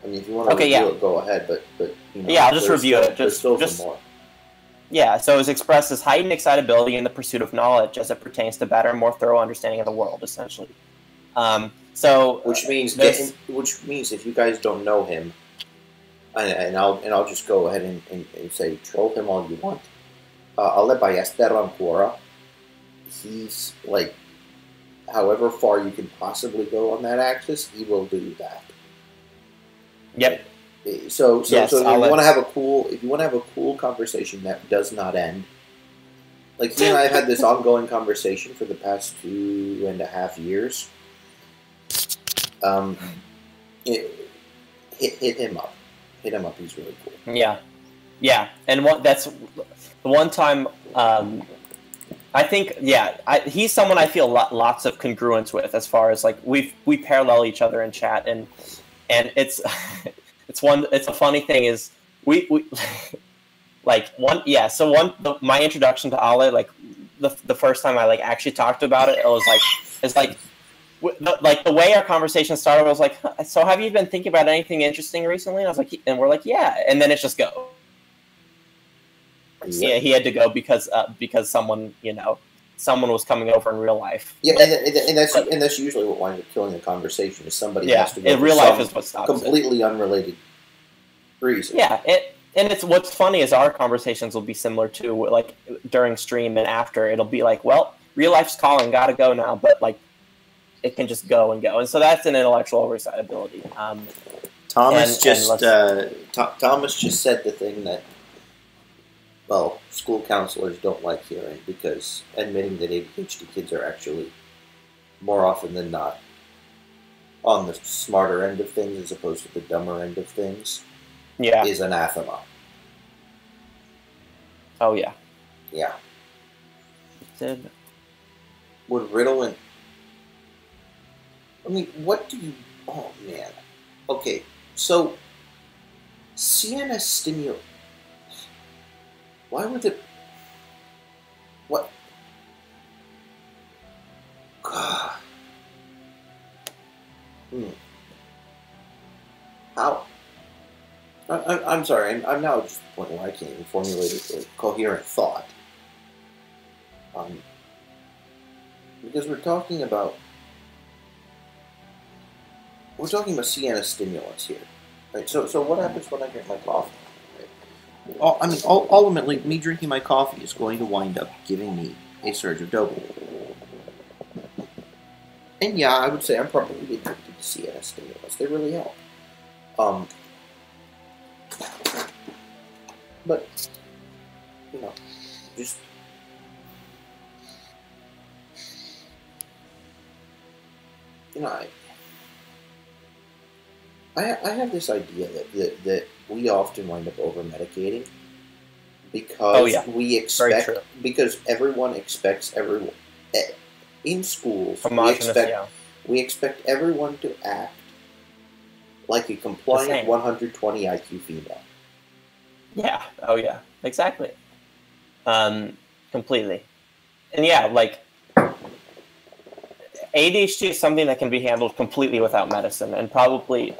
I mean, if you want to review it, go ahead. But I'll just review it. There's still some more. Yeah, so it's expressed as heightened excitability in the pursuit of knowledge as it pertains to better and more thorough understanding of the world, essentially. Which means if you guys don't know him, and I'll just go ahead and say troll him all you want. Ale ballester ancora. He's like, however far you can possibly go on that axis, he will do that. Yep. So if you want to have a cool conversation that does not end, like he and I have had this ongoing conversation for the past 2.5 years. Hit him up. Hit him up. He's really cool. Yeah, and that's the one time. I think, he's someone I feel lots of congruence with as far as like we parallel each other in chat, and it's it's a funny thing is we like my introduction to Ale, like the first time I like actually talked about it, it's like the way our conversation started was like, so have you been thinking about anything interesting recently? And I was like, and we're like, yeah, and then it's just go. Yeah, he had to go because someone was coming over in real life. Yeah, and that's usually what winds up killing the conversation is somebody has to go in real life is what stops completely unrelated reason. Yeah, and it's what's funny is our conversations will be similar to like during stream and after. It'll be like, well, real life's calling, gotta go now, but like it can just go, and so that's an intellectual overexcitability. Thomas just said the thing that, well, school counselors don't like hearing, because admitting that ADHD kids are actually, more often than not, on the smarter end of things as opposed to the dumber end of things, is anathema. Oh, yeah. Yeah. Would Ritalin... I mean, what do you... Oh, man. Okay, so, CNS stimulation... Why would it... What? How? I'm sorry. I'm now just at the point where I can't even formulate a coherent thought. Because we're talking about CNS stimulants here, right? So what happens when I drink my coffee? I mean, ultimately, me drinking my coffee is going to wind up giving me a surge of dopamine. And yeah, I would say I'm probably addicted to CNS stimulants. They really help. But, just... I have this idea that we often wind up over-medicating because we expect... Because everyone expects everyone... In schools, we expect everyone to act like a compliant 120 IQ female. Yeah. Oh, yeah. Exactly. Completely. And yeah, like, ADHD is something that can be handled completely without medicine, and probably,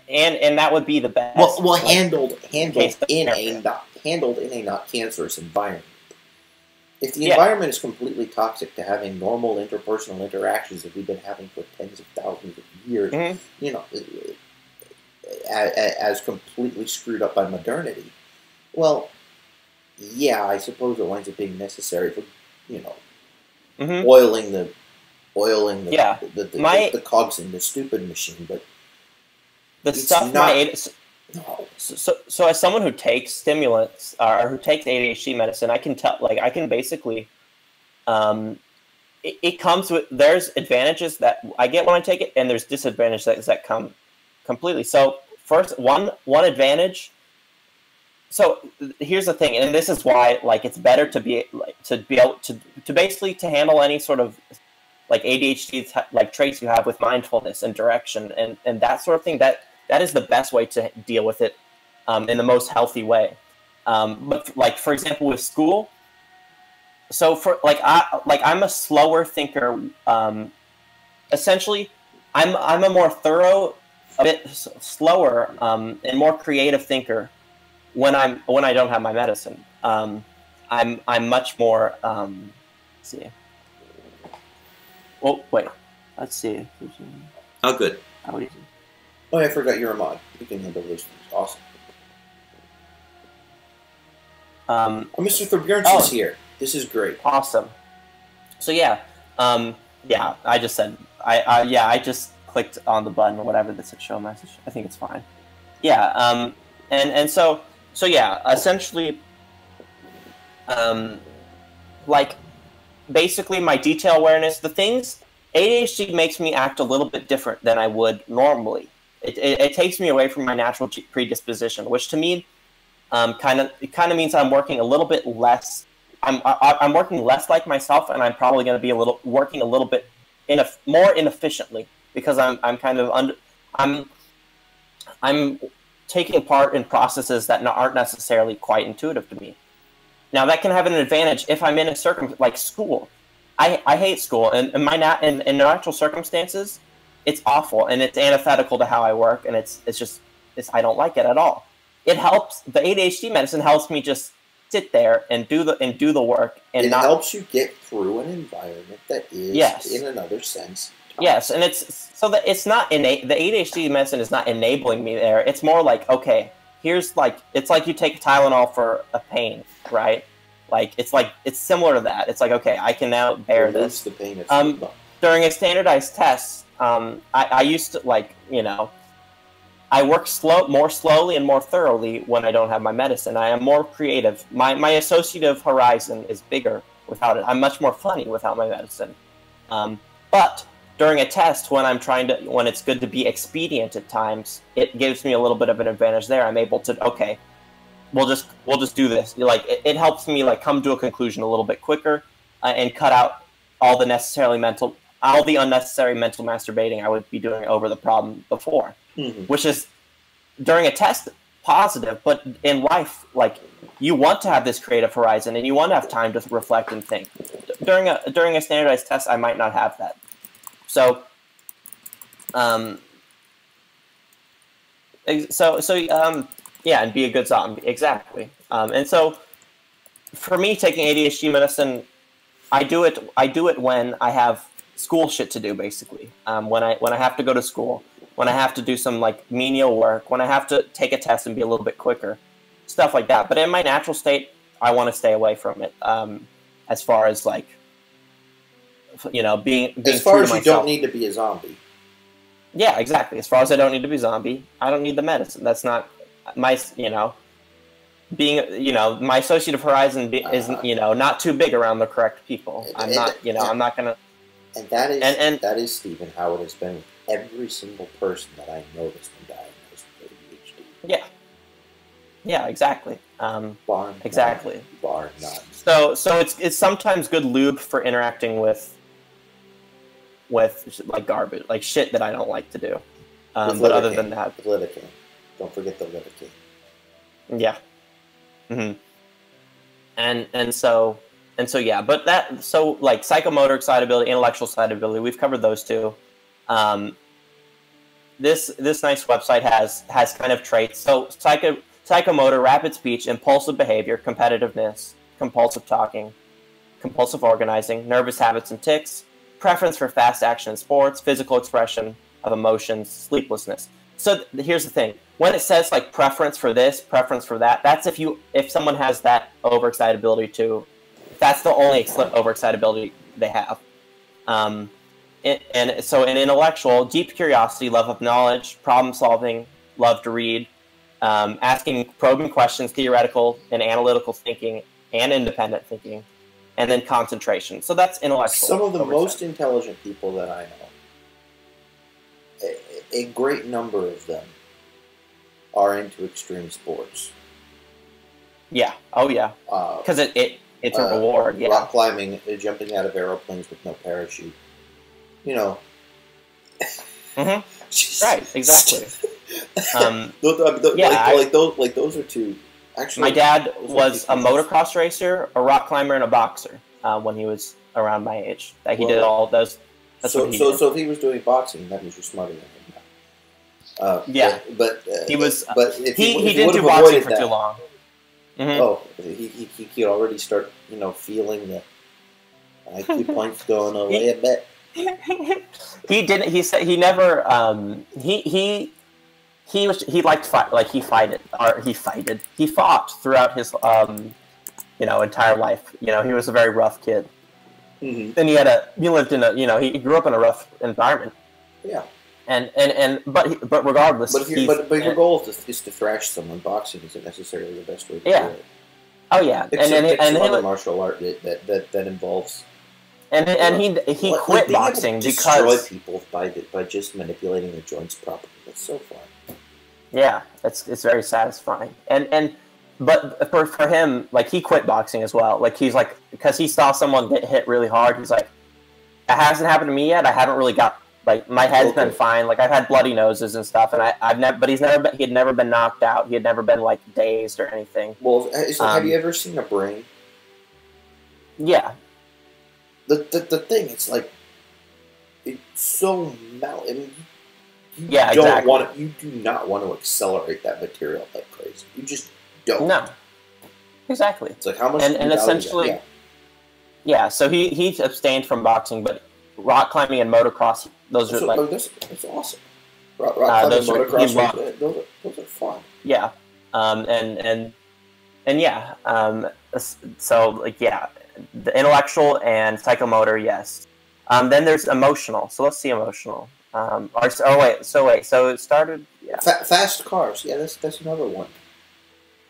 and that would be the best. Well, like, handled in a not cancerous environment. If the environment is completely toxic to having normal interpersonal interactions that we've been having for tens of thousands of years, as completely screwed up by modernity, well, yeah, I suppose it winds up being necessary for, oiling the cogs in the stupid machine, but the stuff So as someone who takes stimulants or who takes ADHD medicine, I can tell, like, I can basically, it comes with, there's advantages that I get when I take it, and there's disadvantages that come completely. So first, one advantage. So here's the thing, and this is why, like, it's better to be able to basically to handle any sort of like ADHD like traits you have with mindfulness and direction and that sort of thing. That is the best way to deal with it in the most healthy way. But like, for example, with school, so for I'm a slower thinker. Essentially, I'm a more thorough, a bit slower, and more creative thinker when I don't have my medicine. I'm much more. Let's see. Well, wait. Let's see. Oh, good. Oh, I forgot you're a mod. You can handle those things. Awesome. Mr. Thorbjornson's here. This is great. Awesome. So yeah, I just said I just clicked on the button or whatever that said show message. I think it's fine. Yeah. And so yeah, essentially, like, basically my detail awareness, the things ADHD makes me act a little bit different than I would normally. It takes me away from my natural predisposition, which to me, kind of means I'm working a little bit less. I'm working less like myself, and I'm probably going to be working a little bit more inefficiently because I'm taking part in processes that aren't necessarily quite intuitive to me. Now that can have an advantage if I'm in a like school. I hate school, and in natural circumstances, it's awful, and it's antithetical to how I work, and it's I don't like it at all. It helps. The ADHD medicine helps me just sit there and do the work, and it helps you get through an environment that is, in another sense, tough. Yes, and it's not innate. The ADHD medicine is not enabling me there. It's more like, okay, it's like you take Tylenol for a pain, right? Like it's similar to that. It's like, okay, I can now bear this. The pain during a standardized test, I used to I work more slowly and more thoroughly when I don't have my medicine. I am more creative. My associative horizon is bigger without it. I'm much more funny without my medicine. But during a test, when it's good to be expedient at times, it gives me a little bit of an advantage there. I'm able to, okay, we'll just do this. Like it helps me come to a conclusion a little bit quicker and cut out all the unnecessary mental masturbating I would be doing over the problem before. Mm-hmm. Which is, during a test, positive, but in life, you want to have this creative horizon and you want to have time to reflect and think. During a standardized test, I might not have that. So, Um, yeah, and be a good zombie. Exactly. And so for me, taking ADHD medicine, I do it when I have school shit to do, basically. When I have to go to school, when I have to do some like menial work, when I have to take a test and be a little bit quicker, stuff like that. But in my natural state, I want to stay away from it. As far as like, being as far as you myself. don't need to be a zombie. Yeah, exactly. As far as I don't need to be zombie, I don't need the medicine. That's not my, being, my associative horizon isn't, not too big around the correct people. I'm not going to. And that is, Stephen, how it has been with every single person that I know that's been diagnosed with ADHD. Yeah. Yeah, exactly. Bar none. So it's sometimes good lube for interacting with like garbage, like shit that I don't like to do. But other than that, lidocaine. Don't forget the lidocaine. Yeah. Mm-hmm. And so yeah, but like psychomotor excitability, intellectual excitability, we've covered those two. This nice website has kind of traits. So psychomotor, rapid speech, impulsive behavior, competitiveness, compulsive talking, compulsive organizing, nervous habits and tics, preference for fast action in sports, physical expression of emotions, sleeplessness. So here's the thing. When it says like preference for this, preference for that, that's if someone has that overexcitability too. That's the only overexcitability they have. And so in intellectual, deep curiosity, love of knowledge, problem solving, love to read, asking probing questions, theoretical and analytical thinking, and independent thinking, and then concentration. So that's intellectual. Some of the most intelligent people that I know, a great number of them are into extreme sports. Yeah. Oh, yeah. Because it's a reward. Yeah. Rock climbing, jumping out of aeroplanes with no parachute. Mm-hmm. Right. Exactly. Those are two. Actually, my dad was a motocross racer, a rock climber, and a boxer when he was around my age. He did all those. So if he was doing boxing, that means you're smarter than him now. Yeah, but he was. But if he if didn't do boxing for too long. Mm-hmm. Oh, he could already start, feeling the IQ points going away a bit. He didn't. He said he never. He liked fight. Like he fought throughout his entire life. He was a very rough kid. Mm-hmm. And he lived in he grew up in a rough environment. Yeah. But regardless. But your goal is to thrash someone. Boxing isn't necessarily the best way to do it. Oh yeah. Except other martial art that involves. And he quit boxing because destroy people by just manipulating their joints properly. That's so fun. Yeah, it's very satisfying. But for him, like he quit boxing as well. Like he's like, because he saw someone get hit really hard. He's like, it hasn't happened to me yet. I haven't really got like my head's been fine. Like I've had bloody noses and stuff, and I've never. But he had never been knocked out. He had never been like dazed or anything. Well, have you ever seen a brain? Yeah. The thing, it's like it's so I mean, you do not want to accelerate that material like crazy. You just don't. No. Exactly. It's like how much and essentially, yeah. So he abstained from boxing, but rock climbing and motocross, those are like that's awesome. Rock climbing, motocross, those are fun. Yeah, and yeah, so like yeah, the intellectual and psychomotor, yes. Then there's emotional. So let's see emotional. So it started. Yeah. Fast cars. Yeah, that's another one.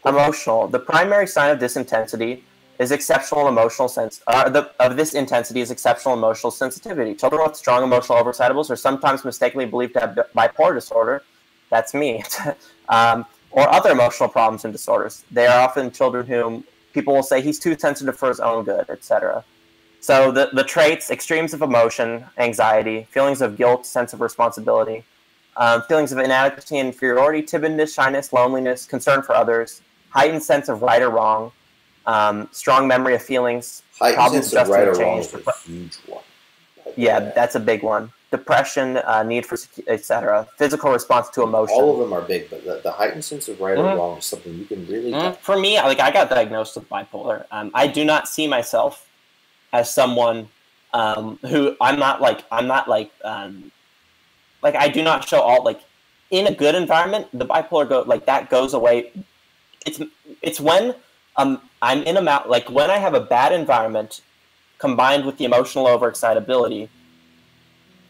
Emotional. The primary sign of this intensity is exceptional emotional this intensity is exceptional emotional sensitivity. Children with strong emotional overexcitables are sometimes mistakenly believed to have bipolar disorder. That's me. Or other emotional problems and disorders. They are often children whom people will say he's too sensitive for his own good, etc. So the traits: extremes of emotion, anxiety, feelings of guilt, sense of responsibility, feelings of inadequacy and inferiority, timidness, shyness, loneliness, concern for others, heightened sense of right or wrong, strong memory of feelings, heightened sense of right or wrong is a huge one. Yeah, that's a big one. depression, need for, etc. Physical response to emotion. All of them are big, but the heightened sense of right or wrong is something you can really. For me, like I got diagnosed with bipolar. I do not see myself as someone who I'm not like I do not show all like in a good environment. The bipolar that goes away. It's when I'm in like when I have a bad environment combined with the emotional overexcitability.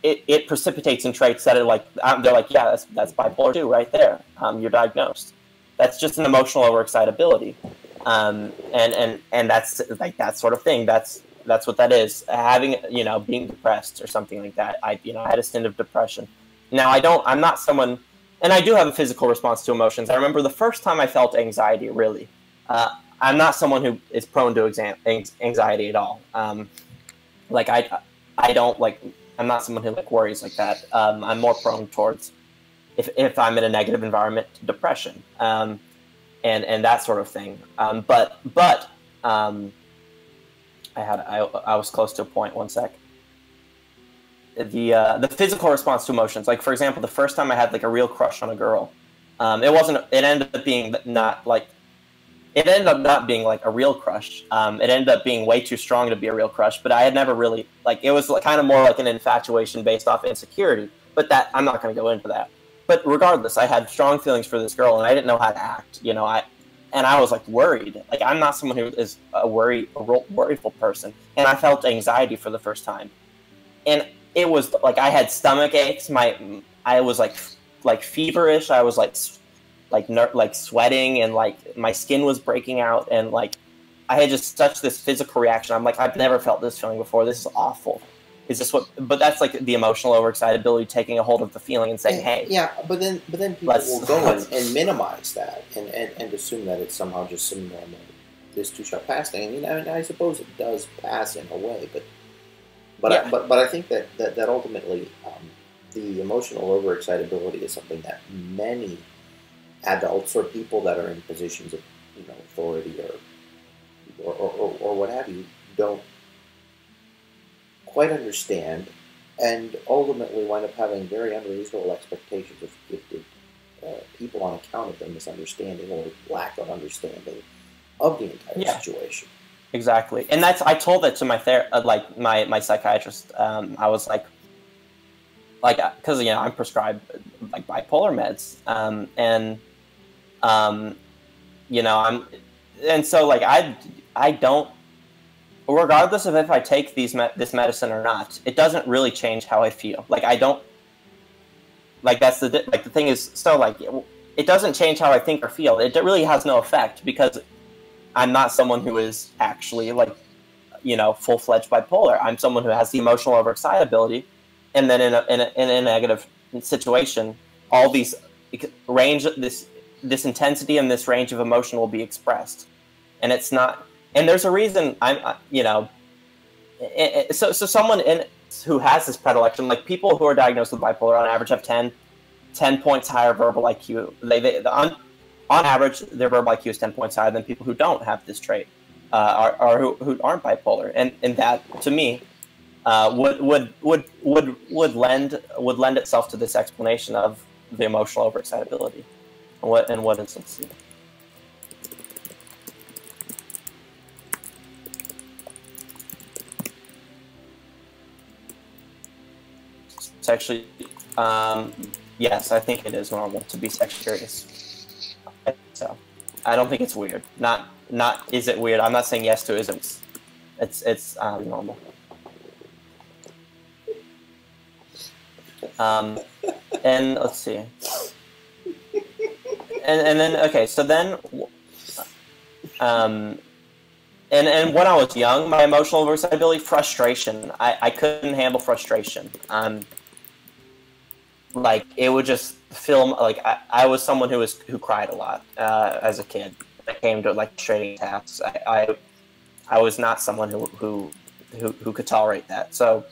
It precipitates in traits that are like they're like, yeah, that's bipolar 2 right there. You're diagnosed. That's just an emotional overexcitability, and that's like that sort of thing. That's what that is. Having being depressed or something like that. I had a stint of depression. Now I'm not someone, and I do have a physical response to emotions. I remember the first time I felt anxiety. Really, I'm not someone who is prone to anxiety at all. Like I don't like. I'm not someone who like worries like that. I'm more prone towards if I'm in a negative environment, depression, and that sort of thing. But I was close to a point. One sec. The physical response to emotions, like for example, the first time I had like a real crush on a girl, it ended up being not like. It ended up not being like a real crush. It ended up being way too strong to be a real crush, but I had never really, like, it was kind of more like an infatuation based off insecurity, but that, I'm not going to go into that. But regardless, I had strong feelings for this girl, and I didn't know how to act, and I was, like, worried. Like, I'm not someone who is a worryful person, and I felt anxiety for the first time. And it was, like, I had stomach aches, I was, like feverish, I was, like sweating, and like my skin was breaking out, and like I had just such this physical reaction. I'm like, I've never felt this feeling before. This is awful. Is this what? But that's like the emotional overexcitability taking a hold of the feeling and saying, "Hey." Yeah, but then people will go and minimize that and assume that it's somehow just some normal. This too shall pass thing. And I suppose it does pass in a way, but I think that ultimately the emotional overexcitability is something that many adults or people that are in positions of authority or what have you don't quite understand, and ultimately wind up having very unreasonable expectations of gifted people on account of their misunderstanding or lack of understanding of the entire situation. Exactly, and I told that to my psychiatrist. I was like because I'm prescribed like bipolar meds, and so like I don't, regardless of if I take this medicine or not, it doesn't really change how I feel. Like I don't, like that's the thing is, so like it doesn't change how I think or feel. It really has no effect because I'm not someone who is actually like full-fledged bipolar. I'm someone who has the emotional overexcitability, and then in a negative situation, all these this intensity and this range of emotion will be expressed, and it's not. And there's a reason so someone who has this predilection, like people who are diagnosed with bipolar, on average have 10 points higher verbal IQ. On average, their verbal IQ is 10 points higher than people who don't have this trait, or who aren't bipolar, and that to me would lend itself to this explanation of the emotional overexcitability. What is, let's see. It's actually, yes, I think it is normal to be sex curious. So, I don't think it's weird. Not is it weird? I'm not saying yes to isn't. It's normal. And let's see. And then okay, so then, and when I was young, my emotional overexcitability, frustration. I couldn't handle frustration. Like it would just film. Like I was someone who cried a lot as a kid. That came to like frustrating tasks. I was not someone who could tolerate that. So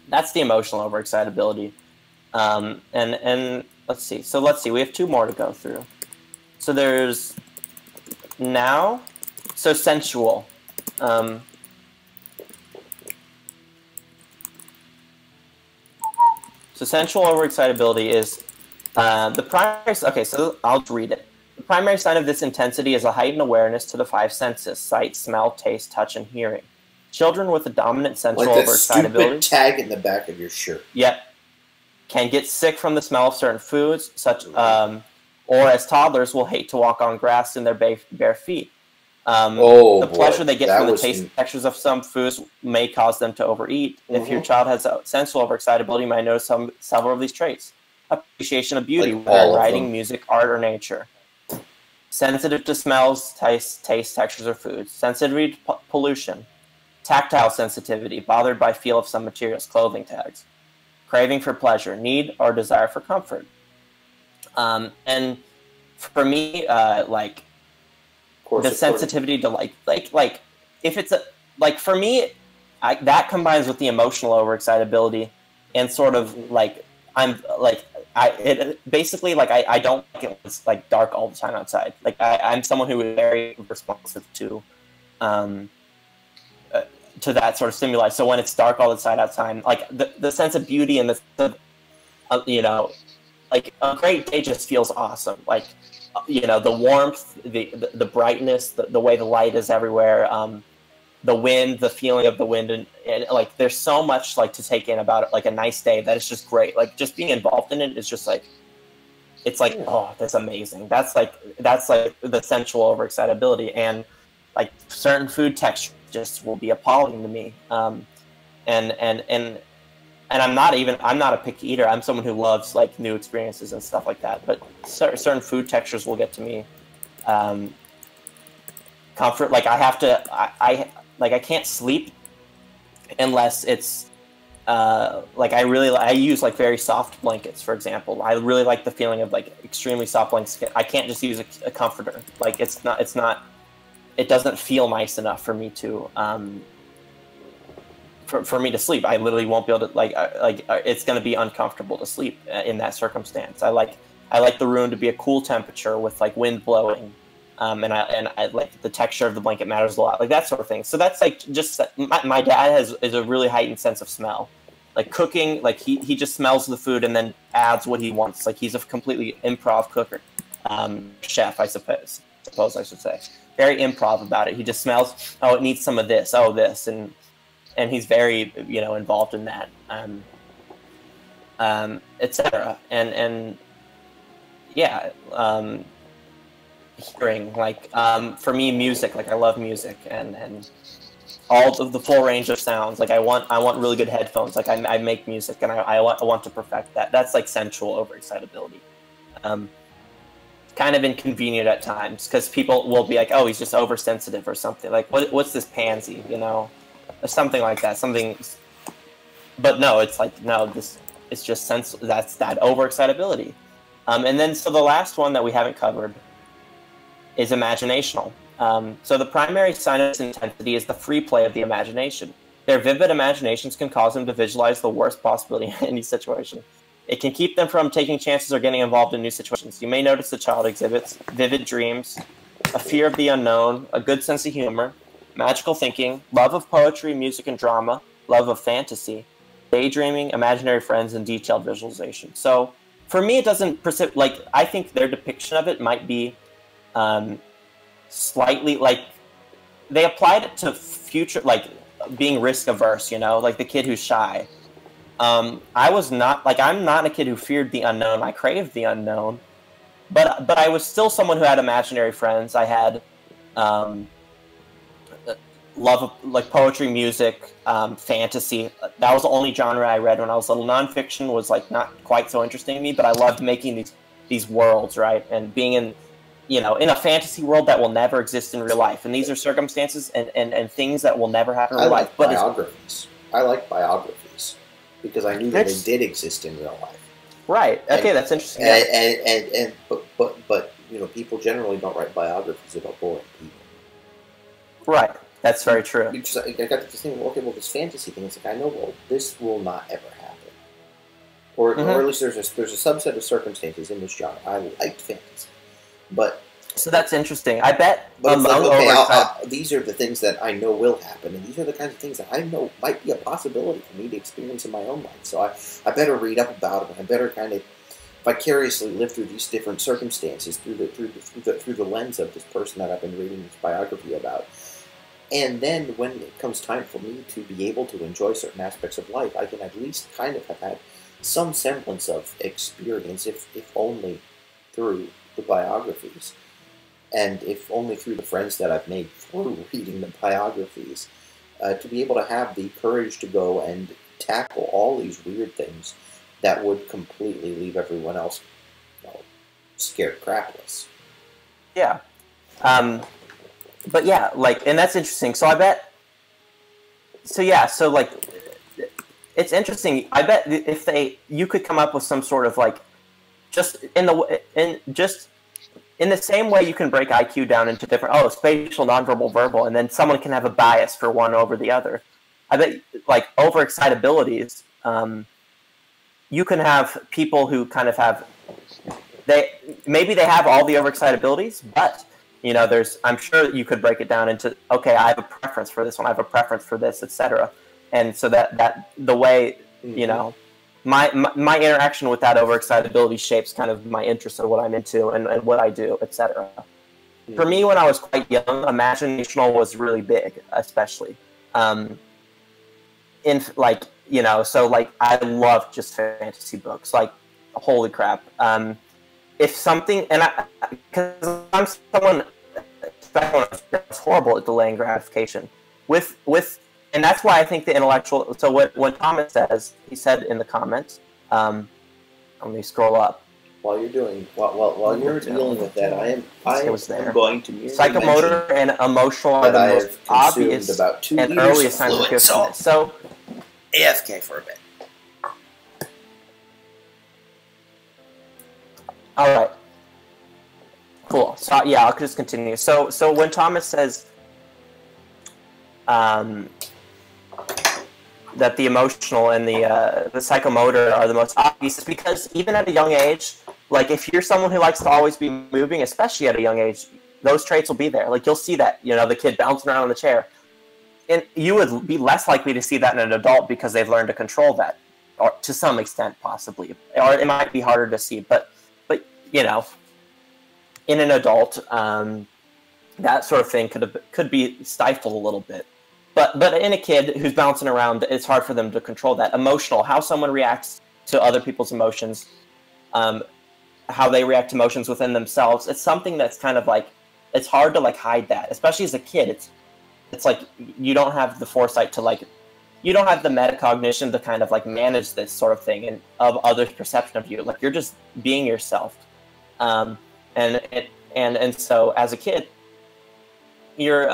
that's the emotional overexcitability. And let's see. So let's see. We have 2 more to go through. So there's now. So sensual. So sensual overexcitability is the primary. Okay, so I'll read it. The primary sign of this intensity is a heightened awareness to the five senses: sight, smell, taste, touch, and hearing. Children with a dominant sensual like the overexcitability. Stupid tag in the back of your shirt. Yep. Can get sick from the smell of certain foods, or as toddlers will hate to walk on grass in their bare feet. The pleasure they get from the taste and textures of some foods may cause them to overeat. If your child has a sensual overexcitability, you might notice several of these traits. Appreciation of beauty, like whether in writing, music, art, or nature. Sensitive to smells, taste, textures, or foods. Sensitivity to pollution. Tactile sensitivity, bothered by feel of some materials, clothing tags. Craving for pleasure, need or desire for comfort. And for me, like the sensitivity to like if it's for me, that combines with the emotional overexcitability and sort of like basically I don't like it when it's like dark all the time outside. Like I'm someone who is very responsive to that sort of stimuli. So when it's dark all the time outside, like the sense of beauty and the like a great day just feels awesome. Like the warmth, the brightness, the way the light is everywhere, the wind, the feeling of the wind, and like there's so much like to take in about it, like a nice day that is just great. Like just being involved in it is just like it's like oh, that's amazing. That's like the sensual overexcitability, and like certain food textures just will be appalling to me. And I'm not a picky eater. I'm someone who loves like new experiences and stuff like that. But certain food textures will get to me. Comfort, like I can't sleep unless it's I use like very soft blankets, for example. I really like the feeling of like extremely soft blankets. I can't just use a comforter. Like it doesn't feel nice enough for me to for me to sleep. I literally won't be able to it's going to be uncomfortable to sleep in that circumstance. I like the room to be a cool temperature with like wind blowing, and I like the texture of the blanket matters a lot, like that sort of thing. So that's like just my dad is a really heightened sense of smell, like cooking. Like he just smells the food and then adds what he wants. Like he's a completely improv cooker, chef, I suppose I should say. Very improv about it. He just smells. Oh, it needs some of this. Oh, this and he's very involved in that, etc. And yeah, hearing, like for me, music. Like I love music and all of the full range of sounds. Like I want really good headphones. Like I make music and I want to perfect that. That's like sensual overexcitability. Kind of inconvenient at times because people will be like, oh, he's just oversensitive or something. Like what's this pansy, something like that. But no, it's like no, it's just that's that overexcitability. And then so the last one that we haven't covered is imaginational. So the primary sign of this intensity is the free play of the imagination. Their vivid imaginations can cause them to visualize the worst possibility in any situation. It can keep them from taking chances or getting involved in new situations. You may notice the child exhibits vivid dreams, a fear of the unknown, a good sense of humor, magical thinking, love of poetry, music, and drama, love of fantasy, daydreaming, imaginary friends, and detailed visualization. So for me, it doesn't I think their depiction of it might be slightly like they applied it to future, like being risk averse, like the kid who's shy. I was not I'm not a kid who feared the unknown. I craved the unknown, but I was still someone who had imaginary friends. I had love of like poetry, music, fantasy. That was the only genre I read when I was little. Nonfiction was like not quite so interesting to me, but I loved making these worlds, right, and being in a fantasy world that will never exist in real life. And these are circumstances and things that will never happen in real life. But biographies. I like biographies because I knew that they did exist in real life. Right. Okay, that's interesting. But people generally don't write biographies about boring people. Right. That's very true. Because I got this thing. Okay, well, this fantasy thing. It's like I know. Well, this will not ever happen, or at least there's a subset of circumstances in this genre. I liked fantasy, but So that's interesting. I bet But among it's like, okay, overexcited... these are the things that I know will happen, and these are the kinds of things that I know might be a possibility for me to experience in my own life. So I better read up about it. I better kind of vicariously live through these different circumstances through the lens of this person that I've been reading this biography about. And then when it comes time for me to be able to enjoy certain aspects of life, I can at least kind of have had some semblance of experience, if only through the biographies, and if only through the friends that I've made through reading the biographies, to be able to have the courage to go and tackle all these weird things that would completely leave everyone else, scared crapless. Yeah. But yeah, like, and that's interesting. So I bet... So yeah, so like, it's interesting. I bet if you could come up with some sort of like, just in the same way you can break IQ down into different, spatial, nonverbal, verbal, and then someone can have a bias for one over the other. I bet, like, overexcitabilities, you can have people who kind of have, maybe they have all the overexcitabilities, but, I'm sure you could break it down into, okay, I have a preference for this one, I have a preference for this, etc. And so that the way, my interaction with that overexcitability shapes kind of my interest in what I'm into and what I do, etc. For me, when I was quite young, imaginational was really big, especially. So like I love just fantasy books, like holy crap. If something, because I'm someone that's horrible at delaying gratification, and that's why I think the intellectual. So when Thomas says, he said in the comments, let me scroll up. While you're dealing with that, I am going to psychomotor and emotional are the most obvious and earliest signs of giftedness. So AFK for a bit. All right. Cool. So yeah, I'll just continue. So when Thomas says that the emotional and the psychomotor are the most obvious, it's because even at a young age, like if you're someone who likes to always be moving, especially at a young age, those traits will be there. Like you'll see that, the kid bouncing around in the chair. And you would be less likely to see that in an adult because they've learned to control that, or to some extent possibly. Or it might be harder to see, but in an adult, that sort of thing could be stifled a little bit. But in a kid who's bouncing around, it's hard for them to control that. Emotional, how someone reacts to other people's emotions, how they react to emotions within themselves. It's something that's kind of like, it's hard to like hide that, especially as a kid. It's like you don't have the foresight to like, you don't have the metacognition to kind of like manage this sort of thing and of others' perception of you. Like you're just being yourself, and so as a kid, your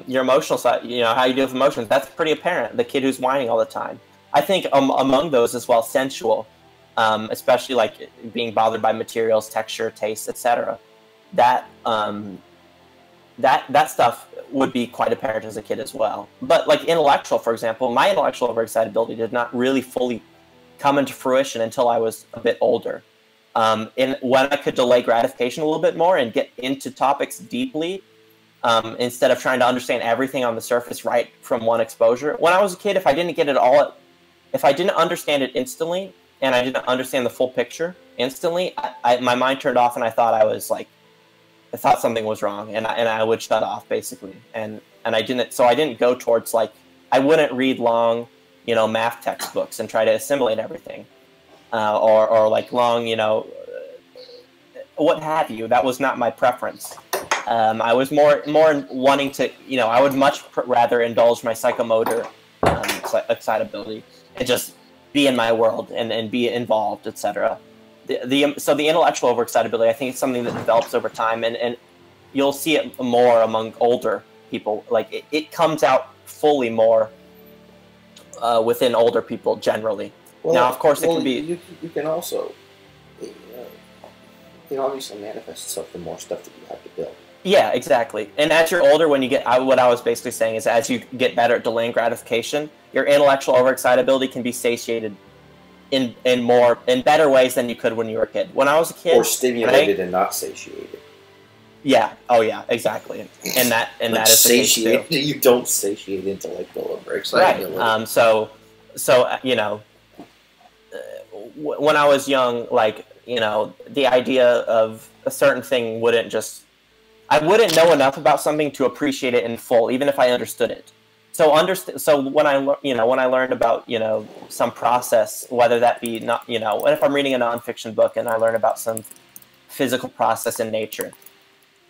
emotional side, how you deal with emotions, that's pretty apparent. The kid who's whining all the time. I think among those as well, sensual, especially like being bothered by materials, texture, taste, etc. That stuff would be quite apparent as a kid as well. But like intellectual, for example, my intellectual overexcitability did not really fully come into fruition until I was a bit older. And when I could delay gratification a little bit more and get into topics deeply, instead of trying to understand everything on the surface right from one exposure. When I was a kid, if I didn't get it all, if I didn't understand it instantly, and I didn't understand the full picture instantly, my mind turned off, and I thought something was wrong, and I would shut off basically, and I didn't go towards like, I wouldn't read long, math textbooks and try to assimilate everything, or like long, what have you. That was not my preference. I was more wanting to, I would much rather indulge my psychomotor excitability and just be in my world and be involved, etc. So the intellectual overexcitability, I think it's something that develops over time, and you'll see it more among older people. Like it comes out fully more within older people generally. Well, now, of course, it can be. You can also, it can obviously manifest itself in more stuff that you have to build. Yeah, exactly. And as you're older, when you get, what I was basically saying is, as you get better at delaying gratification, your intellectual overexcitability can be satiated in better ways than you could when you were a kid. When I was a kid, or stimulated and not satiated. Yeah. Oh, yeah. Exactly. And that is the case too. You don't satiate intellectual Right. overexcitability. So you know, when I was young, like, you know, the idea of a certain thing I wouldn't know enough about something to appreciate it in full, even if I understood it. So when I learned about, you know, some process, whether that be not, you know, if I'm reading a nonfiction book and I learn about some physical process in nature,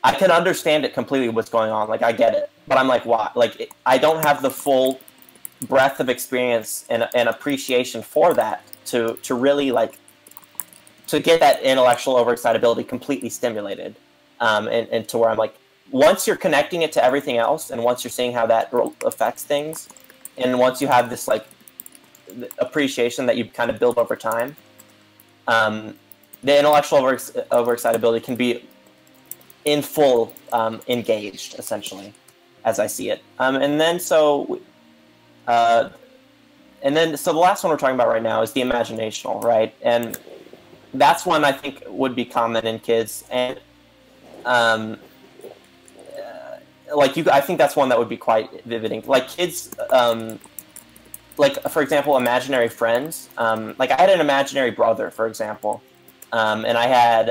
I can understand it completely what's going on. Like, I get it, but I'm like, why? Like, I don't have the full breadth of experience and appreciation for that to really, like, to get that intellectual overexcitability completely stimulated, and to where I'm like, once you're connecting it to everything else, and once you're seeing how that affects things, and once you have this, like, appreciation that you kind of build over time, the intellectual overexcitability can be in full, engaged, essentially, as I see it. So the last one we're talking about right now is the imaginational, right? And that's one I think would be common in kids, and I think that's one that would be quite vivid. Like, kids, like, for example, imaginary friends. Like, I had an imaginary brother, for example, and I had,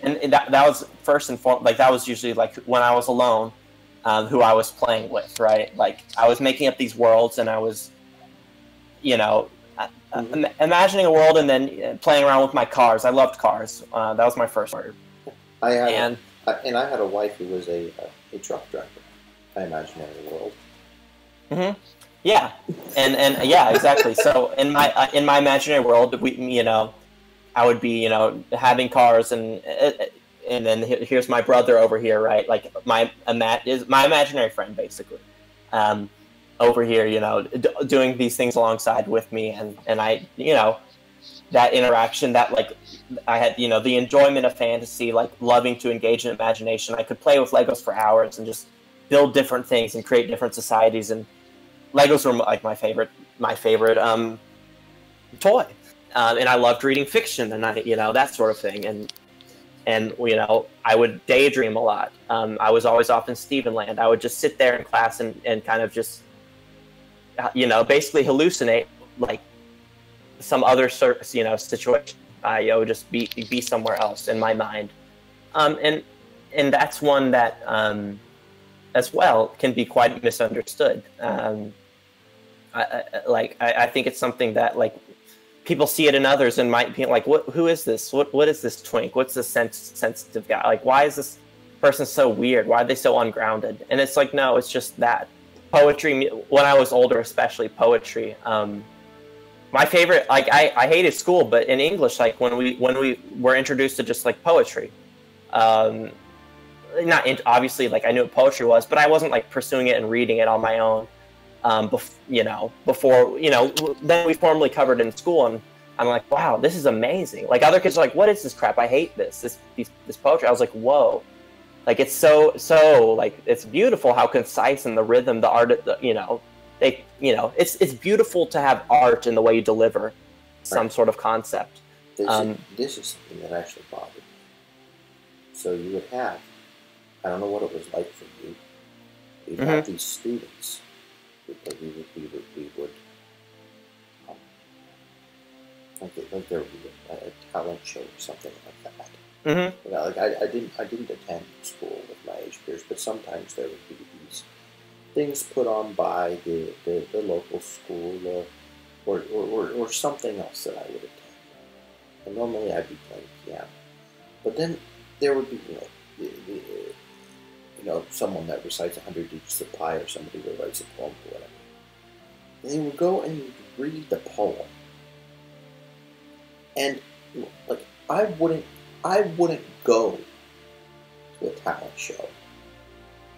and that was first and foremost, like, that was usually, like, when I was alone, who I was playing with, right? Like, I was making up these worlds, and I was, you know, imagining a world, and then playing around with my cars. I loved cars. That was my first word. I had a wife who was a truck driver. My imaginary world. Mm-hmm. Yeah, and yeah, exactly. So in my imaginary world, I would be, having cars, and then here's my brother over here, right? Like, my imaginary friend, basically, over here, doing these things alongside with me, and I, that interaction, that, like, I had, the enjoyment of fantasy, like, loving to engage in imagination. I could play with Legos for hours and just build different things and create different societies, and Legos were, like, my favorite toy. And I loved reading fiction, and that sort of thing. And I would daydream a lot. I was always off in Stephenland. I would just sit there in class and kind of just, basically hallucinate, like, some other situation. I would just be somewhere else in my mind. And that's one that, as well, can be quite misunderstood. I think it's something that, like, people see it in others and might be like, who is this? What is this twink? What's this sensitive guy? Like, why is this person so weird? Why are they so ungrounded? And it's like, no, it's just that. Poetry, when I was older, especially poetry, my favorite, like, I hated school, but in English, like, when we were introduced to just, like, poetry, obviously, like, I knew what poetry was, but I wasn't, like, pursuing it and reading it on my own. Before, then we formally covered in school, and I'm like, wow, this is amazing. Like, other kids are like, what is this crap? I hate this poetry. I was like, whoa, like, it's so like, it's beautiful how concise, and the rhythm, the art, it's beautiful to have art in the way you deliver some sort of concept. This is something that actually bothered me. So you would have, I don't know what it was like for you. You'd have these students. Because we would like there would be a talent show or something like that. Mm-hmm. Like, I didn't attend school with my age peers, but sometimes there would be these things put on by the local school or something else that I would attend. And normally I'd be playing piano, but then there would be someone that recites 100 Digits of Pi, or somebody who writes a poem or whatever. And they would go and read the poem. And, like, I wouldn't go to a talent show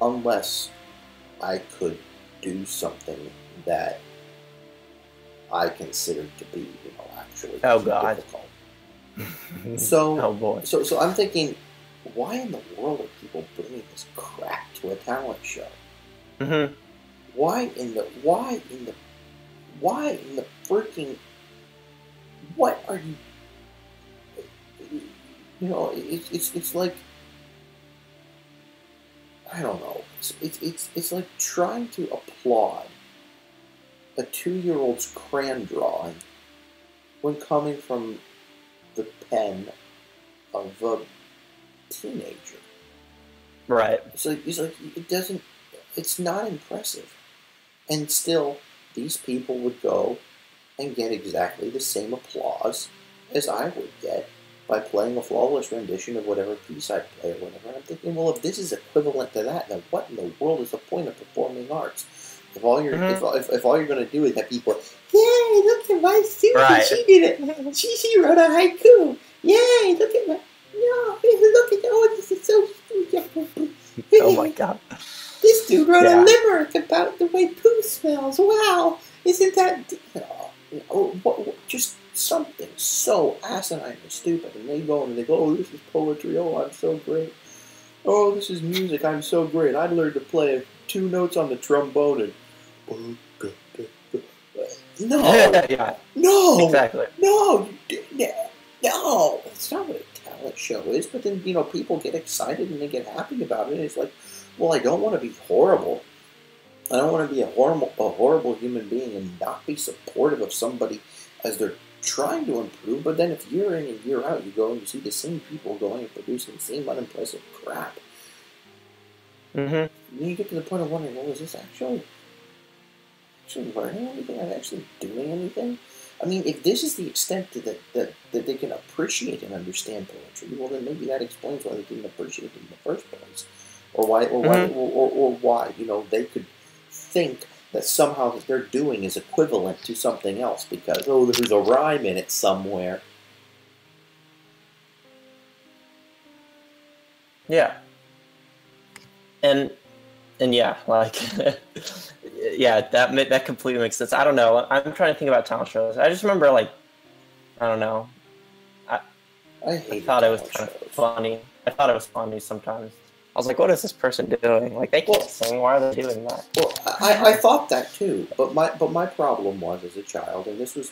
unless I could do something that I considered to be, actually difficult. So, oh boy. So I'm thinking, why in the world are people bringing this crap to a talent show? Mm-hmm. Why in the freaking, what are you? It's like, I don't know. It's like trying to applaud a 2-year-old's crayon drawing when coming from the pen of a teenager. Right. It's like it doesn't. It's not impressive, and still, these people would go and get exactly the same applause as I would get by playing a flawless rendition of whatever piece I play or whatever. I'm thinking, well, if this is equivalent to that, then what in the world is the point of performing arts? If all you're if all you're going to do is have people, yay, look at my Susie, Right. she did it. She wrote a haiku. Yay, look at my look at this is so Oh my god. This dude wrote a limerick about the way poo smells. Wow, isn't that just something so asinine and stupid? And they go, oh, this is poetry. Oh, I'm so great. Oh, this is music. I'm so great. I learned to play 2 notes on the trombone and. No, Yeah. no, Exactly. no. It's not what a talent show is. But then people get excited and they get happy about it. And it's like, well, I don't want to be horrible. I don't want to be a horrible human being and not be supportive of somebody as they're trying to improve. But then if year in and year out you go and you see the same people going and producing the same unimpressive crap, Mm-hmm. you get to the point of wondering, well, is this actually learning anything? Are they actually doing anything? I mean, if this is the extent that they can appreciate and understand poetry, well, then maybe that explains why they didn't appreciate it in the first place, or why they could think that somehow what they're doing is equivalent to something else because there's a rhyme in it somewhere. Yeah. And yeah, like yeah, that completely makes sense. I don't know. I'm trying to think about talent shows. I just remember I don't know. I thought it was kind of funny. I thought it was funny sometimes. I was like, what is this person doing? Like, they can't sing. Why are they doing that? Well, I thought that too. But my problem was as a child, and this was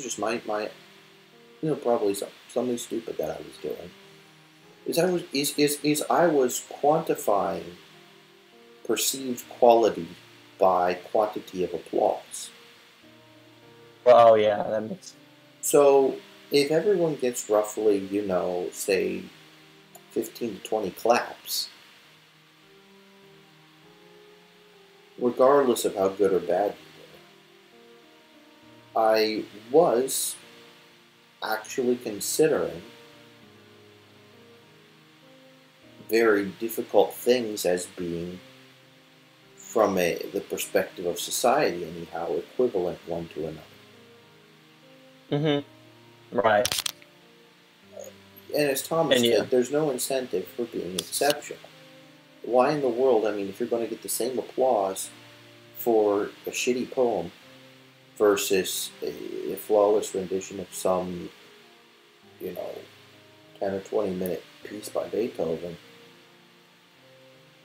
just my probably something stupid that I was doing. I was quantifying perceived quality by quantity of applause. Oh yeah, that makes sense. So if everyone gets roughly, say 15 to 20 claps, regardless of how good or bad you were, I was actually considering very difficult things as being, from the perspective of society anyhow, equivalent one to another. Mm-hmm. Right. And as Thomas said, there's no incentive for being exceptional. Why in the world, if you're going to get the same applause for a shitty poem versus a flawless rendition of some, 10 or 20 minute piece by Beethoven,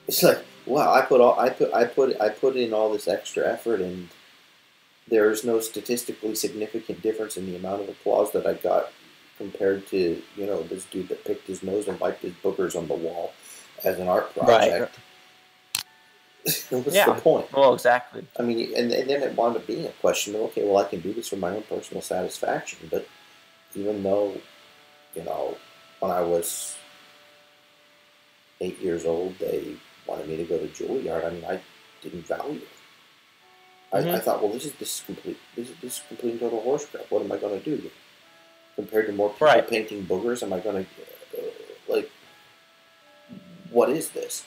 it's like, wow, I put in all this extra effort and there's no statistically significant difference in the amount of applause that I got compared to, this dude that picked his nose and wiped his boogers on the wall as an art project. Right. What's the point? Well, exactly. And then it wound up being a question of, okay, well, I can do this for my own personal satisfaction, but even though, when I was 8 years old, they wanted me to go to Juilliard, I didn't value it. I thought, well, this is complete and total horse crap. What am I going to do? Compared to more people painting boogers, am I going to, what is this?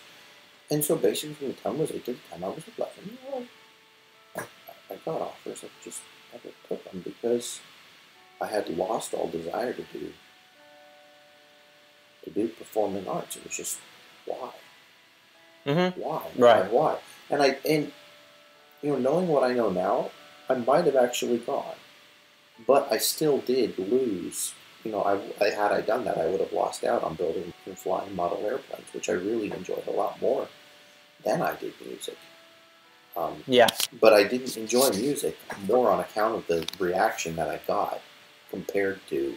And so basically from the time I was 8 to the time I was 11, I got offers. I just never took them because I had lost all desire to do performing arts. It was just, why? Mm-hmm. Why? Right. Why? And knowing what I know now, I might have actually gone. But I still did lose. Had I done that, I would have lost out on building and flying model airplanes, which I really enjoyed a lot more than I did music. But I didn't enjoy music more on account of the reaction that I got compared to.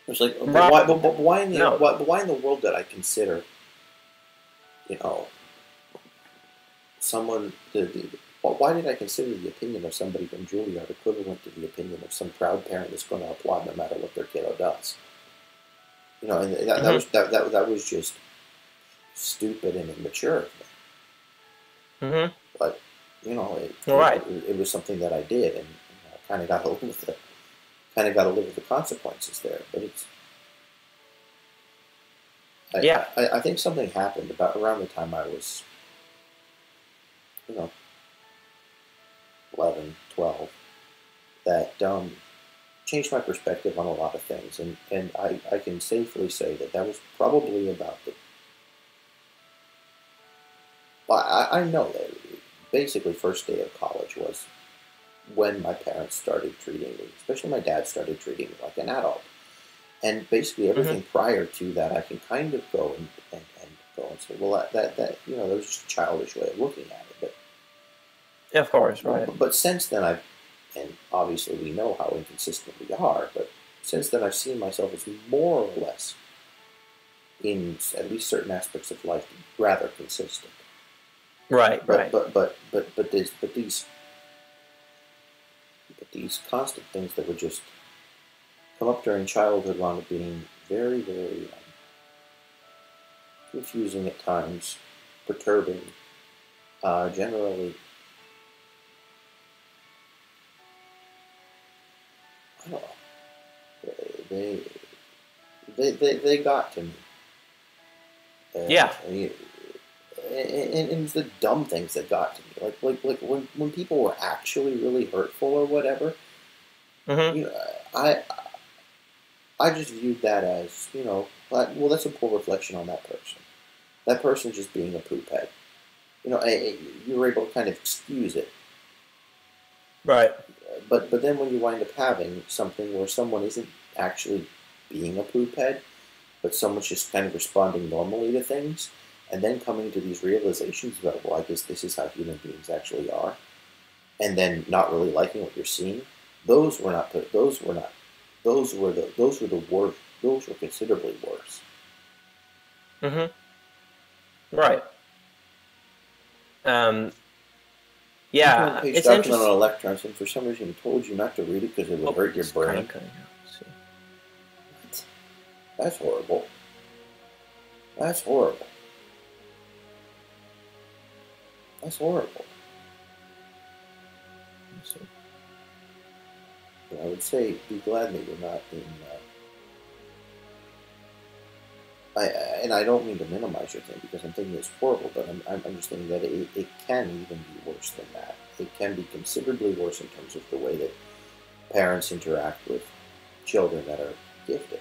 It's like, why in the world did I consider you know, someone, why did I consider the opinion of somebody from Juilliard equivalent to the opinion of some proud parent that's going to applaud no matter what their kiddo does? You know, and that was just stupid and immature of me. Mm-hmm. But, you know, it was something that I did, and I kind of got to live with it. Kind of got to live with the consequences there. But it's... I think something happened about around the time I was, you know, 11, 12, that changed my perspective on a lot of things. And I can safely say that was probably about the... Well, I know that basically first day of college was when my parents started treating me, especially my dad started treating me like an adult. And basically everything prior to that, I can kind of go and go and say, well, that you know, that was just a childish way of looking at it. But yeah, of course, right. But since then, and obviously we know how inconsistent we are, but since then I've seen myself as more or less, in at least certain aspects of life, rather consistent. Right, but these constant things that would just come up during childhood wound up being very, very confusing at times, perturbing, generally. I don't know. They got to me. Yeah. And it's the dumb things that got to me, like when people were actually really hurtful or whatever. You know, I just viewed that as, you know, well, that's a poor reflection on that person. That person just being a poop head. You know, you were able to kind of excuse it. Right. But then when you wind up having something where someone isn't actually being a poop head, but someone's just kind of responding normally to things, and then coming to these realizations about, well, I guess this is how human beings actually are, and then not really liking what you're seeing, those were the worst. Those were considerably worse. Right. Yeah, Page it's document interesting. on electrons, and for some reason he told you not to read it because it would hurt your brain. What? That's horrible. That's horrible. That's horrible. I would say be glad that you're not in... and I don't mean to minimize your thing because I'm thinking it's horrible, but I'm understanding that it can even be worse than that. It can be considerably worse in terms of the way that parents interact with children that are gifted.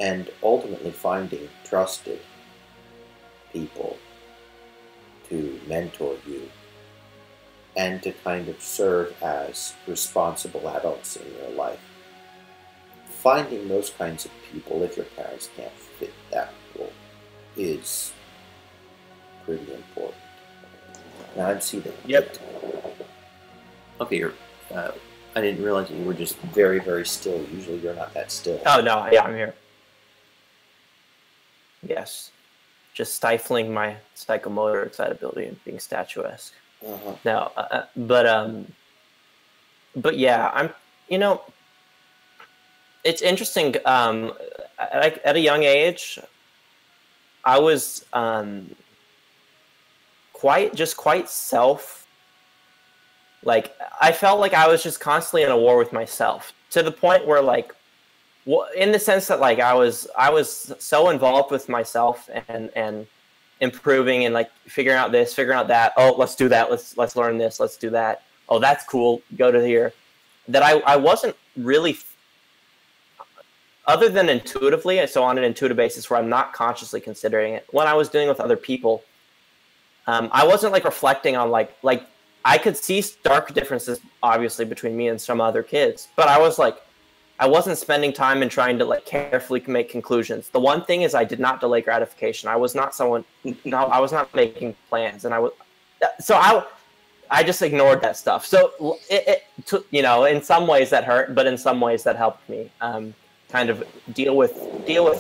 And ultimately finding trusted people to mentor you and to kind of serve as responsible adults in your life. Finding those kinds of people, if your parents can't fit that role, is pretty important. Now, I'd see that. Yep. Okay, I didn't realize that you were just very, very still. Usually you're not that still. Oh, no, yeah, I'm here. Yes. Just stifling my psychomotor excitability and being statuesque. No, but yeah, I'm, you know, it's interesting. At a young age, I was quite self. Like, I felt like I was just constantly in a war with myself, to the point where, like, in the sense that, like, I was so involved with myself and improving and, like, figuring out this, figuring out that. Oh, let's do that. Let's learn this. Let's do that. Oh, that's cool. Go to here. That I wasn't really, other than intuitively, so on an intuitive basis where I'm not consciously considering it, when I was dealing with other people, I wasn't, like, reflecting on, like I could see stark differences, obviously, between me and some other kids, but I wasn't spending time and trying to, like, carefully make conclusions. The one thing is I did not delay gratification. I was not someone, no, I was not making plans, and I just ignored that stuff. So it you know, in some ways that hurt, but in some ways that helped me. kind of deal with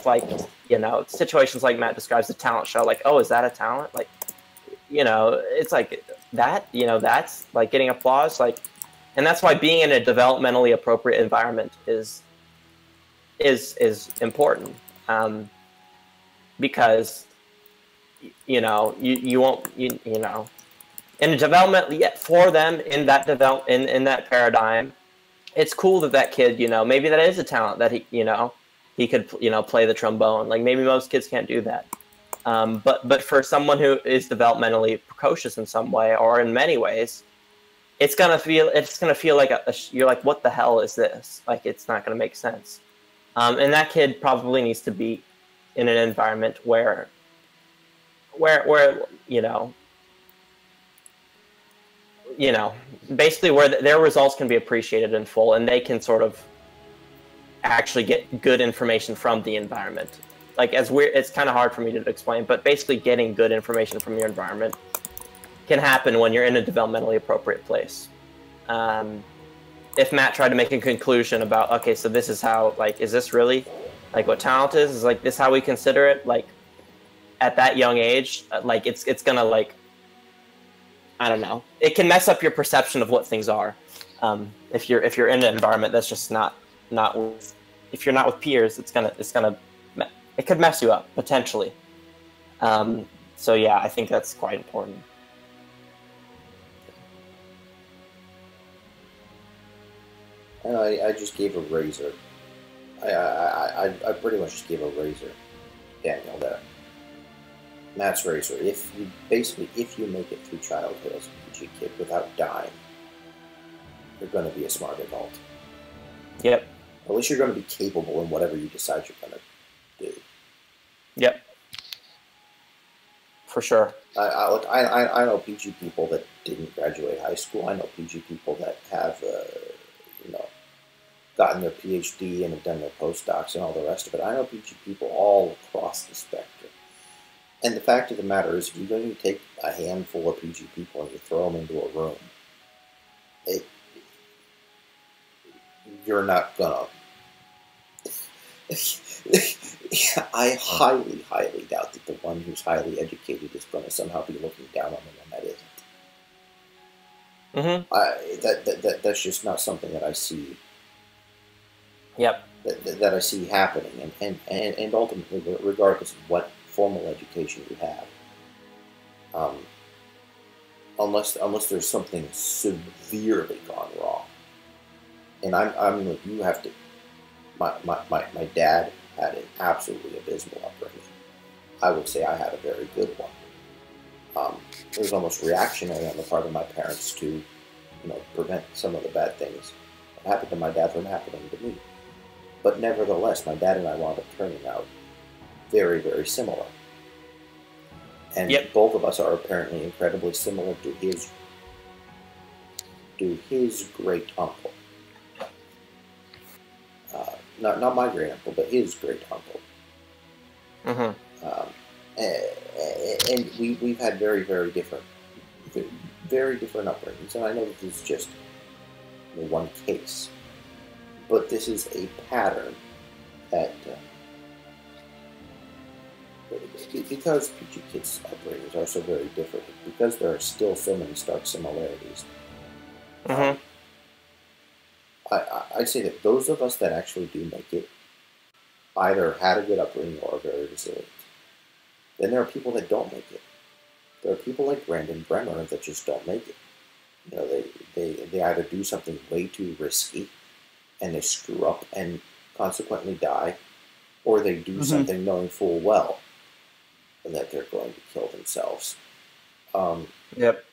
like, you know, situations like Matt describes the talent show, like, oh, is that a talent? Like, you know, it's like that, you know, that's like getting applause, like, and that's why being in a developmentally appropriate environment is important, because you know, you won't, you know, in a development, yet for them in that in that paradigm, it's cool that that kid, you know, maybe that is a talent that he, you know, he could, you know, play the trombone. Like maybe most kids can't do that. But for someone who is developmentally precocious in some way or in many ways, it's gonna feel like you're like, what the hell is this? Like it's not gonna make sense. And that kid probably needs to be in an environment where you know, basically where their results can be appreciated in full, and they can sort of actually get good information from the environment. Like it's kind of hard for me to explain, but basically getting good information from your environment can happen when you're in a developmentally appropriate place. If Matt tried to make a conclusion about, okay, so this is how, like, is this really like what talent is? Is like this how we consider it? Like at that young age, like it's gonna, like, I don't know. It can mess up your perception of what things are. If you're in an environment that's just not with, if you're not with peers, it could mess you up potentially. So yeah, I think that's quite important. I just gave a razor. I pretty much just gave a razor, Daniel, there. Matt's razor. If you make it through childhood as a PG kid without dying, you're going to be a smart adult. Yep. At least you're going to be capable in whatever you decide you're going to do. Yep. For sure. I know PG people that didn't graduate high school. I know PG people that have, gotten their PhD and have done their postdocs and all the rest of it. I know PG people all across the spectrum. And the fact of the matter is, if you're going to take a handful of PG people and you throw them into a room, you're not gonna. I highly, highly doubt that the one who's highly educated is going to somehow be looking down on the one that isn't. Mm-hmm. That's just not something that I see. Yep. That I see happening, and ultimately, regardless of what formal education you have, unless there's something severely gone wrong, and I'm like, you have to. My dad had an absolutely abysmal upbringing. I would say I had a very good one. It was almost reactionary on the part of my parents to, prevent some of the bad things that happened to my dad from happening to me. But nevertheless, my dad and I wound up turning out very, very similar. And yep. Both of us are apparently incredibly similar to his great uncle. Not my great uncle, but his great uncle. Mm-hmm. And we've had very, very different upbringings. And I know that this is just one case, but this is a pattern that. Because PG kids' upbringings are so very different, because there are still so many stark similarities, mm-hmm. I'd say that those of us that actually do make it either had a good upbringing or are very resilient. Then there are people that don't make it. There are people like Brandon Bremer that just don't make it. They either do something way too risky and they screw up and consequently die, or they do mm-hmm. something knowing full well and that they're going to kill themselves. Yep.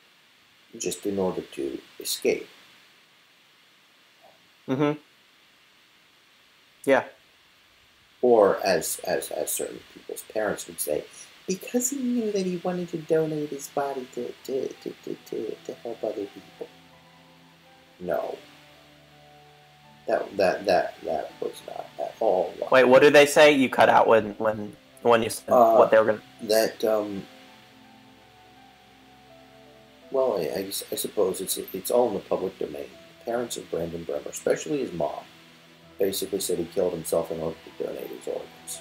Just in order to escape. Mm-hmm. Yeah. Or as certain people's parents would say, because he knew that he wanted to donate his body to help other people. No. That was not at all right. Wait, what did they say? You cut out when you said what they were going to... That, well, I suppose it's all in the public domain. The parents of Brandon Bremer, especially his mom, basically said he killed himself in order to donate his organs.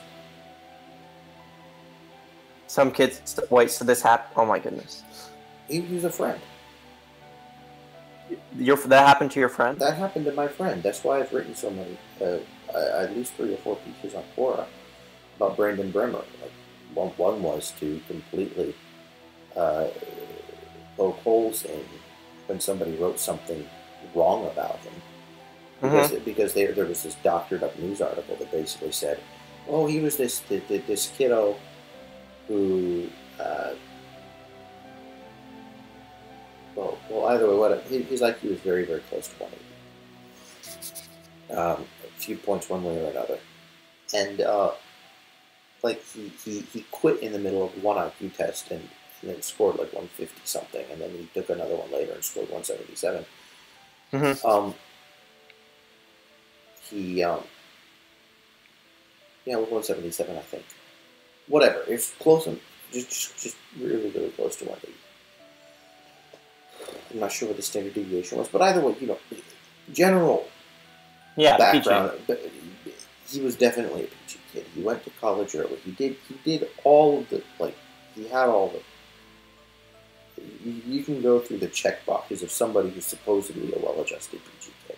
Some kids... Wait, so this happened... Oh my goodness. He was a friend. That happened to your friend? That happened to my friend. That's why I've written so many, at least 3 or 4 pieces on Quora about Brandon Bremer. Like, one was to completely poke holes in when somebody wrote something wrong about him. Because there was this doctored up news article that basically said, oh, he was this kiddo who, well, either way, what his IQ was very, very close to 180. A few points one way or another. And, like, he quit in the middle of one IQ test and then scored like 150 something, and then he took another one later and scored 177. Yeah, 177, I think. Whatever, it's close, just really, really close to 180. I'm not sure what the standard deviation was, but either way, general background. But he was definitely a peachy kid. He went to college early. He did all of the, like, he had all the. You can go through the check boxes of somebody who's supposedly a well-adjusted peachy kid.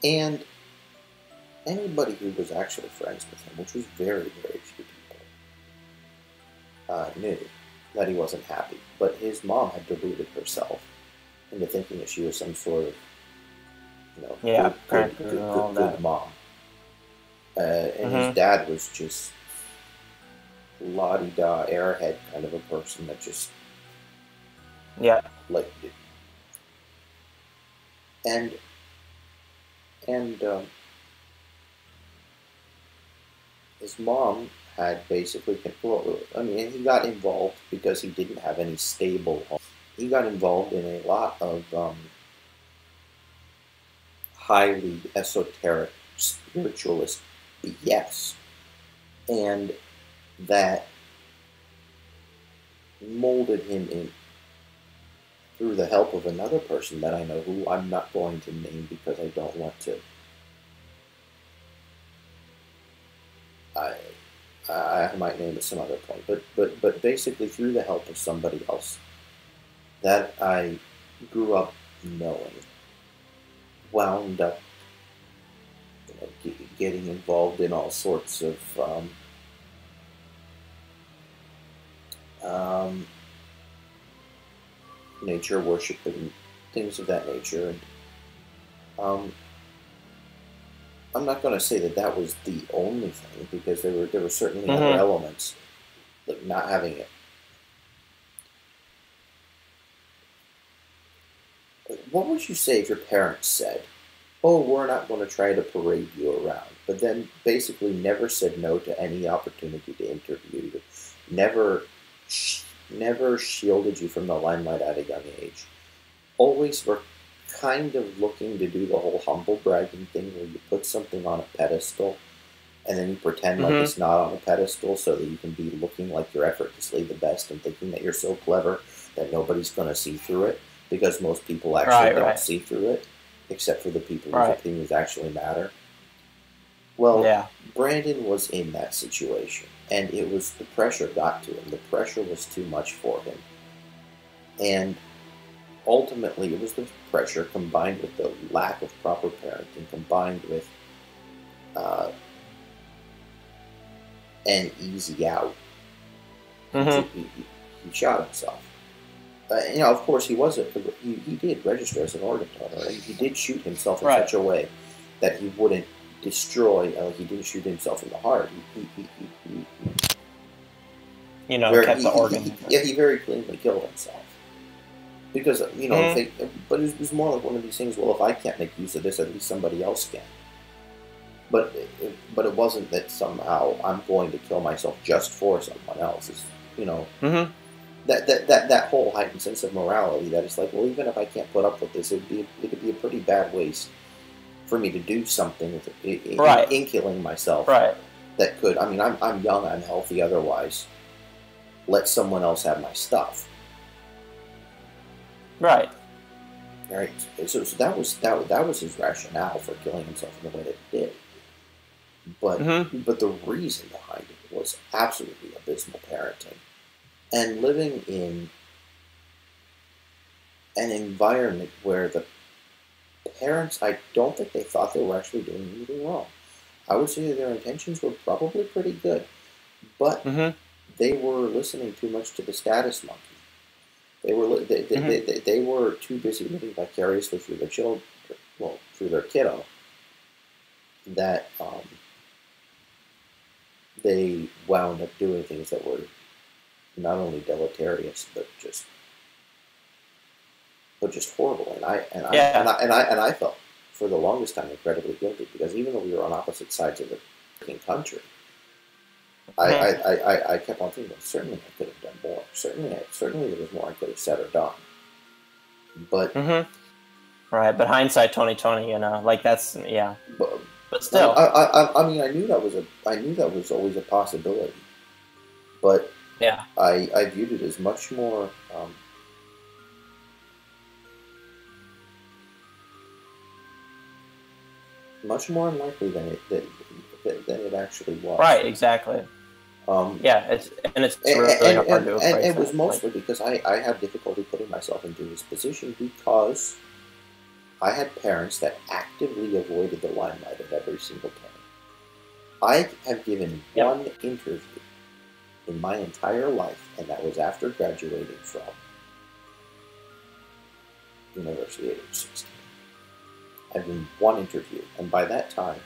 And anybody who was actually friends with him, which was very, very few people, knew that he wasn't happy. But his mom had deluded herself into thinking that she was some sort of, good mom. And his dad was just la-di-da, airhead kind of a person that just liked it. And his mom had basically, he got involved because he didn't have any stable home. He got involved in a lot of highly esoteric spiritualist BS, and that molded him in through the help of another person that I know, who I'm not going to name because I don't want to. I might name at some other point, but basically through the help of somebody else that I grew up knowing, wound up getting involved in all sorts of nature worship and things of that nature. And I'm not going to say that was the only thing, because there were certainly other elements, like not having it. What would you say if your parents said, oh, we're not going to try to parade you around, but then basically never said no to any opportunity to interview you, never shielded you from the limelight at a young age, always were kind of looking to do the whole humble bragging thing where you put something on a pedestal and then you pretend like it's not on a pedestal so that you can be looking like you're effortlessly the best and thinking that you're so clever that nobody's going to see through it, because most people actually don't see through it, except for the people whose opinions actually matter. Well, Brandon was in that situation, and the pressure got to him. The pressure was too much for him. And ultimately, it was the pressure combined with the lack of proper parenting, combined with an easy out. He shot himself. Of course, he did register as an organ donor, and he did shoot himself in such a way that he wouldn't destroy. He didn't shoot himself in the heart. Kept the organ. He very cleanly killed himself. Because, but it was more like one of these things, well, if I can't make use of this, at least somebody else can. But it wasn't that somehow I'm going to kill myself just for someone else. It's, that whole heightened sense of morality that it's like, well, even if I can't put up with this, it could be a pretty bad waste for me to do something with in killing myself. That could, I'm young, I'm healthy otherwise. Let someone else have my stuff. Right. So that was his rationale for killing himself in the way that he did. But the reason behind it was absolutely abysmal parenting, and living in an environment where the parents, I don't think they thought they were actually doing anything wrong. I would say that their intentions were probably pretty good, but they were listening too much to the status monkey. They were too busy living vicariously through their children, well, through their kiddo, that they wound up doing things that were not only deleterious but just horrible. And I felt for the longest time incredibly guilty, because even though we were on opposite sides of the freaking country, I kept on thinking, well, certainly I could have done more. Certainly there was more I could have said or done. But right, but hindsight, 2020, you know, like that's But still, I mean, I knew that was always a possibility. But yeah, I viewed it as much more. Much more unlikely than it actually was. Right, exactly. It's really hard to equate. And it was mostly because I had difficulty putting myself into his position, because I had parents that actively avoided the limelight at every single turn. I have given one interview in my entire life, and that was after graduating from university at age 16. I've done one interview, and by that time,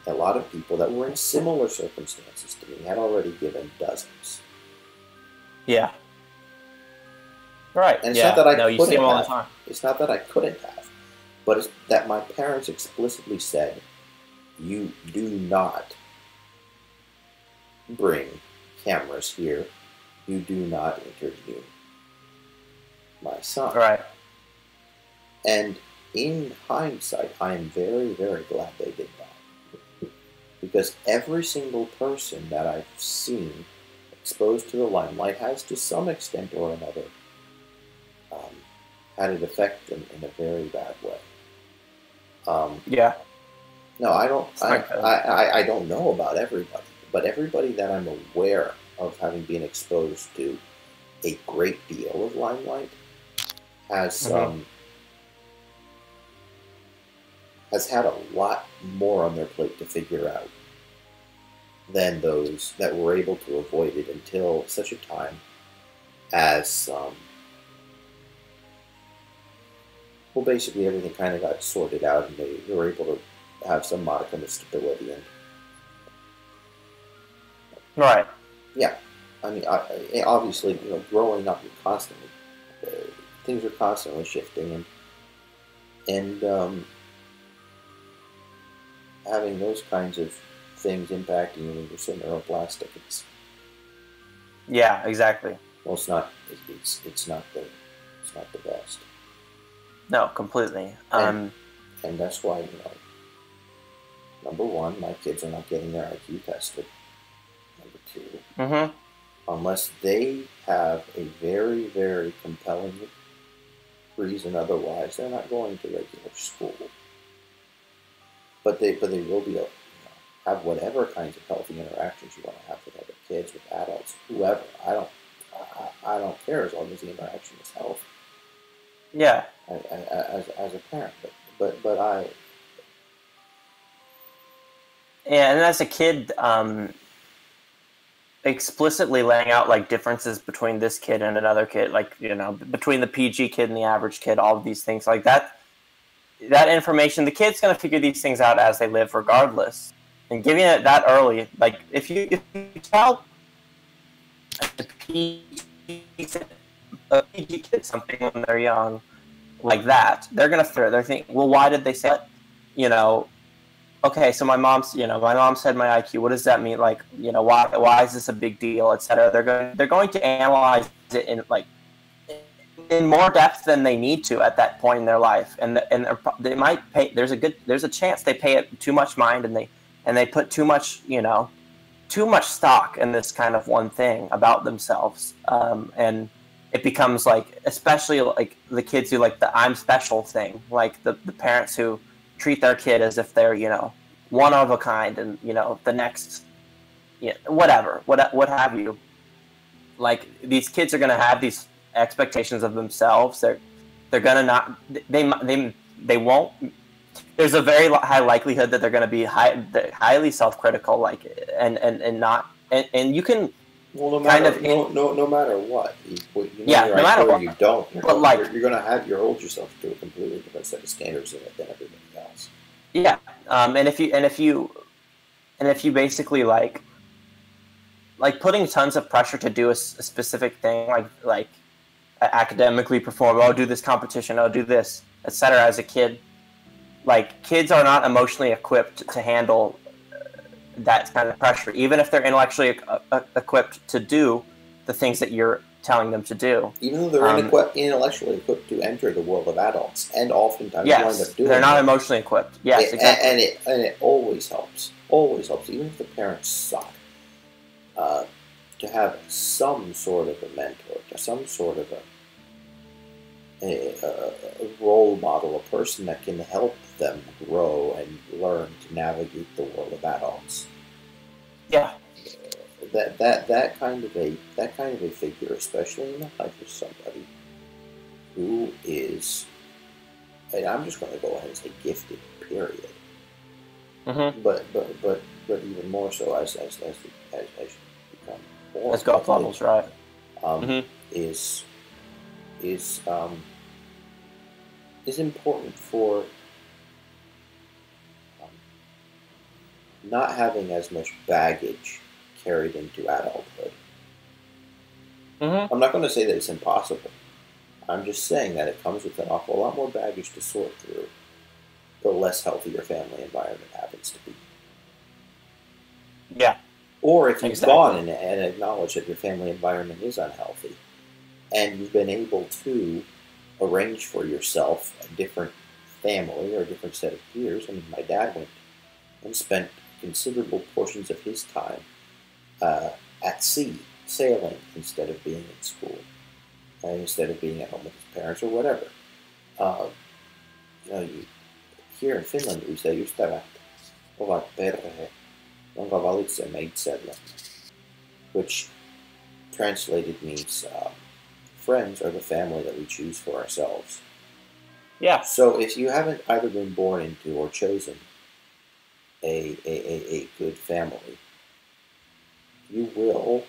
a lot of people that were in similar circumstances to me had already given dozens. Yeah. Right. And it's not that I couldn't you see them all have. the time. It's not that I couldn't have, but it's that my parents explicitly said, "You do not bring cameras here. You do not interview my son." Right. And in hindsight, I am very, very glad they did that. Because every single person that I've seen exposed to the limelight has, to some extent or another, had it affect them in a very bad way. No, I don't. I don't know about everybody, but everybody that I'm aware of having been exposed to a great deal of limelight has had a lot more on their plate to figure out than those that were able to avoid it until such a time as, basically everything kind of got sorted out, and they were able to have some modicum of stability. And right. Yeah, I mean, obviously, growing up, you're constantly things are constantly shifting, and having those kinds of things impacting you when you're so neuroplastic, yeah, exactly. Well, it's not the best. No, completely. And that's why, number one, my kids are not getting their IQ tested. Number two, unless they have a very, very compelling reason otherwise, they're not going to regular school. But they will be able to have whatever kinds of healthy interactions you want to have with other kids, with adults, whoever. I don't care, as long as the interaction is healthy. Yeah. As a parent, but I. Yeah, and as a kid, explicitly laying out like differences between this kid and another kid, like between the PG kid and the average kid, all of these things like that. That information, the kid's going to figure these things out as they live, regardless. And giving it that early, like if you tell a PG kid something when they're young, like that, they're going to think, well, why did they say it? Okay, so my mom said my IQ. What does that mean? Like, why is this a big deal, etc. They're going to analyze it in more depth than they need to at that point in their life, and they might pay. There's a chance they pay it too much mind, and they put too much stock in this kind of one thing about themselves, and it becomes like, especially like the kids who like the I'm special thing, like the parents who treat their kid as if they're, you know, one of a kind and, you know, the next, you know, what have you. Like these kids are going to have these expectations of themselves. They're going to not, they won't, there's a very high likelihood that they're going to be highly self-critical, like, and not, and you can, well, no matter what, you know, yeah, no matter what, you don't. But like, you're going to hold yourself to a completely different set of standards than everybody else. Yeah, and if you basically like putting tons of pressure to do a specific thing, like academically perform, oh, do this competition, oh, do this, etc. As a kid, like kids are not emotionally equipped to handle that kind of pressure, even if they're intellectually equipped to do the things that you're telling them to do. Even though they're intellectually equipped to enter the world of adults, and oftentimes wind up doing they're not emotionally equipped. Yes, exactly. And it always helps. Always helps, even if the parents suck, to have some sort of a mentor, some sort of a role model, a person that can help them grow and learn to navigate the world of adults. Yeah. That kind of a figure, especially in the life of somebody who is, and I'm just going to go ahead and say gifted, period. Mm-hmm. But even more so as you become more, as golf levels, right? Is important for not having as much baggage carried into adulthood. Mm-hmm. I'm not going to say that it's impossible. I'm just saying that it comes with an awful lot more baggage to sort through the less healthy your family environment happens to be. Yeah. Or if you've gone and acknowledged that your family environment is unhealthy, and you've been able to arrange for yourself a different family or a different set of peers. I mean, my dad went and spent considerable portions of his time at sea, sailing, instead of being in school, instead of being at home with his parents or whatever. Here in Finland, we say ystävät ovat perhe, jonka valitsemme itsellemme, which translated means friends are the family that we choose for ourselves. Yeah. So if you haven't either been born into or chosen a good family, you will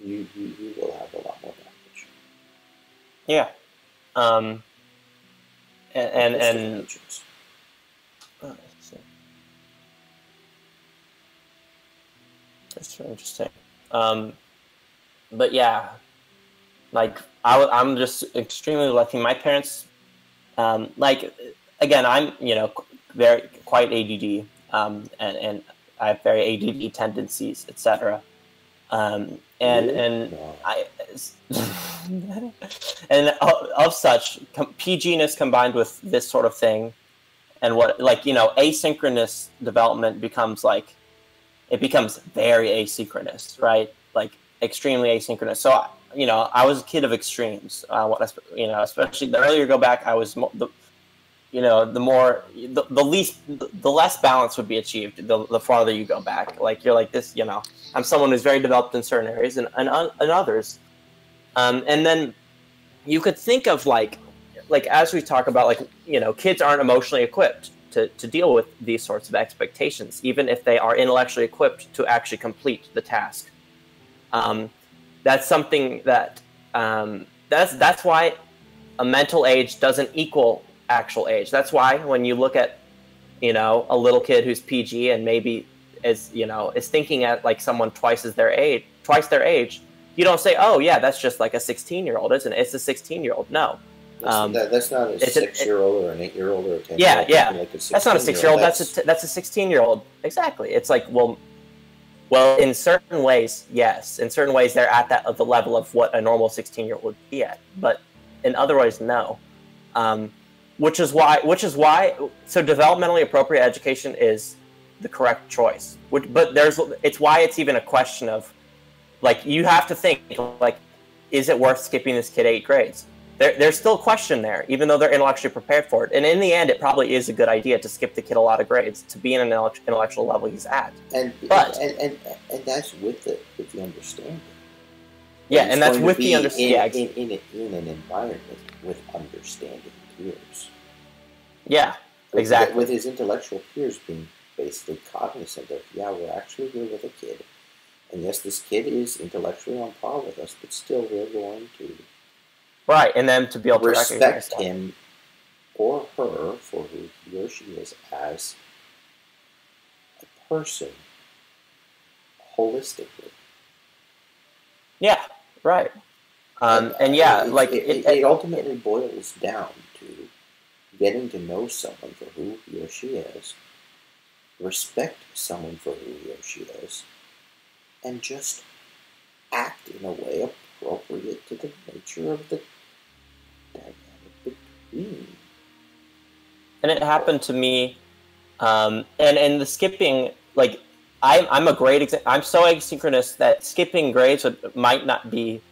have a lot more baggage. Yeah. And that's very interesting. But yeah, like I'm just extremely lucky. My parents, like, again, I'm, you know, quite ADD, and I have very ADD tendencies, etc. And I and of such PGness combined with this sort of thing, and what, like, you know, asynchronous development becomes like, it becomes very asynchronous, right? Like extremely asynchronous. So, you know, I was a kid of extremes. You know, especially the earlier you go back, I was the less balance would be achieved the farther you go back. Like, you're like this, you know, I'm someone who's very developed in certain areas and others. And then you could think of like as we talk about, like, you know, kids aren't emotionally equipped to deal with these sorts of expectations, even if they are intellectually equipped to actually complete the task. That's something that that's why a mental age doesn't equal actual age. That's why when you look at, you know, a little kid who's PG and maybe is thinking at like someone twice their age, you don't say, oh yeah, that's just like a 16-year-old, isn't it? It's a 16-year-old. No. That's not a 6-year-old or an 8-year-old or a 10-year-old. Yeah. Like that's not a 6-year-old. That's a 16-year-old. Exactly. It's like, well, in certain ways, yes. In certain ways, they're at the level of what a normal 16-year-old would be at. But in other ways, no. Which is why. So developmentally appropriate education is the correct choice. But it's why it's even a question of, like, you have to think, like, is it worth skipping this kid 8 grades? There's still a question there, even though they're intellectually prepared for it. And in the end, it probably is a good idea to skip the kid a lot of grades to be in an intellectual level he's at. And that's with the understanding. Yeah, and that's with the understanding. In an environment with understanding peers. Yeah, exactly. With his intellectual peers being basically cognizant of, yeah, we're actually here with a kid. And yes, this kid is intellectually on par with us, but still we're going to... Right, and then to be able to respect him or her for who he or she is as a person, holistically. Yeah, right. And yeah, it ultimately boils down to getting to know someone for who he or she is, respect someone for who he or she is, and just act in a way appropriate to the nature of the dynamic between. And it happened to me, and the skipping, like, I'm a great example. I'm so asynchronous that skipping grades might not be.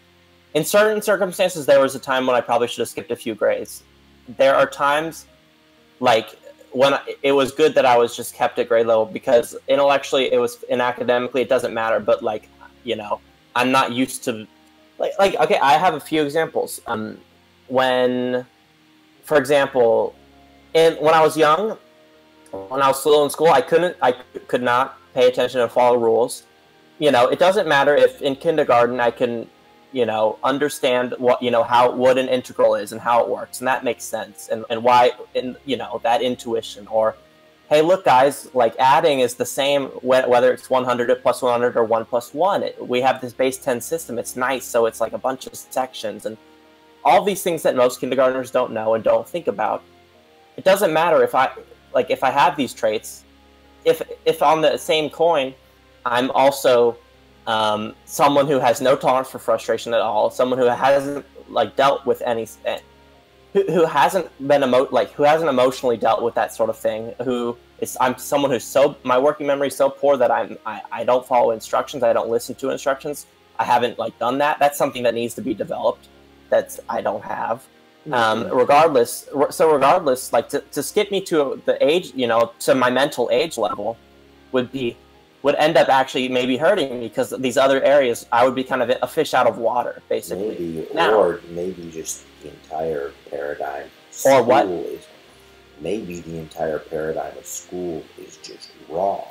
In certain circumstances, there was a time when I probably should have skipped a few grades. There are times, like, when it was good that I was just kept at grade level, because intellectually and academically it doesn't matter. But, like, you know, I'm not used to, like okay, I have a few examples. When, for example, when I was young, when I was still in school, I could not pay attention and follow rules. You know, it doesn't matter if in kindergarten I can, you know, understand what an integral is and how it works, and that makes sense, and why, and, you know, that intuition. Or, hey, look, guys, like, adding is the same whether it's 100 plus 100 or 1 plus 1. We have this base 10 system. It's nice, so it's like a bunch of sections and all these things that most kindergartners don't know and don't think about. It doesn't matter if I have these traits. If on the same coin, I'm also someone who has no tolerance for frustration at all, someone who hasn't, like, dealt with any, who hasn't been who hasn't emotionally dealt with that sort of thing. I'm someone who's my working memory is so poor that I don't follow instructions. I don't listen to instructions. I haven't, like, done that. That's something that needs to be developed. I don't have. Regardless, like, to skip me to the age, you know, to my mental age level would end up actually maybe hurting me, because these other areas I would be kind of a fish out of water, basically. Maybe just the entire paradigm. Or what? Maybe the entire paradigm of school is just wrong.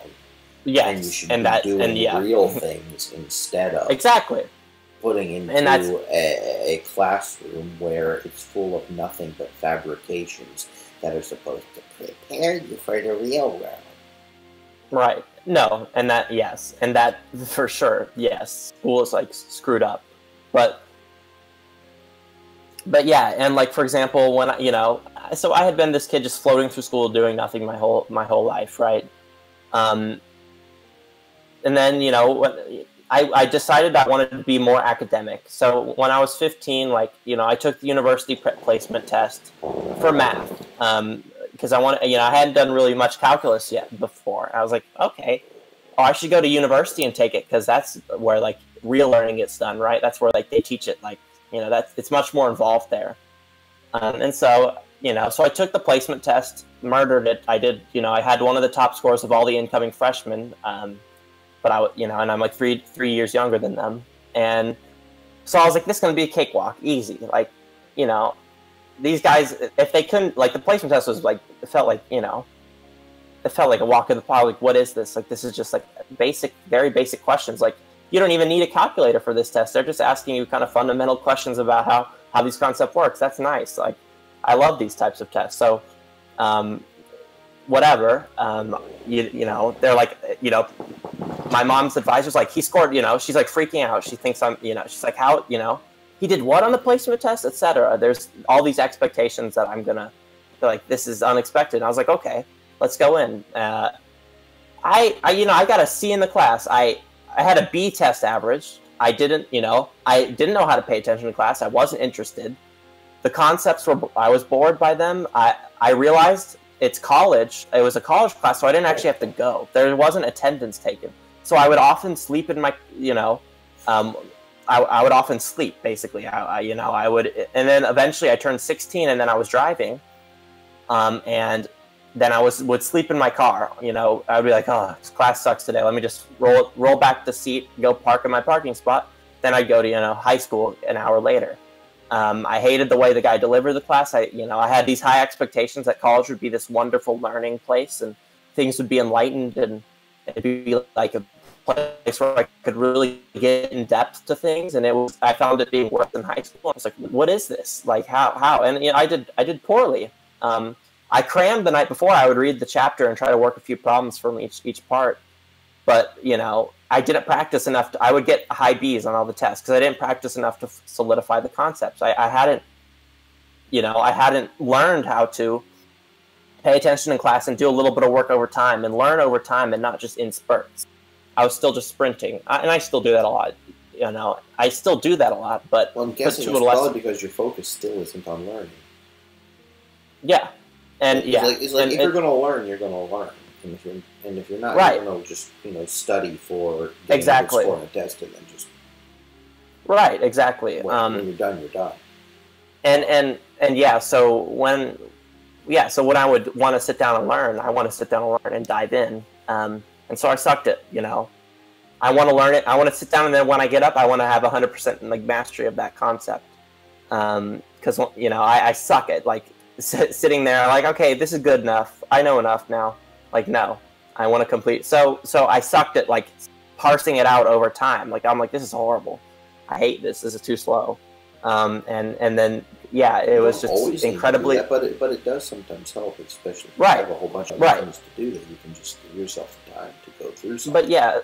Yes, and you should be doing real things instead of exactly putting into a classroom where it's full of nothing but fabrications that are supposed to prepare you for the real world. Right. No, and that for sure, yes. School is, like, screwed up. But yeah, and, like, for example, when so I had been this kid just floating through school doing nothing my whole life, right? And then, you know, I decided I wanted to be more academic. So when I was 15, like, you know, I took the university placement test for math, because I hadn't done really much calculus yet before. I was like, okay, I should go to university and take it, because that's where, like, real learning gets done, right? That's where, like, they teach it, like, you know, it's much more involved there. And so, you know, so I took the placement test, murdered it. I did, you know, I had one of the top scores of all the incoming freshmen. But and I'm, like, three years younger than them. And so I was like, this is going to be a cakewalk, easy. Like, you know, these guys, if they couldn't, like, the placement test was, like, it felt like a walk in the park. Like, what is this? Like, this is just, like, very basic questions. Like, you don't even need a calculator for this test. They're just asking you kind of fundamental questions about how these concept works. That's nice. Like, I love these types of tests. So, whatever, you know, they're like, you know, my mom's advisor's like, he scored, you know, she's, like, freaking out. She thinks she's like, how, you know, he did what on the placement test, etc. There's all these expectations that I'm gonna feel like this is unexpected. And I was like, okay, let's go in. I got a C in the class. I had a B test average. I didn't know how to pay attention to class. I wasn't interested. The concepts I was bored by them. I realized it's college. It was a college class, so I didn't actually have to go. There wasn't attendance taken, so I would often sleep in my, I would often sleep basically. I would, and then eventually I turned 16, and then I was driving, and then I would sleep in my car. I would be like, oh, this class sucks today. Let me just roll back the seat, go park in my parking spot. Then I'd go to high school an hour later. I hated the way the guy delivered the class. I had these high expectations that college would be this wonderful learning place and things would be enlightened and it'd be like a place where I could really get in depth to things. And I found it being worse in high school. I was like, what is this? Like how? And I did poorly. I crammed the night before. I would read the chapter and try to work a few problems from each part. But, I didn't practice enough. I would get high Bs on all the tests because I didn't practice enough to solidify the concepts. I hadn't learned how to pay attention in class and do a little bit of work over time and learn over time and not just in spurts. I was still just sprinting. And I still do that a lot. I still do that a lot. But I'm guessing it's probably because your focus still isn't on learning. Yeah. And it's like if you're going to learn, you're going to learn. And if you're not, right. You're going to just study for getting exactly. a good score on a test and then just right, exactly. When you're done, you're done. And yeah, so when I would want to sit down and learn, I want to sit down and learn and dive in. And so I sucked it. I want to learn it. I want to sit down, and then when I get up, I want to have 100% mastery of that concept. Because I suck at sitting there like, okay, this is good enough. I know enough now. No, I want to complete. So I sucked at parsing it out over time. I'm like, this is horrible. I hate this. This is too slow. And then it was just incredibly. That, but it does sometimes help, especially if right. you have a whole bunch of things to do that you can just give yourself the time to go through something. But yeah,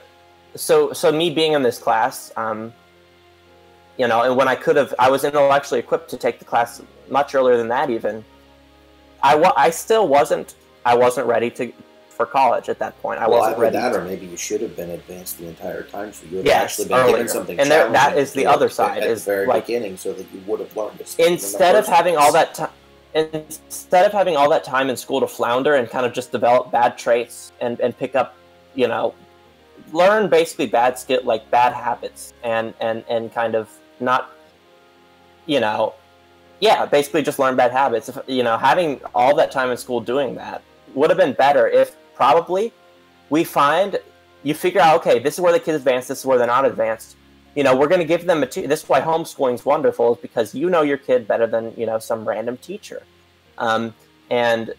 so me being in this class, and when I was intellectually equipped to take the class much earlier than that even. I still wasn't ready for college at that point. I wasn't ready. Or maybe you should have been advanced the entire time, so you would have actually been given something. And that is the other side. At the very beginning, so that you would have learned it. Instead of having all that time in school to flounder and kind of just develop bad traits and pick up, learn basically bad habits and kind of not, basically just learn bad habits. Having all that time in school doing that would have been better if probably you figure out, okay, this is where the kids advanced, this is where they're not advanced. We're going to give them material. This is why homeschooling is wonderful, is because your kid better than, some random teacher. And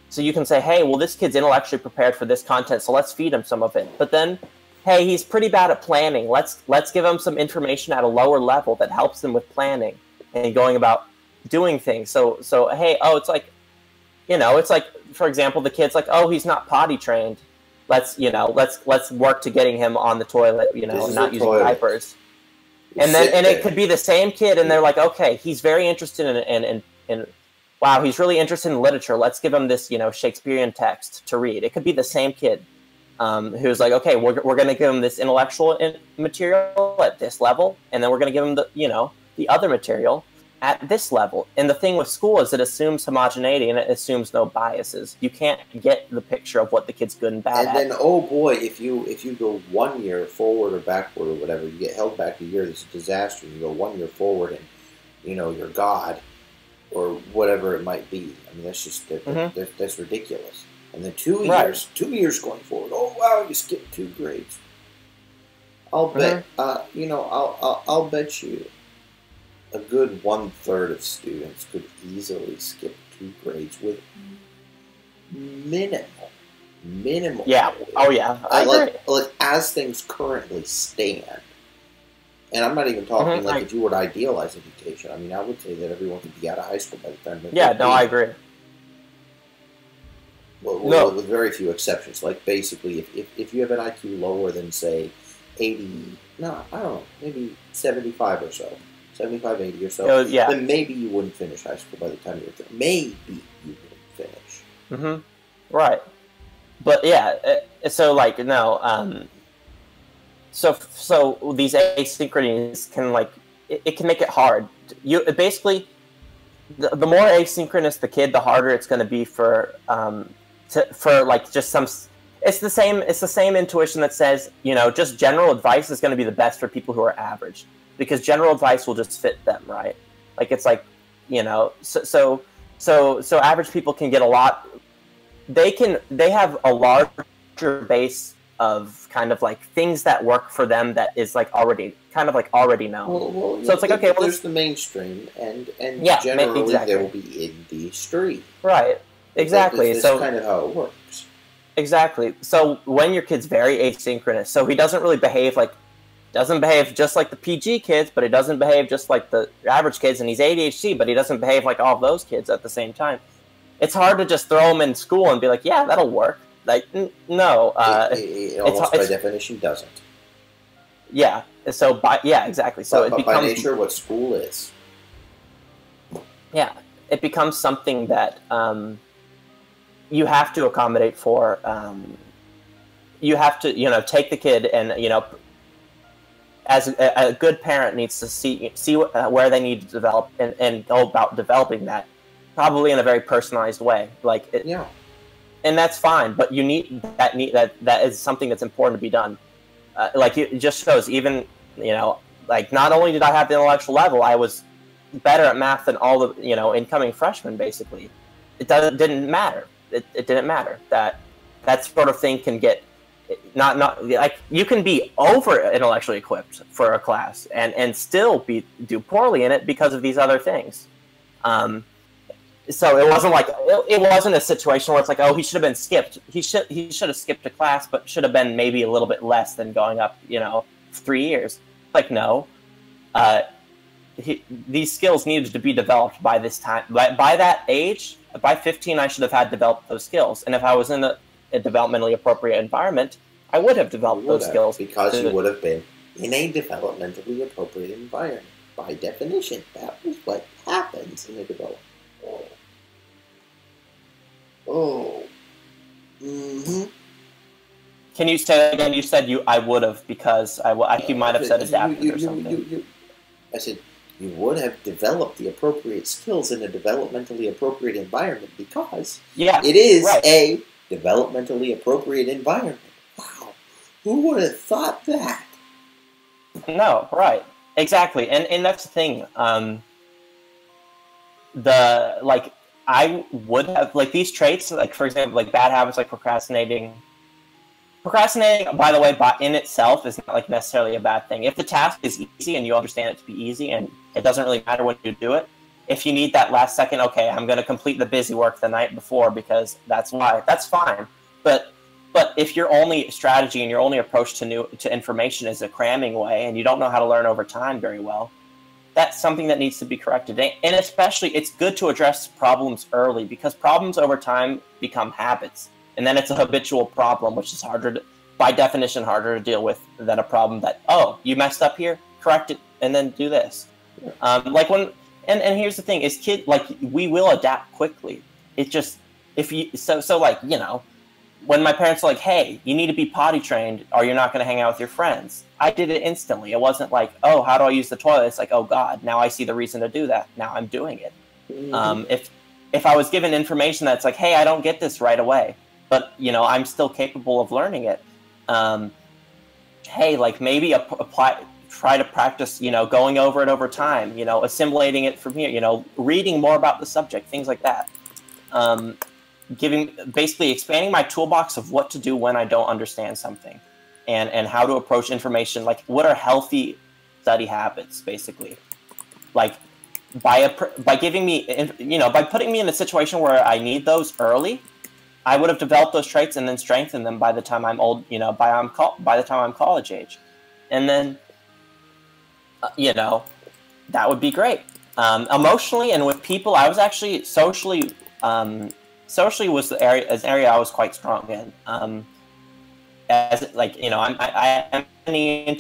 so you can say, hey, well, this kid's intellectually prepared for this content, so let's feed him some of it. But then, hey, he's pretty bad at planning. Let's give him some information at a lower level that helps him with planning and going about doing things. So hey, it's like, for example, the kid's like, oh, he's not potty trained. Let's work to getting him on the toilet, not using diapers. And it could be the same kid, and they're like, okay, he's very interested in wow, he's really interested in literature. Let's give him this, Shakespearean text to read. It could be the same kid who's like, okay, we're going to give him this intellectual material at this level, and then we're going to give him the other material at this level. And the thing with school is it assumes homogeneity and it assumes no biases. You can't get the picture of what the kid's good and bad at. And then, oh boy, if you go 1 year forward or backward or whatever, you get held back a year, it's a disaster. You go 1 year forward and, you're God or whatever it might be. I mean, that's just, that's ridiculous. And then 2 years, 2 years going forward, oh wow, you skipped 2 grades. I'll bet, I'll bet you a good 1/3 of students could easily skip 2 grades with minimal. Yeah. Oh yeah. I agree. Like as things currently stand. And I'm not even talking if you were to idealize education. I mean, I would say that everyone could be out of high school by the time they're I agree. Well, with very few exceptions. Like basically, if you have an IQ lower than say 80, I don't know, maybe 75 or so. 75, 80 or so, then maybe you wouldn't finish high school by the time you were 30. Maybe you wouldn't finish. Mm-hmm. Right. But so these asynchronies can it can make it hard. You basically, the more asynchronous the kid, the harder it's going to be for like just some. It's the same intuition that says, you know, just general advice is going to be the best for people who are average, because general advice will just fit them, right? Like it's like, you know, so average people can get a lot. They have a larger base of kind of like things that work for them that is like already known. Well, so it's like, okay, well, there's the mainstream, and yeah, generally exactly. there will be industry. Right. Exactly. That's so kind of how it works. Exactly. So when your kid's very asynchronous, so he doesn't really behave just like the PG kids, but he doesn't behave just like the average kids, and he's ADHD, but he doesn't behave like all of those kids at the same time. It's hard to just throw him in school and be like, yeah, that'll work. Like, no. It almost by definition doesn't. Yeah. So exactly. So but by nature, what school is. Yeah, it becomes something that you have to accommodate for. You have to, you know, take the kid and, you know, as a good parent needs to see where they need to develop and go about developing that, probably in a very personalized way. Like, yeah. And that's fine, but you need that is something that's important to be done. Like it just shows, even, you know, like not only did I have the intellectual level, I was better at math than all the, you know, incoming freshmen. Basically, it didn't matter. It didn't matter that sort of thing can get not like you can be over intellectually equipped for a class and still do poorly in it because of these other things. So it wasn't a situation where it's like, oh, he should have been skipped. He should have skipped a class, but should have been maybe a little bit less than going up, you know, 3 years. Like, no, these skills needed to be developed by this time. By that age, by 15, I should have had developed those skills. And if I was in a developmentally appropriate environment, I would have developed those skills. Because you would have been in a developmentally appropriate environment. By definition, that was what happens in a development. Oh. Mm-hmm. Can you say that again? You said I would have, because you might have said adapted or something. I said you would have developed the appropriate skills in a developmentally appropriate environment because it is a developmentally appropriate environment. Wow. Who would have thought that? No, right. Exactly. And that's the thing. I would have, like, these traits, like, for example, like bad habits like procrastinating. Procrastinating, by the way, in itself is not like necessarily a bad thing. If the task is easy and you understand it to be easy and it doesn't really matter when you do it, if you need that last second, okay, I'm going to complete the busy work the night before because that's fine. But if your only strategy and your only approach to information is a cramming way and you don't know how to learn over time very well, that's something that needs to be corrected. And especially, it's good to address problems early, because problems over time become habits. And then it's a habitual problem, which is by definition, harder to deal with than a problem that, oh, you messed up here, correct it, and then do this. And here's the thing, we will adapt quickly. It just, like, you know, when my parents were like, hey, you need to be potty trained or you're not going to hang out with your friends, I did it instantly. It wasn't like, oh, how do I use the toilet? It's like, oh, God, now I see the reason to do that. Now I'm doing it. Mm-hmm. If I was given information that's like, hey, I don't get this right away, but, you know, I'm still capable of learning it. Hey, like, maybe try to practice, you know, going over it over time, you know, assimilating it from here, you know, reading more about the subject, things like that. Basically expanding my toolbox of what to do when I don't understand something, and how to approach information. Like, what are healthy study habits, basically? Like, by giving me, you know, by putting me in a situation where I need those early, I would have developed those traits and then strengthened them by the time I'm old, you know, by the time I'm college age. And then, you know, that would be great. Emotionally and with people, I was actually socially was an area I was quite strong in. As, like, you know, I am I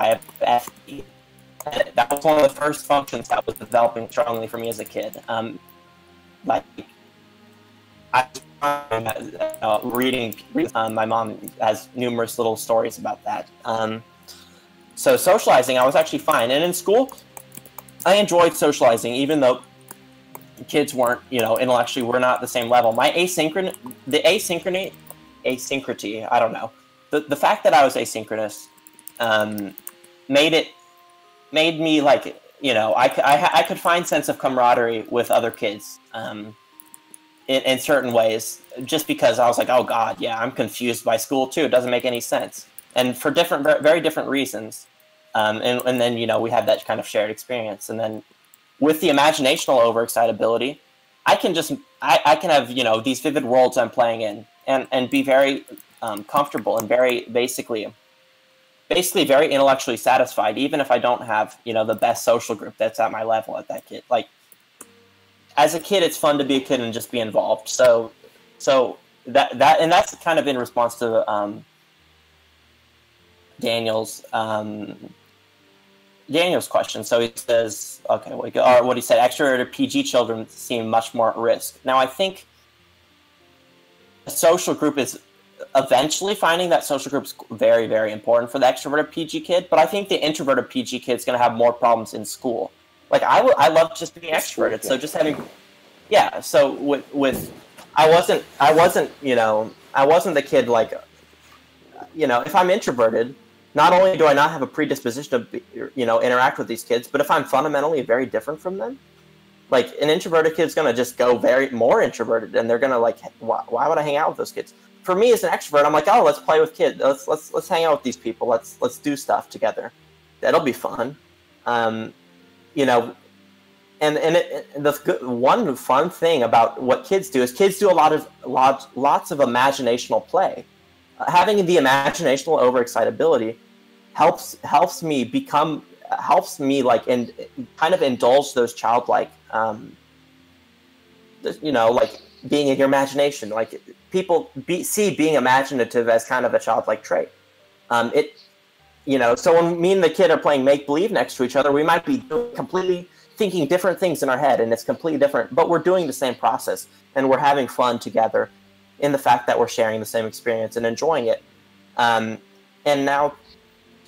have FD. That was one of the first functions that was developing strongly for me as a kid. Like, reading. My mom has numerous little stories about that. So socializing, I was actually fine. And in school, I enjoyed socializing, even though kids weren't, intellectually we're not at the same level. My asynchrony, I don't know. The fact that I was asynchronous made me like, I could find sense of camaraderie with other kids in certain ways, just because I was like, oh God, yeah, I'm confused by school too. It doesn't make any sense. And for very different reasons. And then, we have that kind of shared experience. And then with the imaginational overexcitability, I can have, these vivid worlds I'm playing in and be very comfortable and very basically very intellectually satisfied, even if I don't have, the best social group that's at my level at that kid. Like, as a kid, it's fun to be a kid and just be involved. So that's kind of in response to Daniel's question. So he says, okay, what he said, extroverted PG children seem much more at risk. Now, I think a social group is eventually finding that social group's very, very important for the extroverted PG kid, but I think the introverted PG kid's going to have more problems in school. Like, I love just being extroverted, so just having, so with I wasn't the kid, like, if I'm introverted, not only do I not have a predisposition to, interact with these kids, but if I'm fundamentally very different from them, like, an introverted kid's going to just go more introverted, and they're going to, like, why would I hang out with those kids? For me as an extrovert, I'm like, oh, let's play with kids. Let's hang out with these people. Let's do stuff together. That'll be fun. And the one fun thing about what kids do is kids do lots of imaginational play. Having the imaginational overexcitability helps me like kind of indulge those childlike, like being in your imagination. Like, people see being imaginative as kind of a childlike trait. So when me and the kid are playing make-believe next to each other, we might be completely thinking different things in our head, and it's completely different, but we're doing the same process, and we're having fun together in the fact that we're sharing the same experience and enjoying it. And now,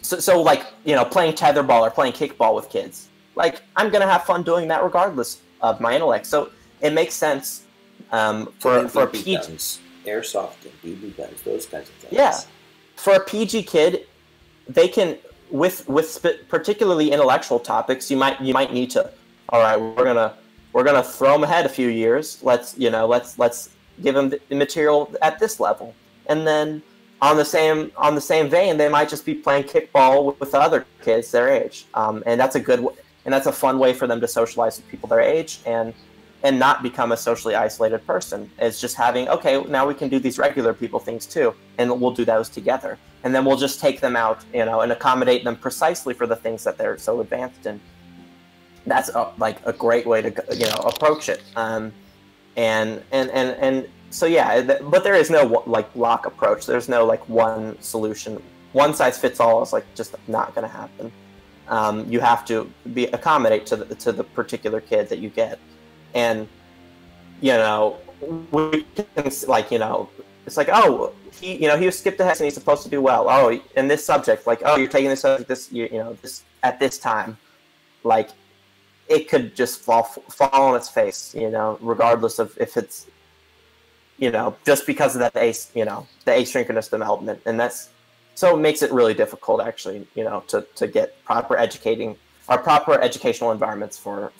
so like, playing tetherball or playing kickball with kids, like, I'm going to have fun doing that regardless of my intellect. So it makes sense for a PG... Airsoft and BB guns, those kinds of things. Yeah. For a PG kid, they can, with particularly intellectual topics, you might need to, all right, we're gonna throw them ahead a few years. Let's give them the material at this level, and then on the same vein, they might just be playing kickball with other kids their age, and that's a fun way for them to socialize with people their age and not become a socially isolated person. It's just having, okay, now we can do these regular people things too, and we'll do those together, and then we'll just take them out, and accommodate them precisely for the things that they're so advanced in. That's like a great way to approach it. And so but there is no like block approach. There's no like one solution. One size fits all is like just not going to happen. You have to accommodate to the particular kid that you get, and we can, like, it's like, oh, he skipped a test and he's supposed to do well. Oh, in this subject, like, oh, you're taking this subject this at this time, like, it could just fall on its face, regardless of if it's, just because of that the asynchronous development, and so it makes it really difficult, actually, to get proper educational environments for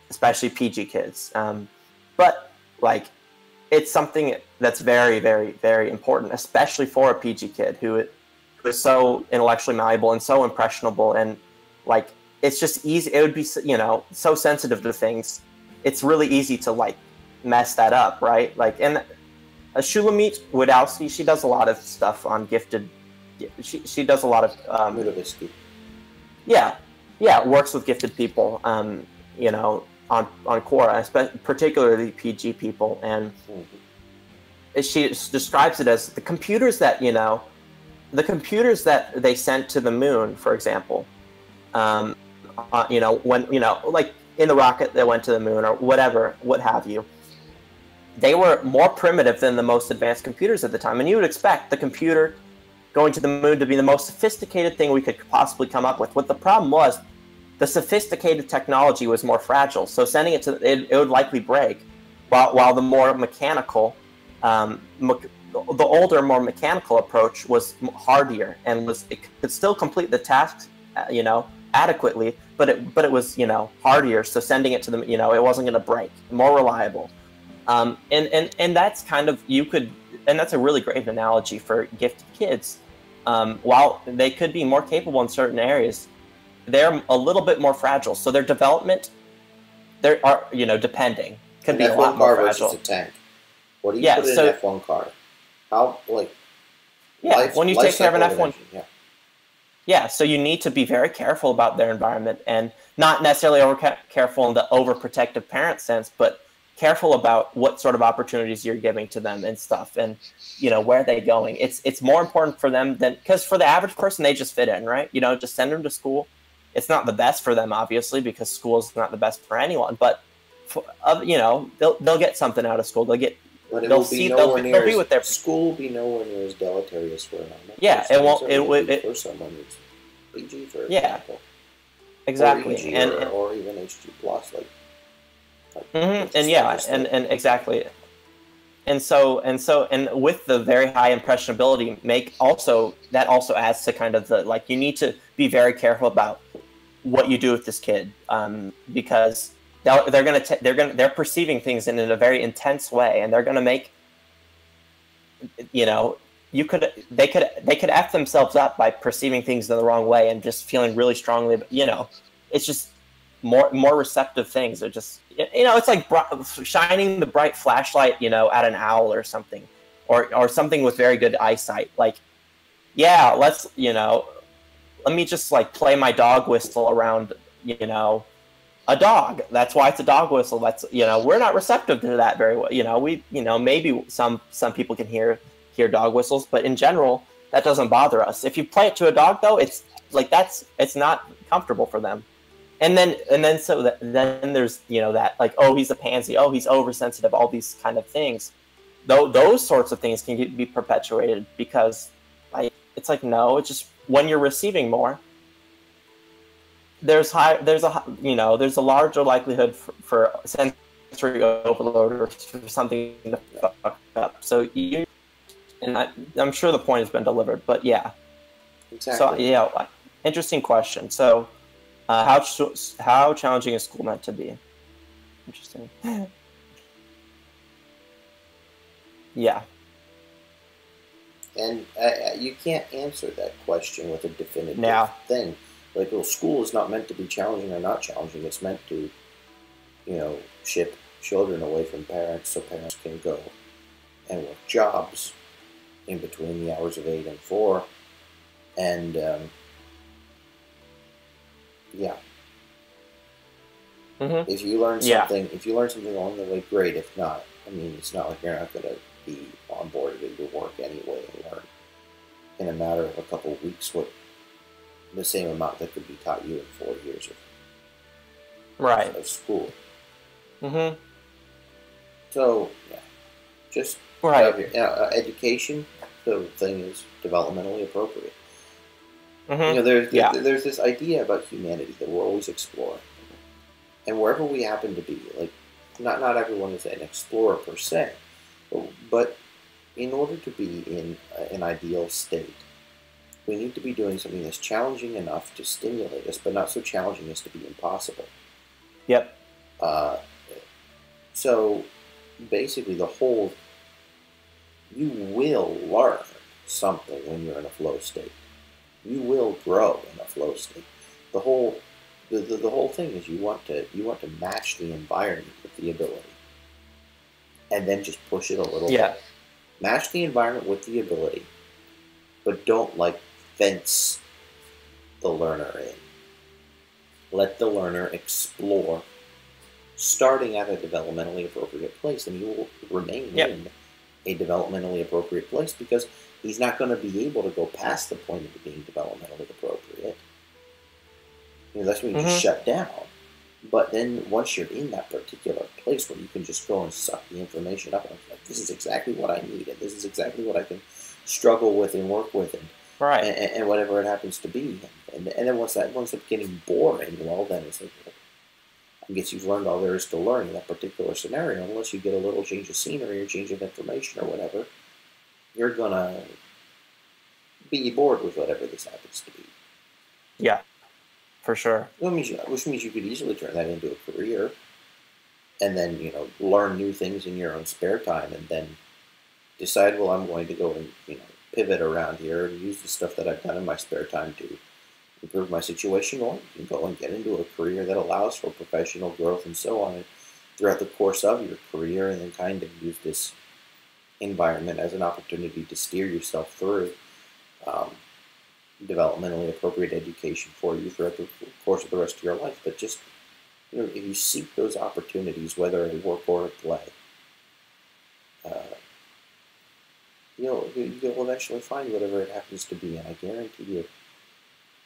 especially PG kids. But like, it's something that's very, very, very important, especially for a PG kid who is so intellectually malleable and so impressionable, and like, it's just easy. It would be, so sensitive to things. It's really easy to like mess that up, right? Like, and Shulamit Wadowski, she does a lot of stuff on gifted. She does a lot of works with gifted people. On Quora, particularly PG people, and she describes it as the computers that they sent to the moon, for example. When like in the rocket that went to the moon or whatever, what have you, they were more primitive than the most advanced computers at the time, and you would expect the computer going to the moon to be the most sophisticated thing we could possibly come up with. What the problem was, the sophisticated technology was more fragile. So sending it to it would likely break, while the more mechanical, the older, more mechanical approach was hardier and it could still complete the task, adequately, but it was hardier. So sending it to them, it wasn't going to break, more reliable, and that's kind of and that's a really great analogy for gifted kids. While they could be more capable in certain areas, they're a little bit more fragile. So their development, depending, could be a lot more fragile. Versus a tank. What do you put in an F1 car? How, when you take care of an F1, so you need to be very careful about their environment, and not necessarily careful in the overprotective parent sense, but careful about what sort of opportunities you're giving to them and stuff, and where they're going. It's more important for them because for the average person, they just fit in, right? Just send them to school. It's not the best for them, obviously, because school is not the best for anyone. But they'll get something out of school. They'll be with their school will be nowhere near as deleterious for them. Yeah, it won't. For someone who's PG, for example. Exactly, or even HG plus, and exactly. And so with the very high impressionability, that also adds to kind of the you need to be very careful about what you do with this kid, because they're perceiving things in a very intense way, and they're gonna make they could F themselves up by perceiving things in the wrong way and just feeling really strongly. It's just more receptive things are just it's like shining the bright flashlight at an owl or something, or something with very good eyesight. let me just play my dog whistle around a dog. That's why it's a dog whistle. That's we're not receptive to that very well. Maybe some people can hear dog whistles, but in general that doesn't bother us. If you play it to a dog though, it's not comfortable for them. And then there's that oh, he's a pansy, oh, he's oversensitive, all these kind of things. Those sorts of things can be perpetuated because it's no, it's just when you're receiving more, there's a larger likelihood for sensory overload or for something to fuck up. So I'm sure the point has been delivered, but yeah. Exactly. So interesting question. So. How challenging is school meant to be? Interesting. Yeah. And you can't answer that question with a definitive thing. School is not meant to be challenging or not challenging. It's meant to, ship children away from parents so parents can go and work jobs in between the hours of 8 and 4. And, if you learn something along the way, great. If not, it's not like you're not going to be onboarded into work anyway and learn in a matter of a couple of weeks the same amount that could be taught you in 4 years of school. Mm-hmm. So just have your education. The thing is developmentally appropriate. Mm-hmm. There's this idea about humanity that we're always exploring, and wherever we happen to be, not everyone is an explorer per se, but in order to be in an ideal state, we need to be doing something that's challenging enough to stimulate us, but not so challenging as to be impossible. Yep. So basically, you will learn something when you're in a flow state. You will grow in a flow state. The whole thing is you want to match the environment with the ability, and then just push it a little bit. Match the environment with the ability, but don't fence the learner in. Let the learner explore, starting at a developmentally appropriate place, and you will remain in a developmentally appropriate place because he's not going to be able to go past the point of it being developmentally appropriate. That's when you just shut down. But then once you're in that particular place where you can just go and suck the information up, and this is exactly what I need, and this is exactly what I can struggle with and work with, and whatever it happens to be, And then once that ends up getting boring, well, then it's like, well, I guess you've learned all there is to learn in that particular scenario. Unless you get a little change of scenery or change of information or whatever, you're gonna be bored with whatever this happens to be. Yeah, for sure. Which means you could easily turn that into a career, and then learn new things in your own spare time, and then decide, well, I'm going to go and pivot around here and use the stuff that I've done in my spare time to improve my situation, or you can go and get into a career that allows for professional growth and so on throughout the course of your career, and then kind of use this environment as an opportunity to steer yourself through developmentally appropriate education for you throughout the course of the rest of your life. But just, if you seek those opportunities, whether at work or at play, you'll eventually find whatever it happens to be, and I guarantee you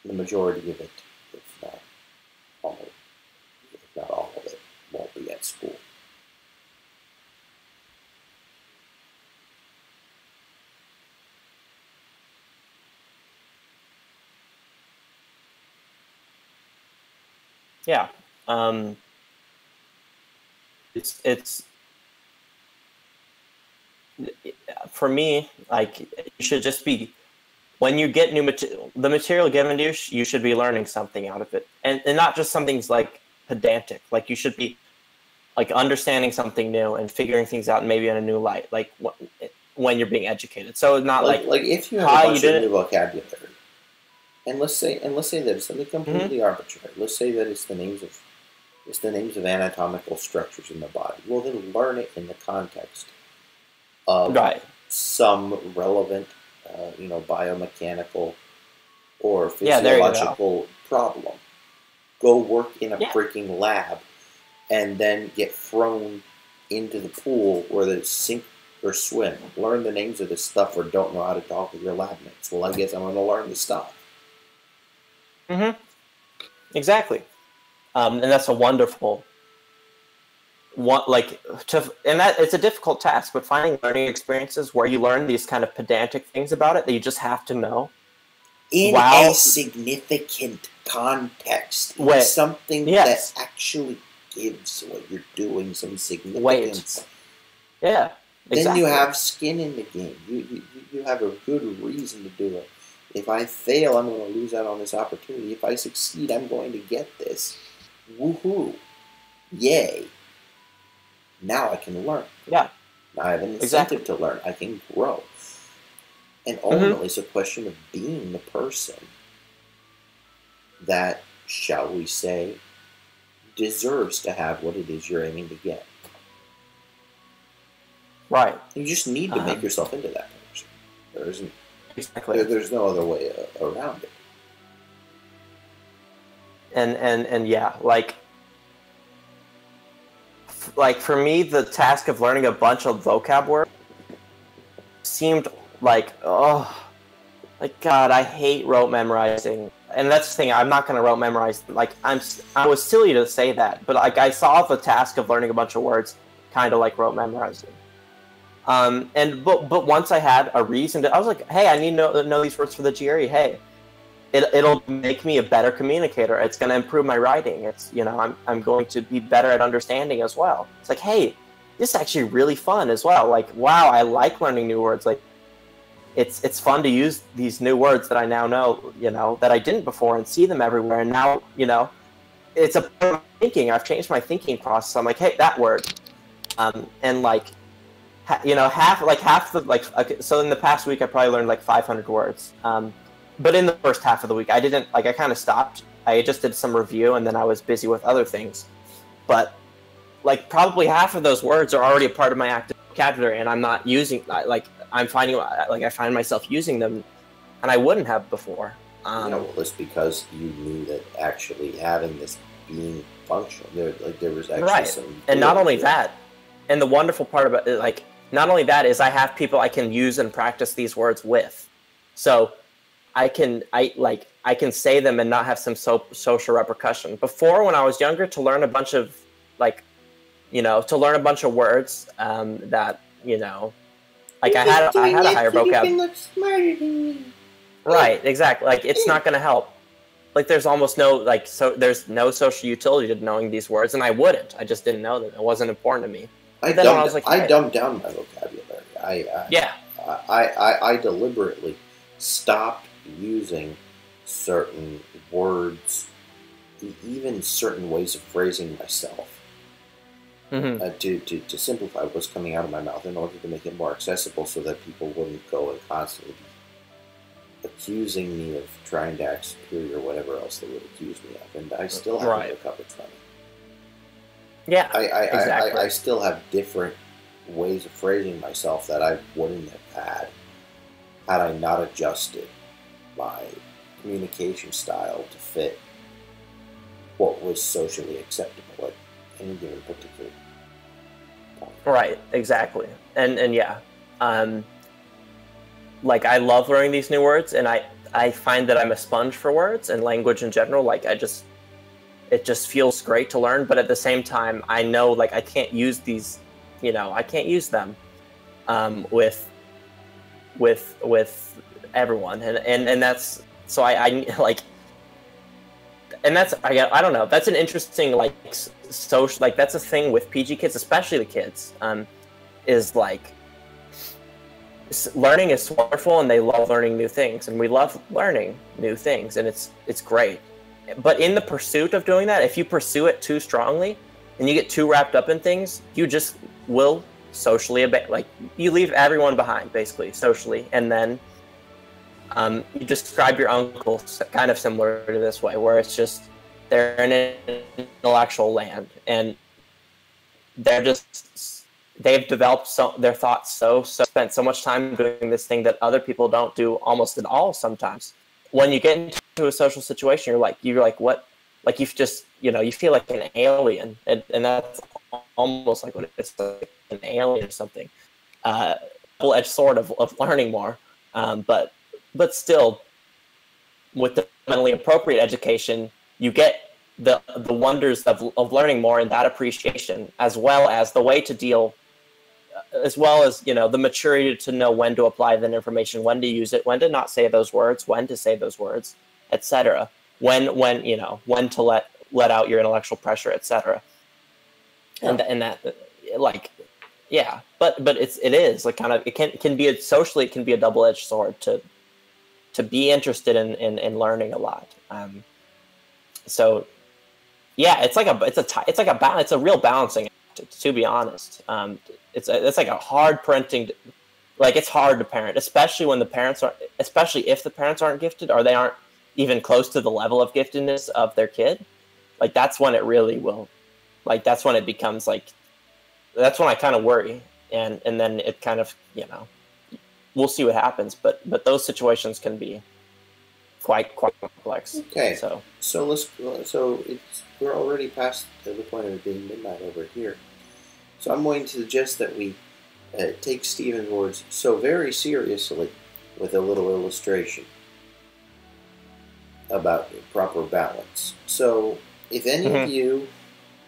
the majority of it, if not all of it, won't be at school. Yeah. It's for me, like, you should just be, when you get the material given to you, you should be learning something out of it, and not just something's like pedantic. Like, you should be like understanding something new and figuring things out maybe in a new light, like when you're being educated. So it's not like if you have a bunch of new vocabulary, and let's say that it's something completely arbitrary. Let's say that it's the names of anatomical structures in the body. Well, then learn it in the context of some relevant, biomechanical or physiological problem. Go work in a freaking lab, and then get thrown into the pool where they sink or swim. Learn the names of this stuff, or don't know how to talk with your lab mates. Well, I guess I'm going to learn the stuff. Exactly. And that's a wonderful one. And that it's a difficult task, but finding learning experiences where you learn these kind of pedantic things about it that you just have to know in a significant context, something that actually gives what you're doing some significance. Yeah, exactly. Then you have skin in the game. You have a good reason to do it. If I fail, I'm going to lose out on this opportunity. If I succeed, I'm going to get this. Woohoo! Yay! Now I can learn. Yeah. Now I have an incentive to learn. I can grow. And ultimately, it's a question of being the person that, shall we say, deserves to have what it is you're aiming to get. Right. You just need to make yourself into that person. There isn't. Exactly. There's no other way around it. And yeah, like for me, the task of learning a bunch of vocab words seemed like, God, I hate rote memorizing. And that's the thing, I'm not going to rote memorize. I was silly to say that, but I saw the task of learning a bunch of words kind of like rote memorizing. But once I had a reason I was like, hey, I need to know these words for the GRE. Hey, it'll make me a better communicator. It's going to improve my writing. It's, I'm going to be better at understanding as well. It's like, hey, this is actually really fun as well. Like, wow, I like learning new words. Like, it's fun to use these new words that I now know, that I didn't before, and see them everywhere. And now, it's a part of my thinking. I've changed my thinking process. I'm like, hey, that word, and like. So in the past week, I probably learned 500 words. But in the first half of the week, I didn't, I kind of stopped. I just did some review, and then I was busy with other things. But probably half of those words are already a part of my active vocabulary, and I'm not using, I find myself using them, and I wouldn't have before. It's because you knew that actually having this being functional, there was actually some. And not only that, and the wonderful part about it, not only that is I have people I can use and practice these words with, so I can say them and not have some social repercussion. Before, when I was younger, to learn a bunch of words that I had a higher vocab. You can look smarter than me. Right, exactly. It's not going to help. like there's almost no there's no social utility to knowing these words, and I wouldn't. I just didn't know them. It wasn't important to me. I dumbed down my vocabulary. I deliberately stopped using certain words, even certain ways of phrasing myself, to simplify what's coming out of my mouth in order to make it more accessible, so that people wouldn't go and constantly be accusing me of trying to act superior or whatever else they would accuse me of. And I still haven't recovered from it. Yeah, exactly. I still have different ways of phrasing myself that I wouldn't have had I not adjusted my communication style to fit what was socially acceptable at any given particular point. Right, exactly. And yeah, like I love learning these new words, and I find that I'm a sponge for words and language in general. Like it just feels great to learn, but at the same time, I know like I can't use these, I can't use them with everyone, and that's so I like, and that's I don't know. That's an interesting like social, like that's a thing with PG kids, especially the kids, is like learning is wonderful, and they love learning new things, and we love learning new things, and it's great. But in the pursuit of doing that, if you pursue it too strongly and you get too wrapped up in things, you just will socially like you leave everyone behind basically socially. And then you describe your uncle kind of similar to this way, where it's just they're in an intellectual land, and they've developed their thoughts spent so much time doing this thing that other people don't do almost at all sometimes. When you get into a social situation, you're like what, like you've just, you feel like an alien, and that's almost like what it's like, an alien or something. Double-edged sword of learning more, but still, with the mentally appropriate education, you get the wonders of learning more, and that appreciation, as well as the way to deal, as well as the maturity to know when to apply that information, when to use it, when to not say those words, when to say those words, etc. When to let out your intellectual pressure, etc. And that like but it is like kind of, it can be socially, it can be a double-edged sword to be interested in learning a lot. So yeah, it's a real balancing act, to be honest. It's like a hard parenting, like it's hard to parent, especially when especially if the parents aren't gifted, or they aren't even close to the level of giftedness of their kid. Like that's when it really will, like that's when it becomes like, that's when I kind of worry, and then it kind of, we'll see what happens, but those situations can be quite complex. Okay. So we're already past the point of it being midnight over here. So I'm going to suggest that we take Stephen's words so very seriously with a little illustration about proper balance. So if any of you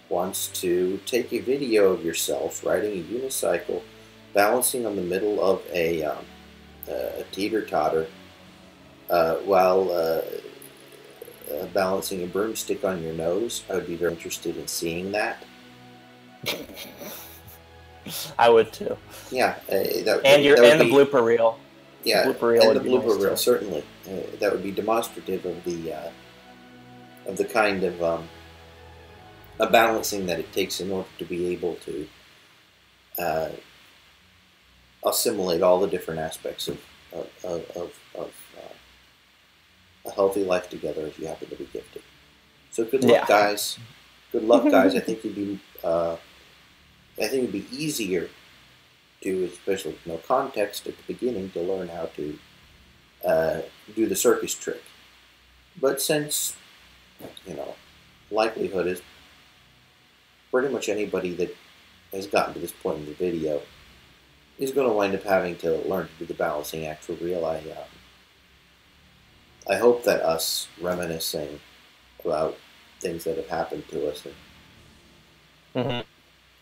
wants to take a video of yourself riding a unicycle, balancing on the middle of a teeter-totter while balancing a broomstick on your nose, I would be very interested in seeing that. I would too. Yeah, the blooper reel. Yeah, the blooper reel, and the blooper reel certainly. That would be demonstrative of the kind of a balancing that it takes in order to be able to assimilate all the different aspects of a healthy life together if you happen to be gifted. So good luck, guys. Good luck, guys. I think it'd be easier to, especially with no context at the beginning, to learn how to do the circus trick. But since likelihood is pretty much anybody that has gotten to this point in the video is going to wind up having to learn to do the balancing act for real. I hope that us reminiscing about things that have happened to us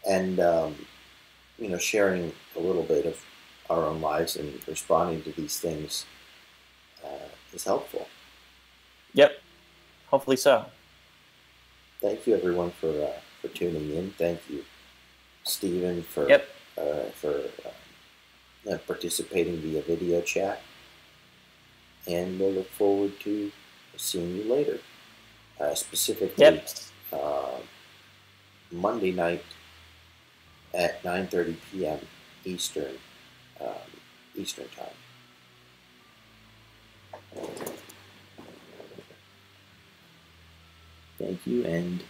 and sharing a little bit of our own lives and responding to these things is helpful. Yep. Hopefully so. Thank you, everyone, for tuning in. Thank you, Stephen, for participating via video chat. And we'll look forward to seeing you later. Specifically, Monday night at 9:30 p.m. Eastern Time. Thank you, and